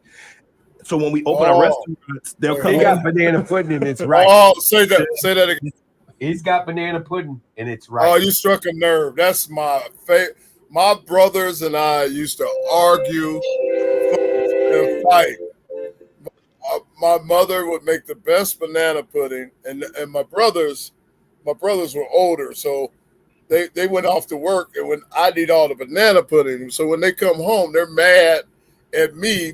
So when we open our restaurants, they'll come. He got banana pudding and it's right. Oh, say that again. He's got banana pudding and it's right. Oh, you struck a nerve. That's my favorite. My brothers and I used to argue and fight. My mother would make the best banana pudding, and my brothers were older, so they went off to work, and when I'd eat all the banana pudding. So when they come home, they're mad at me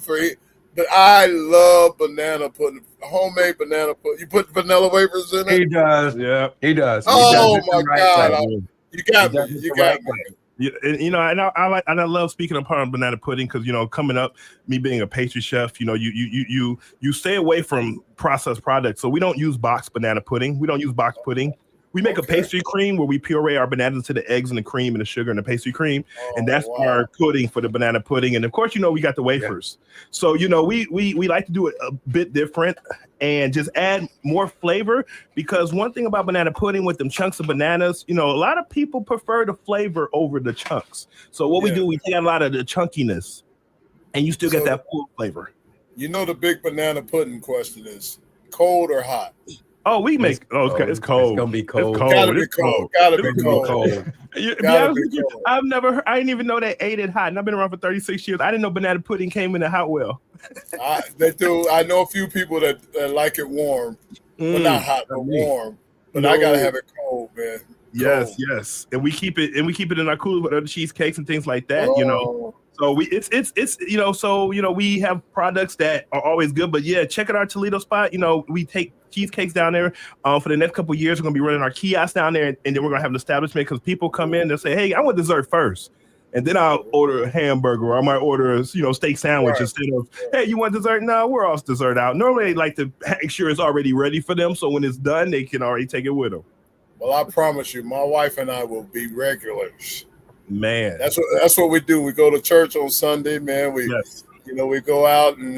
but I love banana pudding, homemade banana pudding. You put vanilla wafers in it? He does. Yeah, he does. Oh my God! You got me. You got me. Yeah, and I love speaking upon banana pudding because coming up, me being a pastry chef, you stay away from processed products. So we don't use boxed banana pudding. We don't use boxed pudding. We make a pastry cream where we puree our bananas to the eggs and the cream and the sugar and the pastry cream, and that's our pudding for the banana pudding. And of course, we got the wafers. Yeah. So we like to do it a bit different and just add more flavor, because one thing about banana pudding with them chunks of bananas, a lot of people prefer the flavor over the chunks. So what we do, we take out a lot of the chunkiness, and you still get that full flavor. The big banana pudding question is cold or hot? Oh, we make. It's cold. It's gonna be cold. It's cold. Gotta be cold. Gotta be cold. I didn't even know they ate it hot, and I've been around for 36 years. I didn't know banana pudding came in a hot well. They do. I know a few people that like it warm, but not hot, but warm. But I gotta have it cold, man. Yes, and we keep it in our cooler with other cheesecakes and things like that. So we have products that are always good. But yeah, check out our Toledo spot. We take cheesecakes down there. For the next couple of years, we're gonna be running our kiosk down there, and then we're gonna have an establishment because people come in, they'll say, "Hey, I want dessert first." And then I'll order a hamburger, or I might order a steak sandwich instead of, "Hey, you want dessert?" No, we're all dessert out. Normally, they like to make sure it's already ready for them, so when it's done, they can already take it with them. Well, I promise you, my wife and I will be regulars. Man, that's what we do. We go to church on Sunday, man. We go out and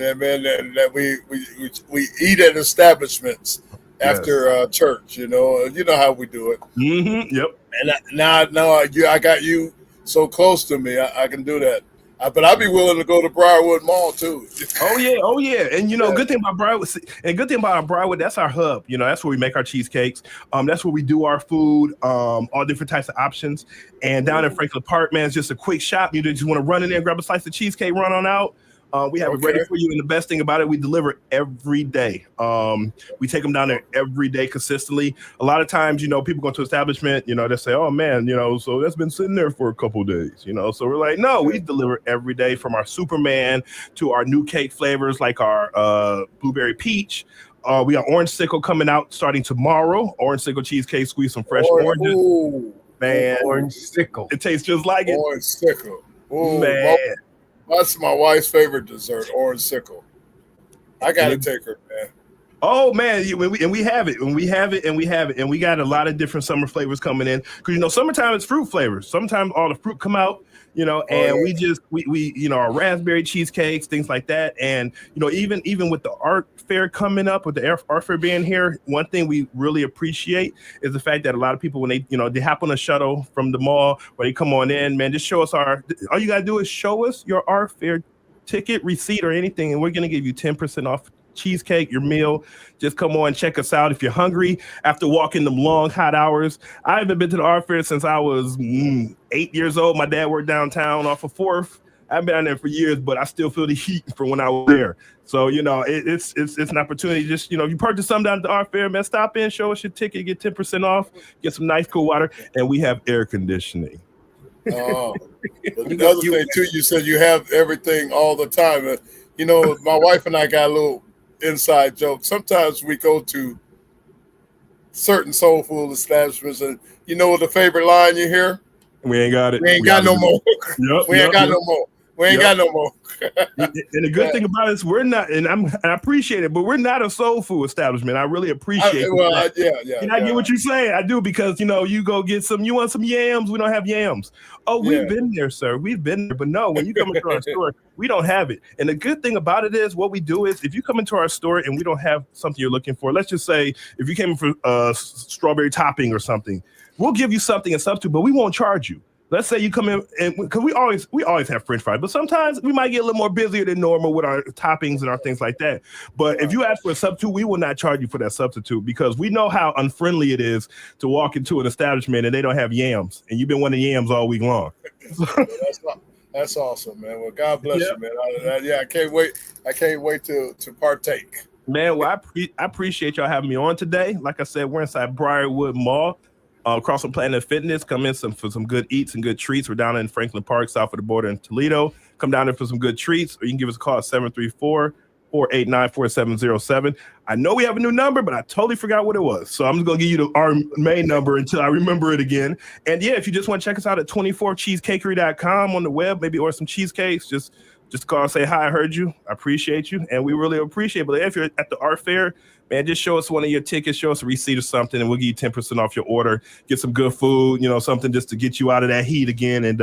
we eat at establishments after church. You know how we do it. Mm-hmm. Yep. And now I got you so close to me. I can do that. But I'd be willing to go to Briarwood Mall too. Oh yeah. And good thing about Briarwood, that's our hub. That's where we make our cheesecakes. That's where we do our food, all different types of options. And down in Franklin Park, man, it's just a quick shop. You just want to run in there and grab a slice of cheesecake, run on out. We have it ready for you, and the best thing about it, we deliver every day. We take them down there every day consistently. A lot of times, people go to establishment, they say, "Oh man, so that's been sitting there for a couple of days." So we're like, no, we deliver every day, from our Superman to our new cake flavors like our blueberry peach. We got orange sickle coming out starting tomorrow. Orange sickle cheesecake, squeeze some fresh oranges. Ooh, man, orange sickle. It tastes just like it. Orange sickle. Ooh, man. That's my wife's favorite dessert, orange sickle. I gotta take her, man. Oh man, we have it, and we got a lot of different summer flavors coming in, because summertime is fruit flavors. Sometimes all the fruit come out, we our raspberry cheesecakes, things like that, and even with the art fair coming up, with the art fair being here, one thing we really appreciate is the fact that a lot of people, when they hop on a shuttle from the mall, or they come on in, man, just show us all you gotta do is show us your art fair ticket, receipt, or anything, and we're gonna give you 10% off cheesecake, your meal. Just come on, check us out if you're hungry after walking them long hot hours. I haven't been to the art fair since I was 8 years old. My dad worked downtown off of 4th. I've been down there for years, but I still feel the heat from when I was there. So it's an opportunity. Just you purchase something down at the art fair, man, stop in, show us your ticket, get 10% off, get some nice cool water, and we have air conditioning. Oh, the other thing too, you said you have everything all the time. My wife and I got a little inside joke. Sometimes we go to certain soul food establishments, and the favorite line you hear? We ain't got it. We ain't got no more. We ain't got no more. We ain't got no more. And the good thing about it is we're not, and I appreciate it, but we're not a soul food establishment. I really appreciate it. And I get what you're saying. I do, because you go get you want some yams, we don't have yams. Oh, we've been there, sir. We've been there. But no, when you come into our store, we don't have it. And the good thing about it is what we do is if you come into our store and we don't have something you're looking for, let's just say if you came in for strawberry topping or something, we'll give you something and substitute, but we won't charge you. Let's say you come in, and because we always have French fries, but sometimes we might get a little more busier than normal with our toppings and our things like that. But if you ask for a substitute, we will not charge you for that substitute, because we know how unfriendly it is to walk into an establishment and they don't have yams, and you've been wanting yams all week long. That's awesome, man. Well, God bless you, man. I can't wait. I can't wait to partake. Man, well, I appreciate y'all having me on today. Like I said, we're inside Briarwood Mall. Across from Planet Fitness, come in for some good eats and good treats. We're down in Franklin Park, south of the border in Toledo. Come down there for some good treats, or you can give us a call at 734-489-4707. I know we have a new number, but I totally forgot what it was. So I'm just going to give you our main number until I remember it again. And yeah, if you just want to check us out at 24cheesecakery.com on the web, maybe order some cheesecakes, just call and say, hi, I heard you. I appreciate you. And we really appreciate it. But if you're at the art fair, man, just show us one of your tickets, show us a receipt or something, and we'll give you 10% off your order. Get some good food, something just to get you out of that heat again. And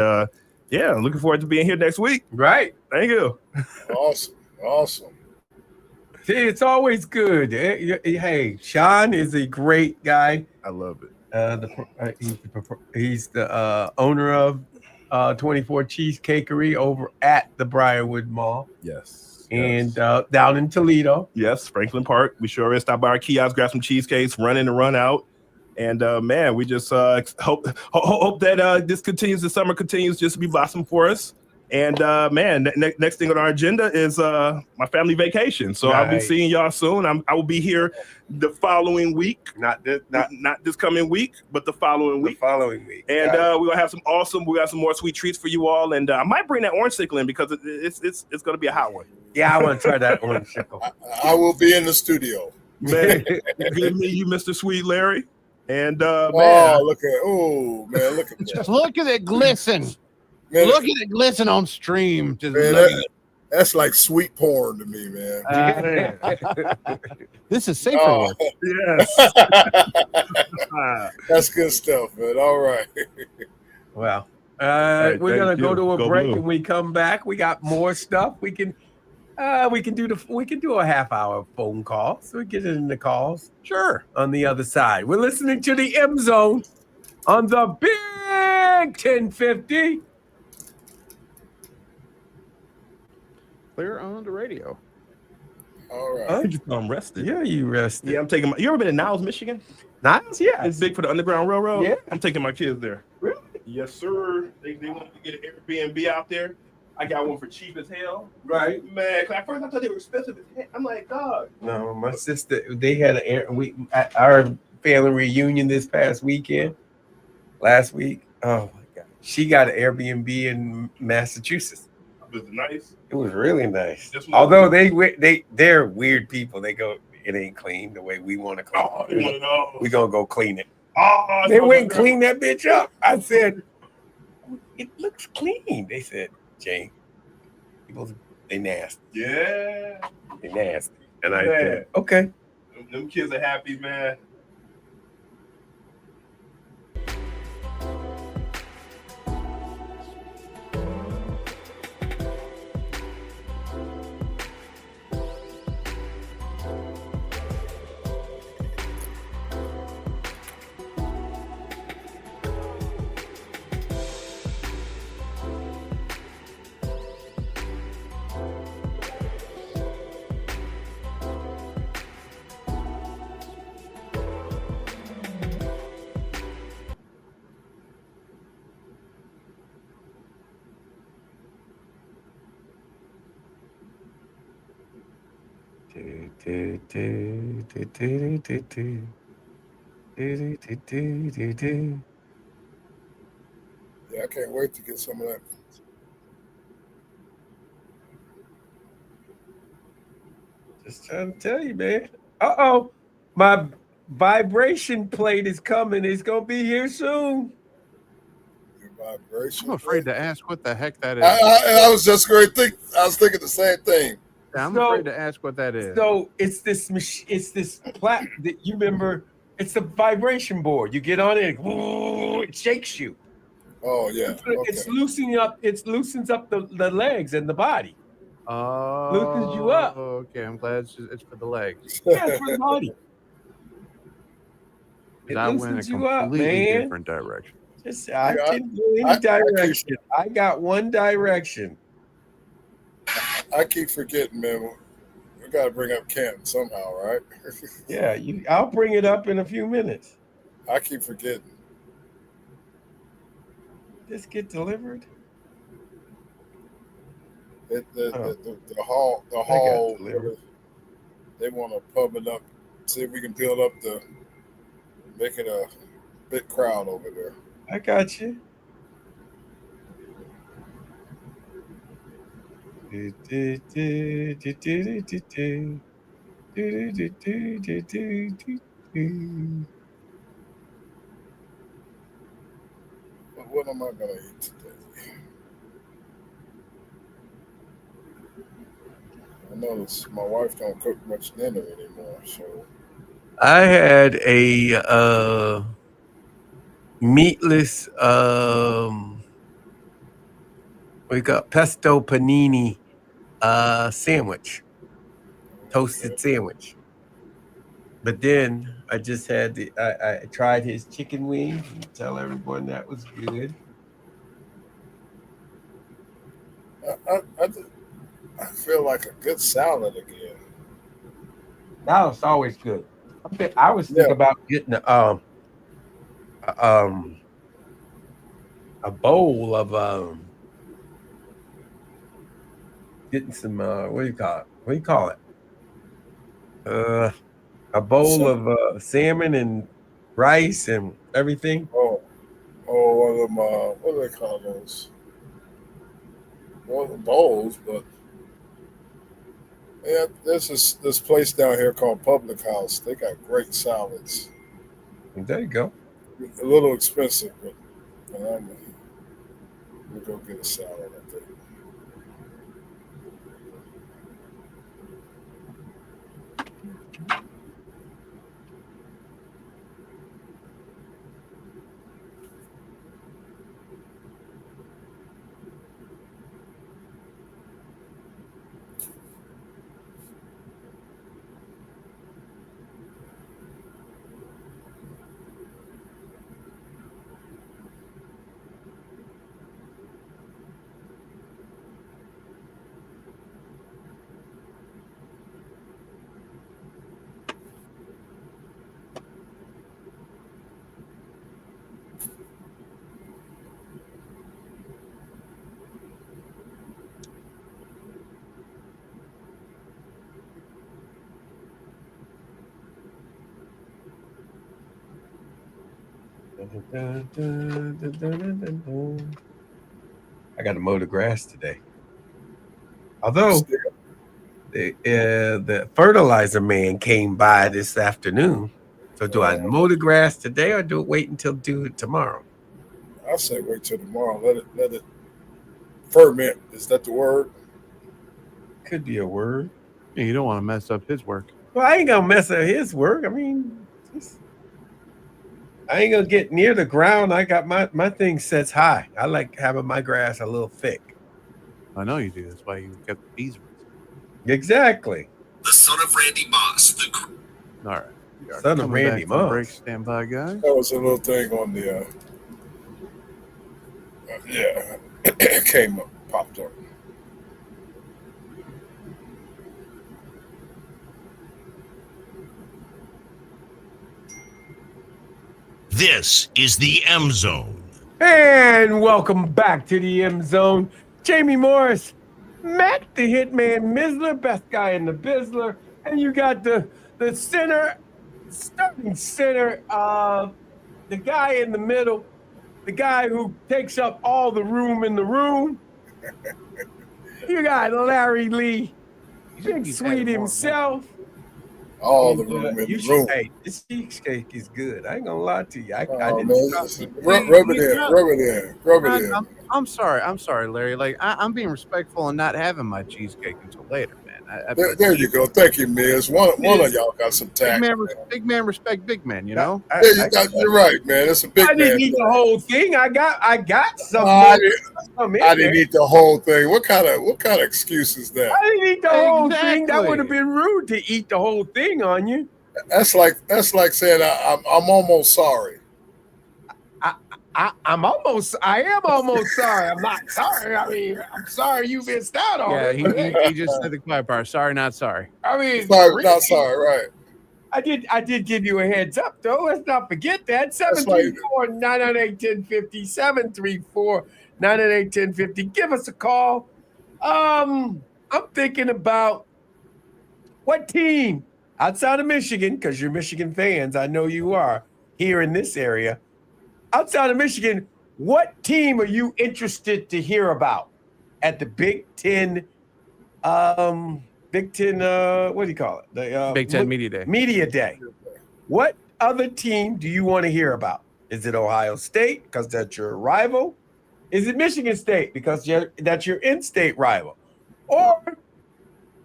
yeah, looking forward to being here next week. Right. Thank you. Awesome. See, it's always good. Hey, Sean is a great guy. I love it. He's the owner of 24 Cheesecakery over at the Briarwood Mall. Yes. And down in Toledo. Yes, Franklin Park. We sure is. Stop by our kiosk, grab some cheesecakes, run in and run out. And man, we just hope that this continues. The summer continues just to be blossom for us. And man, next thing on our agenda is my family vacation. So I'll be seeing y'all soon. I will be here the following week, not this coming week, but the following week. And we're gonna have we got some more sweet treats for you all. And I might bring that orange sickle in because it's gonna be a hot one. Yeah, I want to try that orange sickle. I will be in the studio. Man, good to meet you, Mr. Sweet Larry. And man, look at that. Just look at it glisten. Man, look at it glisten on stream. Just that's like sweet porn to me, man. This is safer work. Yes. That's good stuff, man. All right. Well, right, we're gonna go to a break, Blue. and we come back. We got more stuff. We can do a half-hour phone call, so we get in the calls. Sure. On the other side, we're listening to the M Zone on the Big 1050. Clear on the radio. All right. I'm rested. Yeah, you rested. Yeah, I'm taking you ever been to Niles, Michigan? Niles, yeah. It's big for the Underground Railroad. Yeah. I'm taking my kids there. Really? Yes, sir. They want to get an Airbnb out there. I got one for cheap as hell. Right. Man, at first I thought they were expensive as hell. I'm like, dog. No, my sister, they had our family reunion this past last week. Oh my God. She got an Airbnb in Massachusetts. Was it nice? It was really nice. Although they're weird people. They go, it ain't clean the way we want to clean it. We gonna go clean it. They went and cleaned that bitch up. I said, it looks clean. They said, Jane, people, they nasty. Yeah. They nasty. And I said, okay. Them kids are happy, man. Yeah, I can't wait to get some of that. Just trying to tell you, man. Uh-oh. My vibration plate is coming. It's going to be here soon. Your Vibration. I'm afraid to ask what the heck that is. I was just going to think. I was thinking the same thing. I'm So- afraid to ask what that is. So it's this plat that you remember. It's a vibration board. You get on it, it shakes you. Oh yeah. It's loosening up. It loosens up the legs and the body. Oh, Loosens you up. Okay, I'm glad it's for the legs. Yeah, it's for the body. It I went a loosens you up, completely man. different direction. I Yeah, didn't go any direction. I got one direction. I keep forgetting, man. We got to bring up Canton somehow, right? Yeah, I'll bring it up in a few minutes. I keep forgetting. This get delivered? The hall. delivered. They want to pub it up. See if we can build up make it a big crowd over there. I got you. But what am I gonna eat today? I notice my wife don't cook much dinner anymore, so I had a meatless we got pesto panini sandwich, toasted sandwich. But then I just had I tried his chicken wings and tell everyone that was good. I feel like a good salad again. Now it's always good. I was thinking about getting a bowl of getting some what do you call it? What do you call it? A bowl of salmon and rice and everything. Oh, one of them. What do they call those? Well, the bowls, but yeah, there's this place down here called Public House. They got great salads. There you go. A little expensive, but we'll go get a salad, I think. I got to mow the grass today. Although the fertilizer man came by this afternoon. So do I mow the grass today or do it wait until do it tomorrow? I say wait till tomorrow. Let it ferment. Is that the word? Could be a word. Yeah, you don't want to mess up his work. Well, I ain't gonna mess up his work. I mean, I ain't gonna get near the ground. I got my thing sets high. I like having my grass a little thick. I know you do. That's why you kept the bees. Exactly. The son of Randy Moss. All right. Son of Randy Moss. Break, stand by, guys. That was a little thing on the it came up, popped up. This is the M Zone. And welcome back to the M Zone. Jamie Morris, Matt the Hitman Missler, best guy in the Bizzler, and you got the starting center, the guy in the middle, the guy who takes up all the room in the room. You got Larry Lee, Big Sweet himself. all the room in You the should. room. Hey, this cheesecake is good. I ain't gonna lie to you. I Oh didn't. man, rub it in, rub it in, rub it in. I'm sorry, Larry. Like I'm being respectful and not having my cheesecake until later, man. There you go. Thank you, Miz. One of y'all got some tact. Big man respect big man. You know. You're right, man. It's a big I man. didn't eat the whole thing. I got some. I I didn't eat the whole thing. What kind of excuse is that? I didn't eat the whole thing. That would have been rude to eat the whole thing on you. That's like saying I'm almost sorry. I am almost sorry. I'm not sorry. I mean, I'm sorry you missed out on it. Yeah, he just said the quiet part. Sorry, not sorry. I mean, sorry, not sorry, right? I did give you a heads up though. Let's not forget that. 734-998-1050. 734-998-1050. Give us a call. I'm thinking about what team outside of Michigan, because you're Michigan fans. I know you are here in this area. Outside of Michigan, what team are you interested to hear about at the Big Ten? What do you call it? The Big Ten Media Day. Media Day. What other team do you want to hear about? Is it Ohio State because that's your rival? Is it Michigan State because that's your in-state rival? Or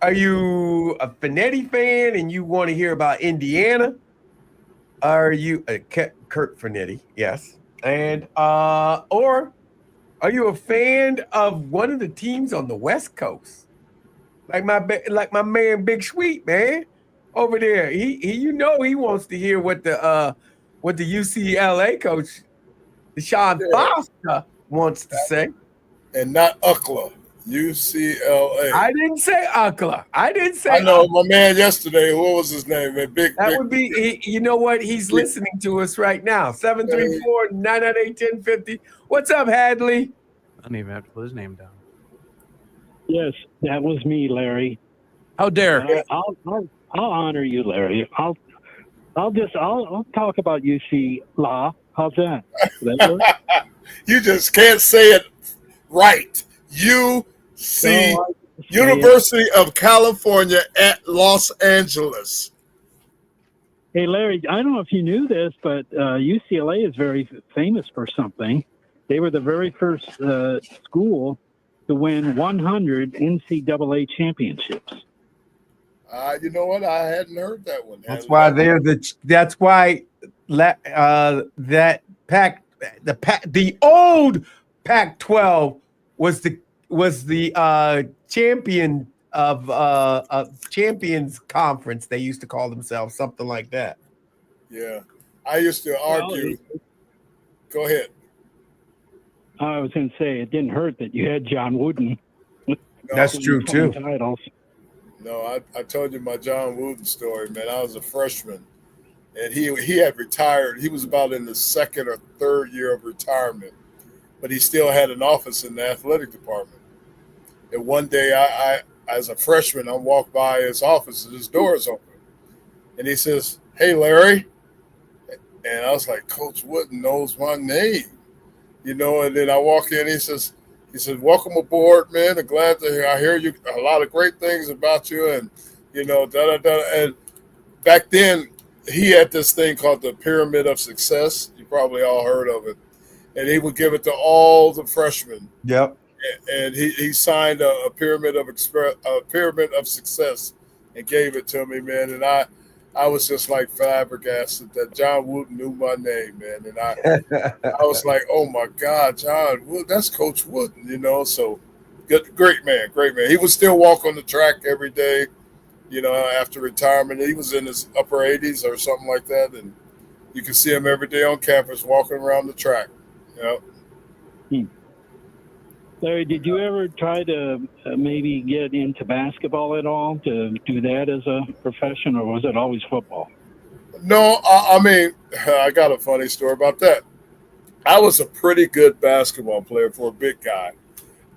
are you a Finetti fan and you want to hear about Indiana? Are you Kurt Finetti? Yes. And or are you a fan of one of the teams on the West Coast? Like my man Big Sweet, man, over there. He he wants to hear what the UCLA coach Deshaun Foster wants to say. And not UCLA. UCLA. I didn't say UCLA. I know my man yesterday. What was his name? Man, would be. You know what? He's listening to us right now. 734-998-1050. What's up, Hadley? I don't even have to put his name down. Yes, that was me, Larry. How dare? I'll honor you, Larry. I'll talk about UC Law. How's that? Does that work? You just can't say it right. University of California at Los Angeles. Hey, Larry, I don't know if you knew this, but UCLA is very famous for something. They were the very first school to win 100 NCAA championships. You know what? I hadn't heard that one. That's why the old Pac-12 was the champion of Champions Conference. They used to call themselves something like that. Yeah, I used to argue. Go ahead. I was going to say it didn't hurt that you had John Wooden. That's true too. Titles. No, I told you my John Wooden story, man. I was a freshman, and he had retired. He was about in the second or third year of retirement, but he still had an office in the athletic department. And one day, I as a freshman, I walked by his office and his door is open, and he says, "Hey, Larry," and I was like, "Coach Wooden knows my name." And then I walk in, he says, "Welcome aboard, man. I'm glad to hear. I hear you a lot of great things about you." And, And back then, he had this thing called the Pyramid of Success. You probably all heard of it. And he would give it to all the freshmen. Yep. And he signed a pyramid of success and gave it to me, man. And I was just like flabbergasted that John Wooden knew my name, man. And I was like, oh my God, John Wooden, that's Coach Wooden, So good, great man. He would still walk on the track every day, after retirement. He was in his upper 80s or something like that. And you could see him every day on campus walking around the track. Larry, did you ever try to maybe get into basketball at all, to do that as a profession, or was it always football? No, I mean, I got a funny story about that. I was a pretty good basketball player for a big guy.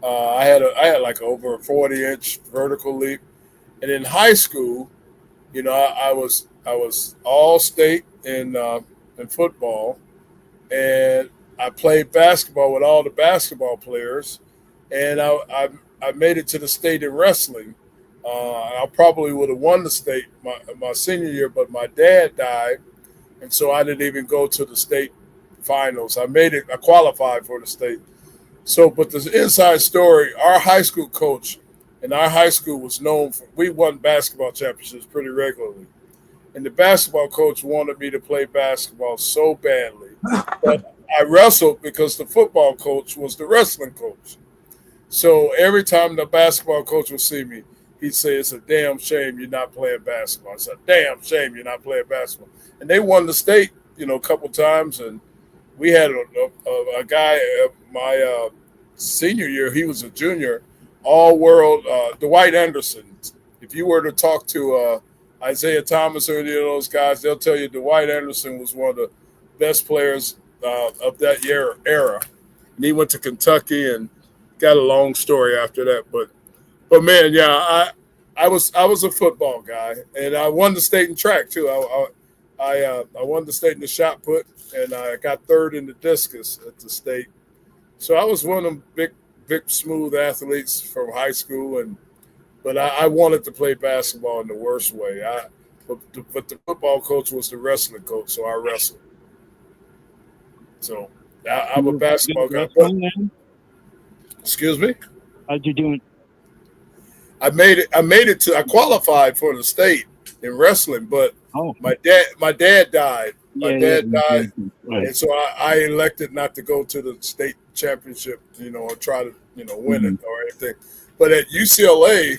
I had like over a 40-inch vertical leap, and in high school, I was all state in football, and I played basketball with all the basketball players. And I made it to the state in wrestling, I probably would have won the state my senior year, but my dad died, and so I didn't even go to the state finals. I qualified for the state. So, but the inside story, our high school coach in our high school was known for, we won basketball championships pretty regularly. And the basketball coach wanted me to play basketball so badly that I wrestled because the football coach was the wrestling coach. So every time the basketball coach would see me, he'd say, "It's a damn shame you're not playing basketball." It's a damn shame you're not playing basketball. And they won the state, a couple times. And we had a guy, my senior year, he was a junior, all-world, Dwight Anderson. If you were to talk to Isaiah Thomas or any of those guys, they'll tell you Dwight Anderson was one of the best players of that era. And he went to Kentucky and got a long story after that. But man, yeah, I was a football guy, and I won the state in track too. I won the state in the shot put, and I got third in the discus at the state. So I was one of them big, smooth athletes from high school, but I wanted to play basketball in the worst way. But the football coach was the wrestling coach, so I wrestled. So I'm a basketball guy. Excuse me? How'd you do it? I made it to. I qualified for the state in wrestling, but my dad died. My dad died, right. And so I elected not to go to the state championship, or try to, win it or anything. But at UCLA,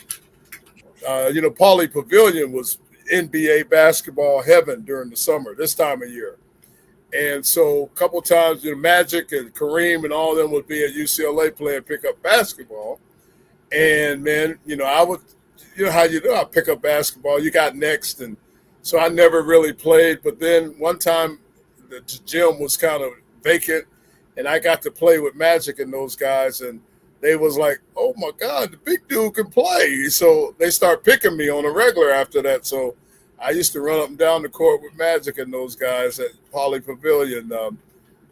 Pauley Pavilion was NBA basketball heaven during the summer, this time of year. And so a couple of times, Magic and Kareem and all of them would be at UCLA playing pickup basketball. And man, I would, how you do, I pick up basketball. You got next, and so I never really played. But then one time, the gym was kind of vacant, and I got to play with Magic and those guys, and they was like, "Oh my God, the big dude can play!" So they start picking me on a regular after that. So I used to run up and down the court with Magic and those guys at Pauley Pavilion.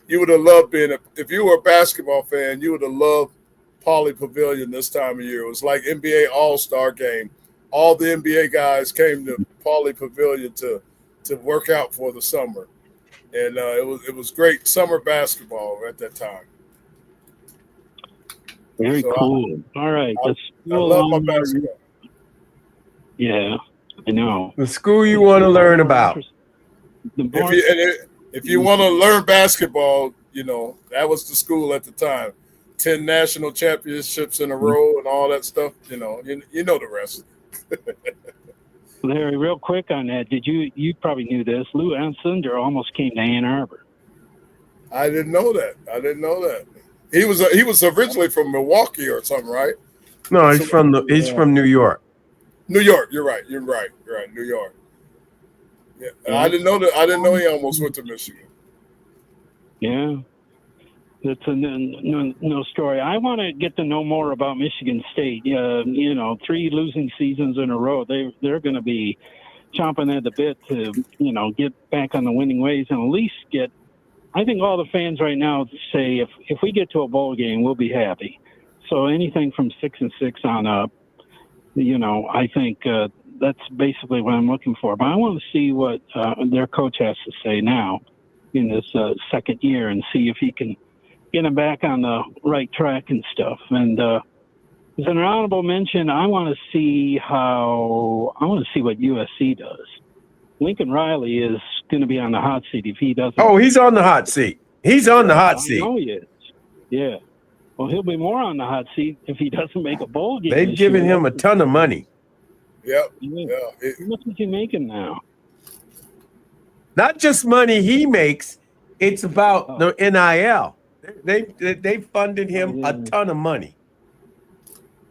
You would have loved if you were a basketball fan, you would have loved Pauley Pavilion this time of year. It was like NBA All-Star game. All the NBA guys came to Pauley Pavilion to work out for the summer. And it was great summer basketball at that time. Very cool. All right. I love my basketball. Yeah, I know. The school you want to learn about. If you want to learn basketball, that was the school at the time. 10 national championships in a row and all that stuff. You know the rest. Larry, real quick on that, you probably knew this, Lou Ansunder almost came to Ann Arbor. I didn't know that. He was originally from Milwaukee or something, right? No, he's from New York. New York, you're right. You're right. New York. Yeah. I didn't know that. I didn't know he almost went to Michigan. Yeah. That's a no story. I want to get to know more about Michigan State. 3 losing seasons in a row. They're going to be chomping at the bit to get back on the winning ways and at least get. I think all the fans right now say if we get to a bowl game, we'll be happy. So anything from 6-6 on up, I think that's basically what I'm looking for. But I want to see what their coach has to say now in this second year and see if he can get them back on the right track and stuff. And as an honorable mention, I want to see what USC does. Lincoln Riley is going to be on the hot seat if he doesn't. Oh, he's on the hot seat. He's on the hot seat. Oh, he is. Yeah. Well, he'll be more on the hot seat if he doesn't make a bowl game. They've given him a ton of money. Yep. Yeah. How much is he making now? Not just money he makes. It's about the NIL. They funded him a ton of money.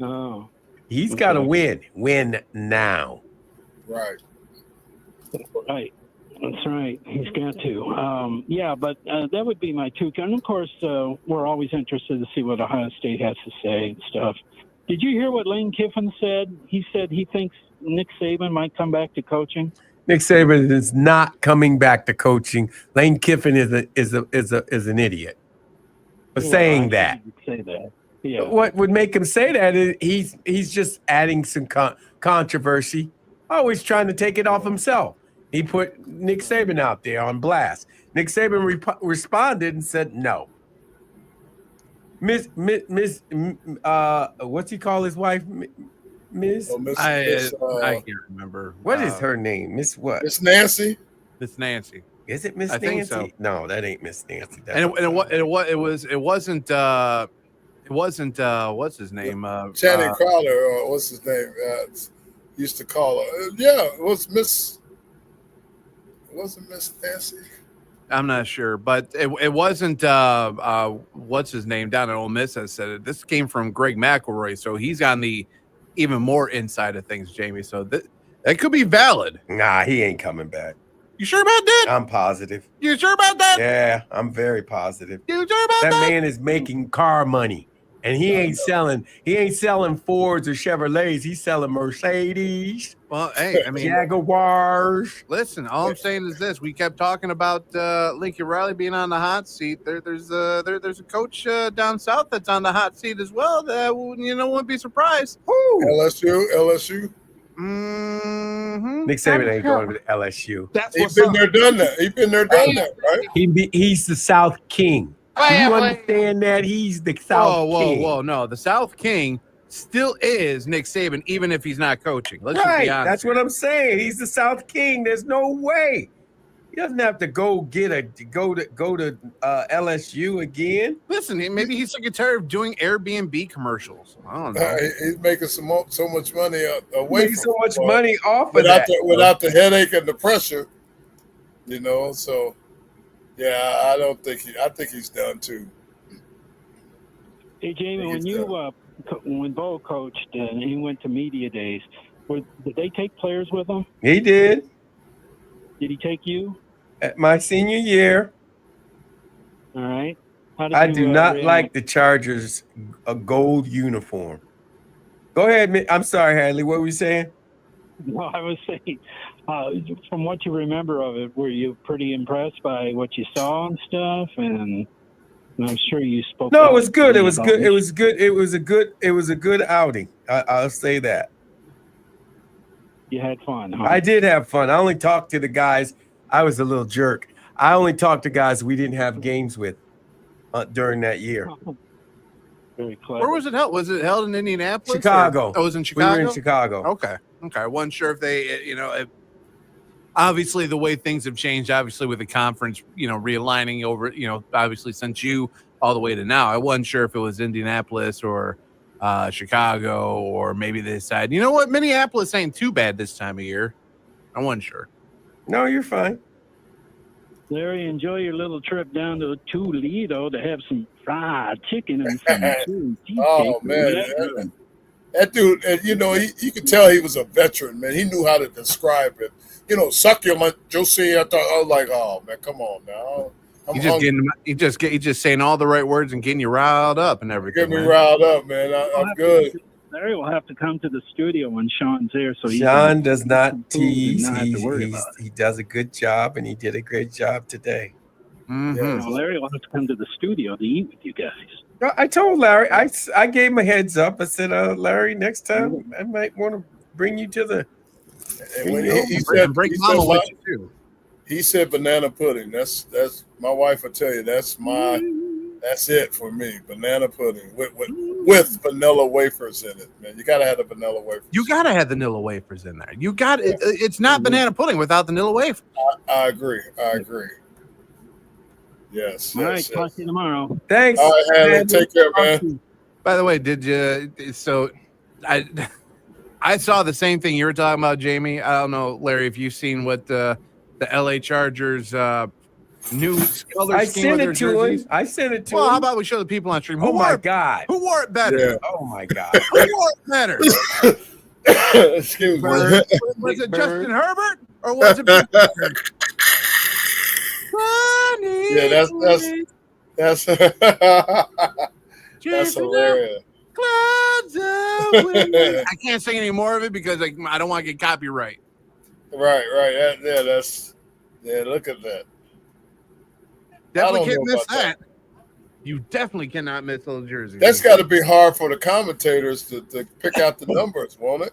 Oh. He's got to win now. Right. Right. That's right. He's got to. But that would be my 2. And of course, we're always interested to see what Ohio State has to say and stuff. Did you hear what Lane Kiffin said? He said he thinks Nick Saban might come back to coaching. Nick Saban is not coming back to coaching. Lane Kiffin is an idiot for saying that. Say that. Yeah. What would make him say that is he's just adding some controversy, always trying to take it off himself. He put Nick Saban out there on blast. Nick Saban responded and said no. Miss, what's he call his wife? Miss? Oh, I can't remember. What is her name? Miss what? Miss Nancy. Miss Nancy. Is it Miss I Nancy? think so. No, that ain't Miss Nancy. It wasn't what's his name? Channing Crowder, or what's his name? Used to call her. Yeah, it was Miss. Wasn't Miss Nancy? I'm not sure, but it wasn't what's his name down at Ole Miss that said it. This came from Greg McElroy, so he's on the even more inside of things, Jamie. So that could be valid. Nah, he ain't coming back. You sure about that? I'm positive. You sure about that? Yeah, I'm very positive. You sure about that? That man is making car money. And he ain't selling Fords or Chevrolets. He's selling Mercedes. Well, hey, I mean, Jaguars. Listen, all I'm saying is this: we kept talking about Lincoln Riley being on the hot seat. There's a coach down south that's on the hot seat as well. That wouldn't be surprised. LSU. Mm-hmm. Nick Saban ain't going to LSU. He's been there, done that. He's been there, done that, right? He's the South King. You understand that? He's the South King. Whoa! No, the South King still is Nick Saban, even if he's not coaching. Let's just be honest. That's what I'm saying. He's the South King. There's no way. He doesn't have to go to LSU again. Listen, maybe he's sick and tired of doing Airbnb commercials. I don't know. He's making so much money away from so much money off of that without the headache and the pressure. So yeah, I think he's done too. Hey Jamie, when Bo coached and he went to media days, did they take players with them? He did. Did he take you? At my senior year. All right. I do not like the Chargers a gold uniform. Go ahead. I'm sorry, Hadley. What were you saying? No, I was saying, from what you remember of it, were you pretty impressed by what you saw and stuff? And I'm sure you spoke. No, it was good. It was good. It was good. It was a good outing. I'll say that. You had fun, huh? I did have fun. I only talked to the guys. I was a little jerk. I only talked to guys we didn't have games with during that year. Very clever. Where was it held? Was it held in Indianapolis? Chicago. Oh, it was in Chicago? We were in Chicago. Okay. I wasn't sure if they, obviously the way things have changed, obviously with the conference, realigning over, obviously since you all the way to now. I wasn't sure if it was Indianapolis or Chicago, or maybe they decided, you know what, Minneapolis ain't too bad this time of year. I wasn't sure. No, you're fine. Larry, enjoy your little trip down to Toledo to have some fried chicken and some cheesecake. Oh man, that dude, and you could tell he was a veteran, man. He knew how to describe it. Succulent, Josie. I was like, oh man, come on now. He's just saying all the right words and getting you riled up and everything. Get me riled up, man. I'm good. Larry will have to come to the studio when Sean's there. So Sean does not tease. He does a good job, and he did a great job today. Mm-hmm. Yeah. Larry will have to come to the studio to eat with you guys. I told Larry, I gave him a heads up. I said, Larry, next time I might want to bring you to the. And when he said banana pudding. That's my wife will tell you. That's it for me. Banana pudding with vanilla wafers in it, man. You gotta have the vanilla wafers. You gotta have vanilla wafers in there. You got it. It's not banana pudding without the vanilla wafers. I agree. Yes. All right. Talk to you tomorrow. Thanks. All right, Hadley. Take care, man. By the way, did you? So, I saw the same thing you were talking about, Jamie. I don't know, Larry, if you've seen what the LA Chargers new color I scheme sent of it to their him. jerseys. I sent it to Well, him. how about we show the people on stream? Oh my God! Who wore it better? Yeah. Oh my God! Who wore it better? Excuse me. Was it Justin Herbert or was it? Yeah, that's that's hilarious. I can't sing any more of it because I don't want to get copyright. Right. Look at that. Definitely can't miss that. You definitely cannot miss those jerseys. That's got to be hard for the commentators to pick out the numbers, won't it?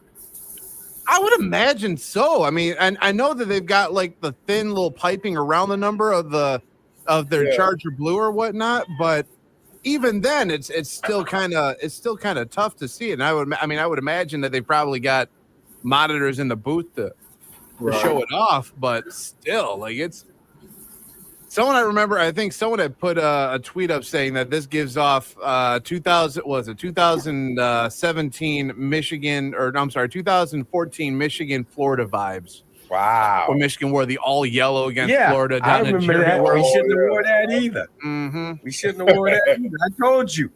I would imagine so. I mean, and I know that they've got like the thin little piping around the number of their Charger Blue or whatnot, but even then, it's still kind of tough to see it. And I would imagine that they probably got monitors in the booth to show it off, but still, like it's. Someone I remember, I think someone had put a tweet up saying that this gives off 2017 Michigan, or I'm sorry, 2014 Michigan Florida vibes. Wow. When Michigan wore the all yellow against Florida. I remember that. We shouldn't have wore that either. Mm-hmm. We shouldn't have wore that either. I told you.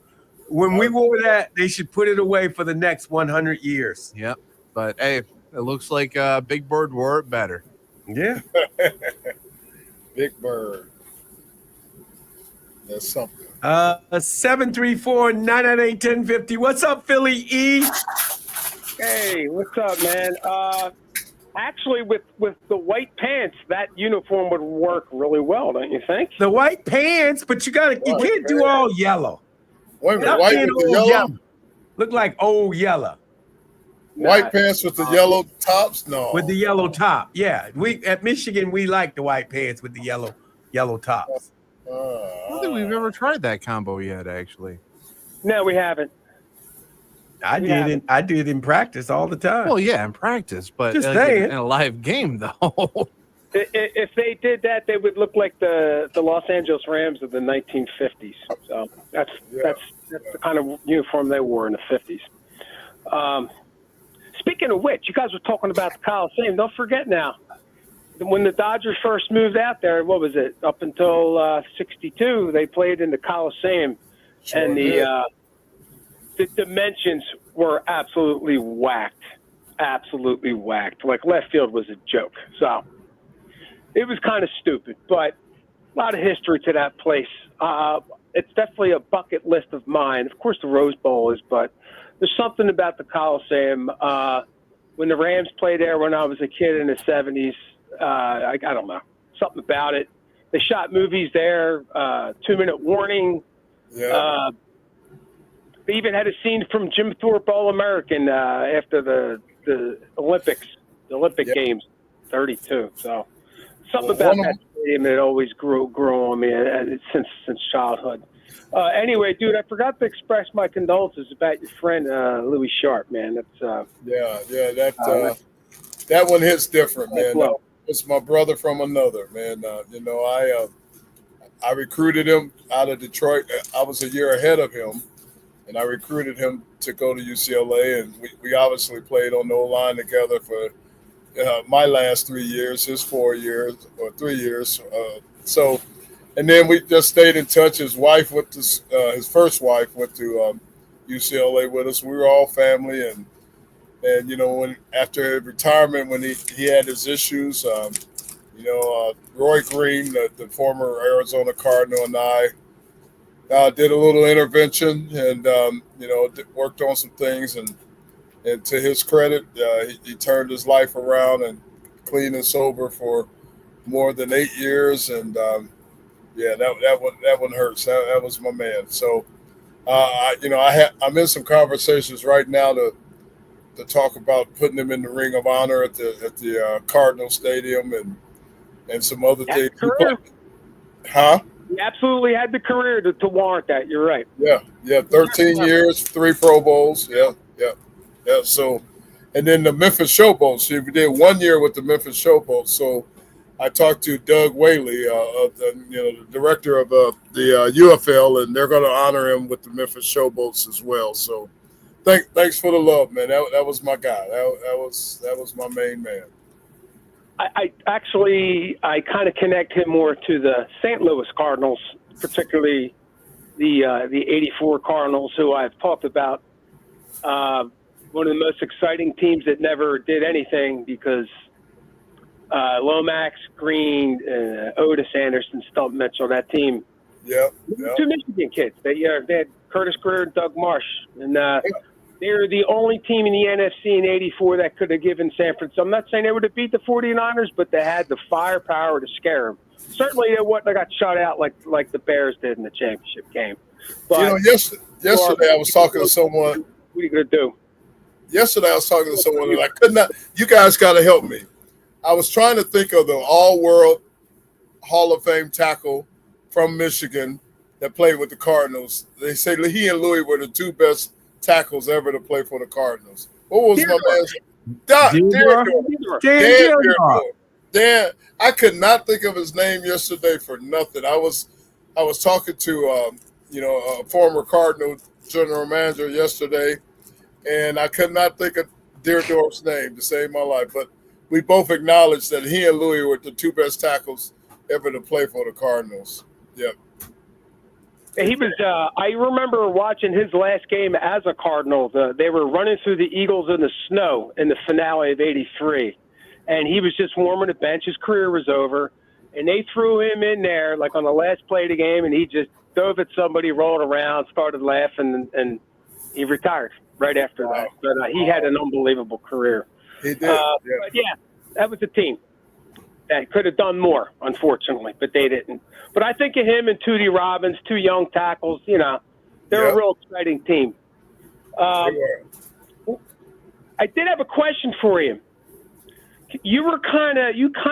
When we wore that, they should put it away for the next 100 years. Yep. But hey, it looks like Big Bird wore it better. Yeah. Big Bird. That's something. 734-998-1050. What's up, Philly E? Hey, what's up, man? Actually, with the white pants, that uniform would work really well, don't you think? The white pants, but you can't do all yellow. Wait a minute, white with the yellow? Look like old yellow. White pants with the yellow tops? No. With the yellow top. Yeah. We at Michigan, we like the white pants with the yellow tops. I don't think we've ever tried that combo yet, actually. No, we haven't. I did in practice all the time. Well, yeah, in practice, but Just in a live game, though. If they did that, they would look like the Los Angeles Rams of the 1950s. So that's the kind of uniform they wore in the 50s. Speaking of which, you guys were talking about the Coliseum. Don't forget now, when the Dodgers first moved out there, what was it? Up until '62, they played in the Coliseum, and the dimensions were absolutely whacked. Absolutely whacked. Like left field was a joke. So it was kind of stupid, but a lot of history to that place. It's definitely a bucket list of mine. Of course, the Rose Bowl is, but there's something about the Coliseum. When the Rams played there when I was a kid in the 70s, I don't know, something about it. They shot movies there, 2-minute warning. Yeah. They even had a scene from Jim Thorpe All-American after the Olympics, the Olympic Games, 32. So something about that stadium that always grew on me since childhood. Anyway, dude, I forgot to express my condolences about your friend Louis Sharp, man. That's that one hits different, man. It's my brother from another, man. I recruited him out of Detroit. I was a year ahead of him, and I recruited him to go to UCLA, and we obviously played on the O-line together for my last 3 years, his 4 years or 3 years. And then we just stayed in touch. His wife went to his first wife went to UCLA with us. We were all family, and when after retirement, when he had his issues, Roy Green, the former Arizona Cardinal, and I did a little intervention and worked on some things, and to his credit, he turned his life around and clean and sober for more than 8 years, and that one hurts. That was my man. So, I'm in some conversations right now to talk about putting him in the Ring of Honor at the Cardinal Stadium and some other things. Huh? He absolutely had the career to warrant that. You're right. Yeah. 13 years, 3 Pro Bowls. Yeah. So, and then the Memphis Showboats. So we did 1 year with the Memphis Showboats. So I talked to Doug Whaley, the director of the UFL, and they're going to honor him with the Memphis Showboats as well. So, thanks for the love, man. That was my guy. That was my main man. I kind of connect him more to the St. Louis Cardinals, particularly the '84 Cardinals, who I've talked about. One of the most exciting teams that never did anything because Lomax, Green, Otis Anderson, Stump Mitchell, that team. Yeah. 2 Michigan kids. They had Curtis Greer and Doug Marsh. And they're the only team in the NFC in '84 that could have given San Francisco. I'm not saying they would have beat the 49ers, but they had the firepower to scare them. Certainly, they got shut out like the Bears did in the championship game. But yesterday I was talking to someone. What are you going to do? yesterday I was talking to someone and I could not. You guys got to help me. I was trying to think of the all-world Hall of Fame tackle from Michigan that played with the Cardinals. They say he and Louis were the two best tackles ever to play for the Cardinals. What was my man's Dan, I could not think of his name yesterday for nothing. I was talking to a former Cardinal general manager yesterday, and I could not think of Deerdorf's name to save my life. But we both acknowledged that he and Louis were the two best tackles ever to play for the Cardinals. Yep. He was. I remember watching his last game as a Cardinal. They were running through the Eagles in the snow in the finale of '83, and he was just warming the bench. His career was over, and they threw him in there like on the last play of the game, and he just dove at somebody, rolled around, started laughing, and he retired right after that. But he had an unbelievable career. He did. But yeah, that was a team that could have done more, unfortunately, but they didn't. But I think of him and Tootie Robbins, two young tackles. They're a real exciting team. I did have a question for you. You kind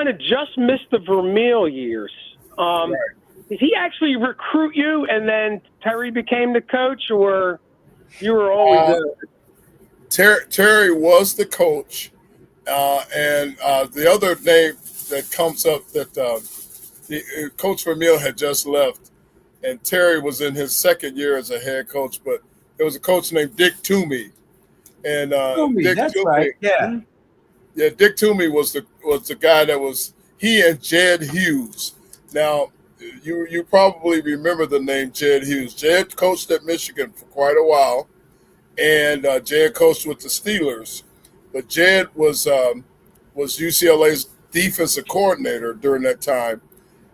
of just missed the Vermeil years. Did he actually recruit you, and then Terry became the coach, or you were always Terry was the coach, and the other name that comes up that Coach Vermeil had just left, and Terry was in his second year as a head coach. But there was a coach named Dick Toomey, and Dick that's Toomey, right. Yeah. Yeah, Dick Toomey was the guy that was he and Jed Hughes. Now, you probably remember the name Jed Hughes. Jed coached at Michigan for quite a while, and Jed coached with the Steelers. But Jed was UCLA's defensive coordinator during that time,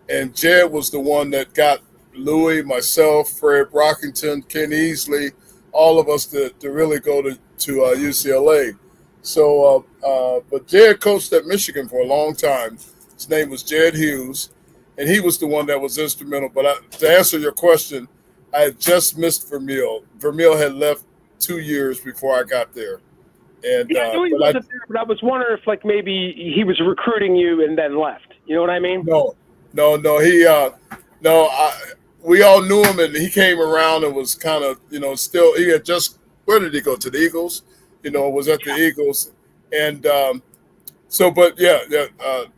and Jed was the one that got Louis, myself, Fred Brockington, Ken Easley, all of us to really go to UCLA. So, but Jed coached at Michigan for a long time. His name was Jed Hughes, and he was the one that was instrumental. But to answer your question, I had just missed Vermeil. Vermeil had left 2 years before I got there. And I knew he wasn't there, but I was wondering if maybe he was recruiting you and then left. You know what I mean? No. We all knew him, and he came around and was kind of, still. He had just. Where did he go? To the Eagles? Was at the Eagles, and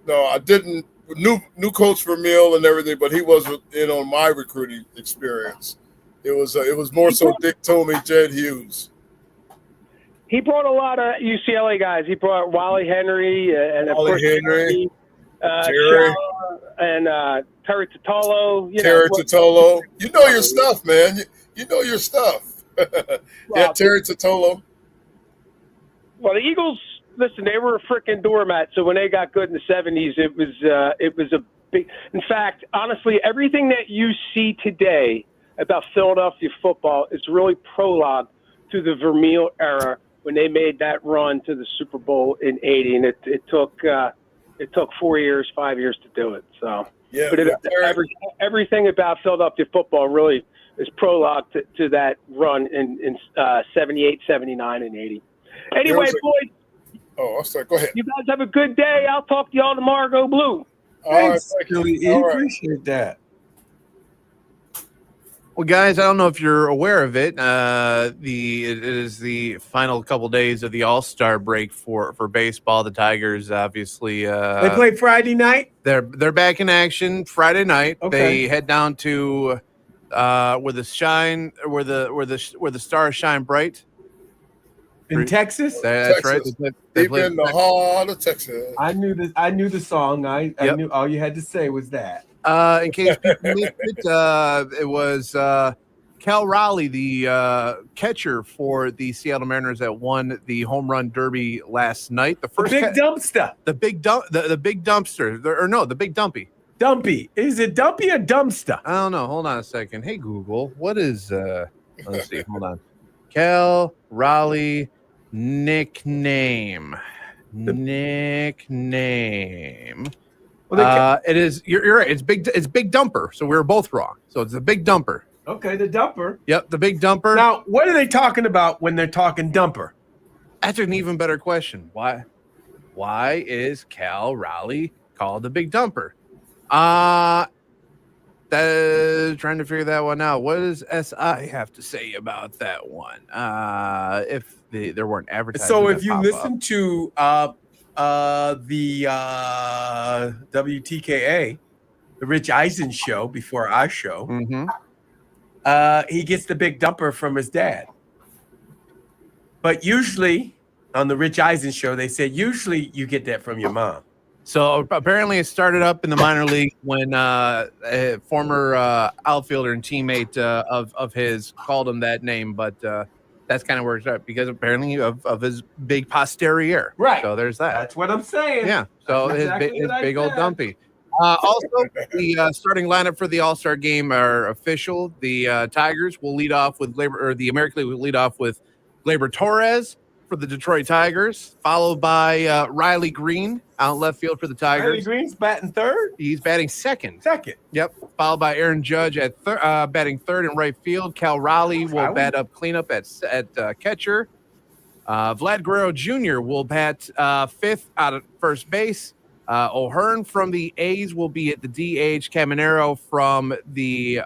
no, I didn't knew Coach Vermeil and everything, but he wasn't in on my recruiting experience. It was more so Dick Toomey, Jed Hughes. He brought a lot of UCLA guys. He brought Wally Henry and Terry and Terry Totolo. Terry Totolo. You know your stuff, man. You know your stuff. Terry Totolo. Well, the Eagles, listen, they were a freaking doormat. So when they got good in the 70s, it was a big. In fact, honestly, everything that you see today about Philadelphia football is really prologue to the Vermeil era when they made that run to the Super Bowl in '80, and it took 4 years, 5 years to do it. So, everything about Philadelphia football really is prologue to that run in 78, 79, and 80. Anyway, boys. Oh, I'm sorry. Go ahead. You guys have a good day. I'll talk to y'all tomorrow. Go Blue. Thanks, Julie. Appreciate that. Well, guys, I don't know if you're aware of it. It is the final couple days of the All-Star break for baseball. The Tigers, obviously, they play Friday night. They're back in action Friday night. Okay. They head down to where the stars shine bright. In Texas? That's Texas. right. Deep in the heart of Texas. I knew the song. I knew all you had to say was that. In case people missed it, it was Cal Raleigh, the catcher for the Seattle Mariners, that won the home run derby last night. The big dumpster. The big dumpster. The big dumpy. Dumpy. Is it dumpy or dumpster? I don't know. Hold on a second. Hey Google, what is let's see. Hold on. Cal Raleigh nickname. Well, it is. You're right. It's big dumper. So we were both wrong. So it's a big dumper. Okay, the dumper. Yep, the big dumper. Now, what are they talking about when they're talking dumper? That's an even better question. Why is Cal Raleigh called the Big Dumper? Trying to figure that one out. What does SI have to say about that one? If there weren't advertisements. So if you pop listen up. to the WTKA, the Rich Eisen show before our show, he gets the Big Dumper from his dad. But usually on the Rich Eisen show, they said usually you get that from your mom. So apparently it started up in the minor league when a former outfielder and teammate of his called him that name, but that's kind of where it's at because apparently of his big posterior. Right. So there's that. That's what I'm saying. Yeah. So That's his exactly what I big old said. dumpy. Also, the starting lineup for the All-Star game are official. The Tigers will lead off with the American League will lead off with Gleyber Torres for the Detroit Tigers, followed by Riley Green out left field for the Tigers. Riley Green's batting third? He's batting second. Second. Yep. Followed by Aaron Judge at batting third in right field. Cal Raleigh will bat up cleanup at catcher. Vlad Guerrero Jr. will bat fifth out at first base. O'Hearn from the A's will be at the DH. Caminero from the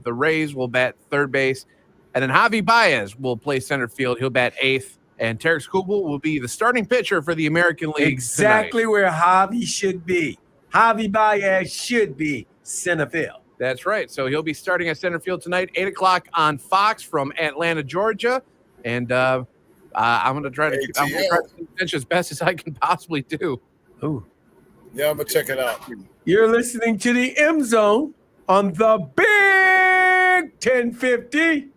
Rays will bat third base. And then Javi Baez will play center field. He'll bat eighth. And Tarek Skubal will be the starting pitcher for the American League. Exactly tonight. where Javi should be. Javi Baez should be center field. That's right. So he'll be starting at center field tonight, 8 o'clock on Fox from Atlanta, Georgia. And I'm going to try to keep attention as best as I can possibly do. Ooh. Yeah, I'm going to check it out. You're listening to the M Zone on the Big 1050.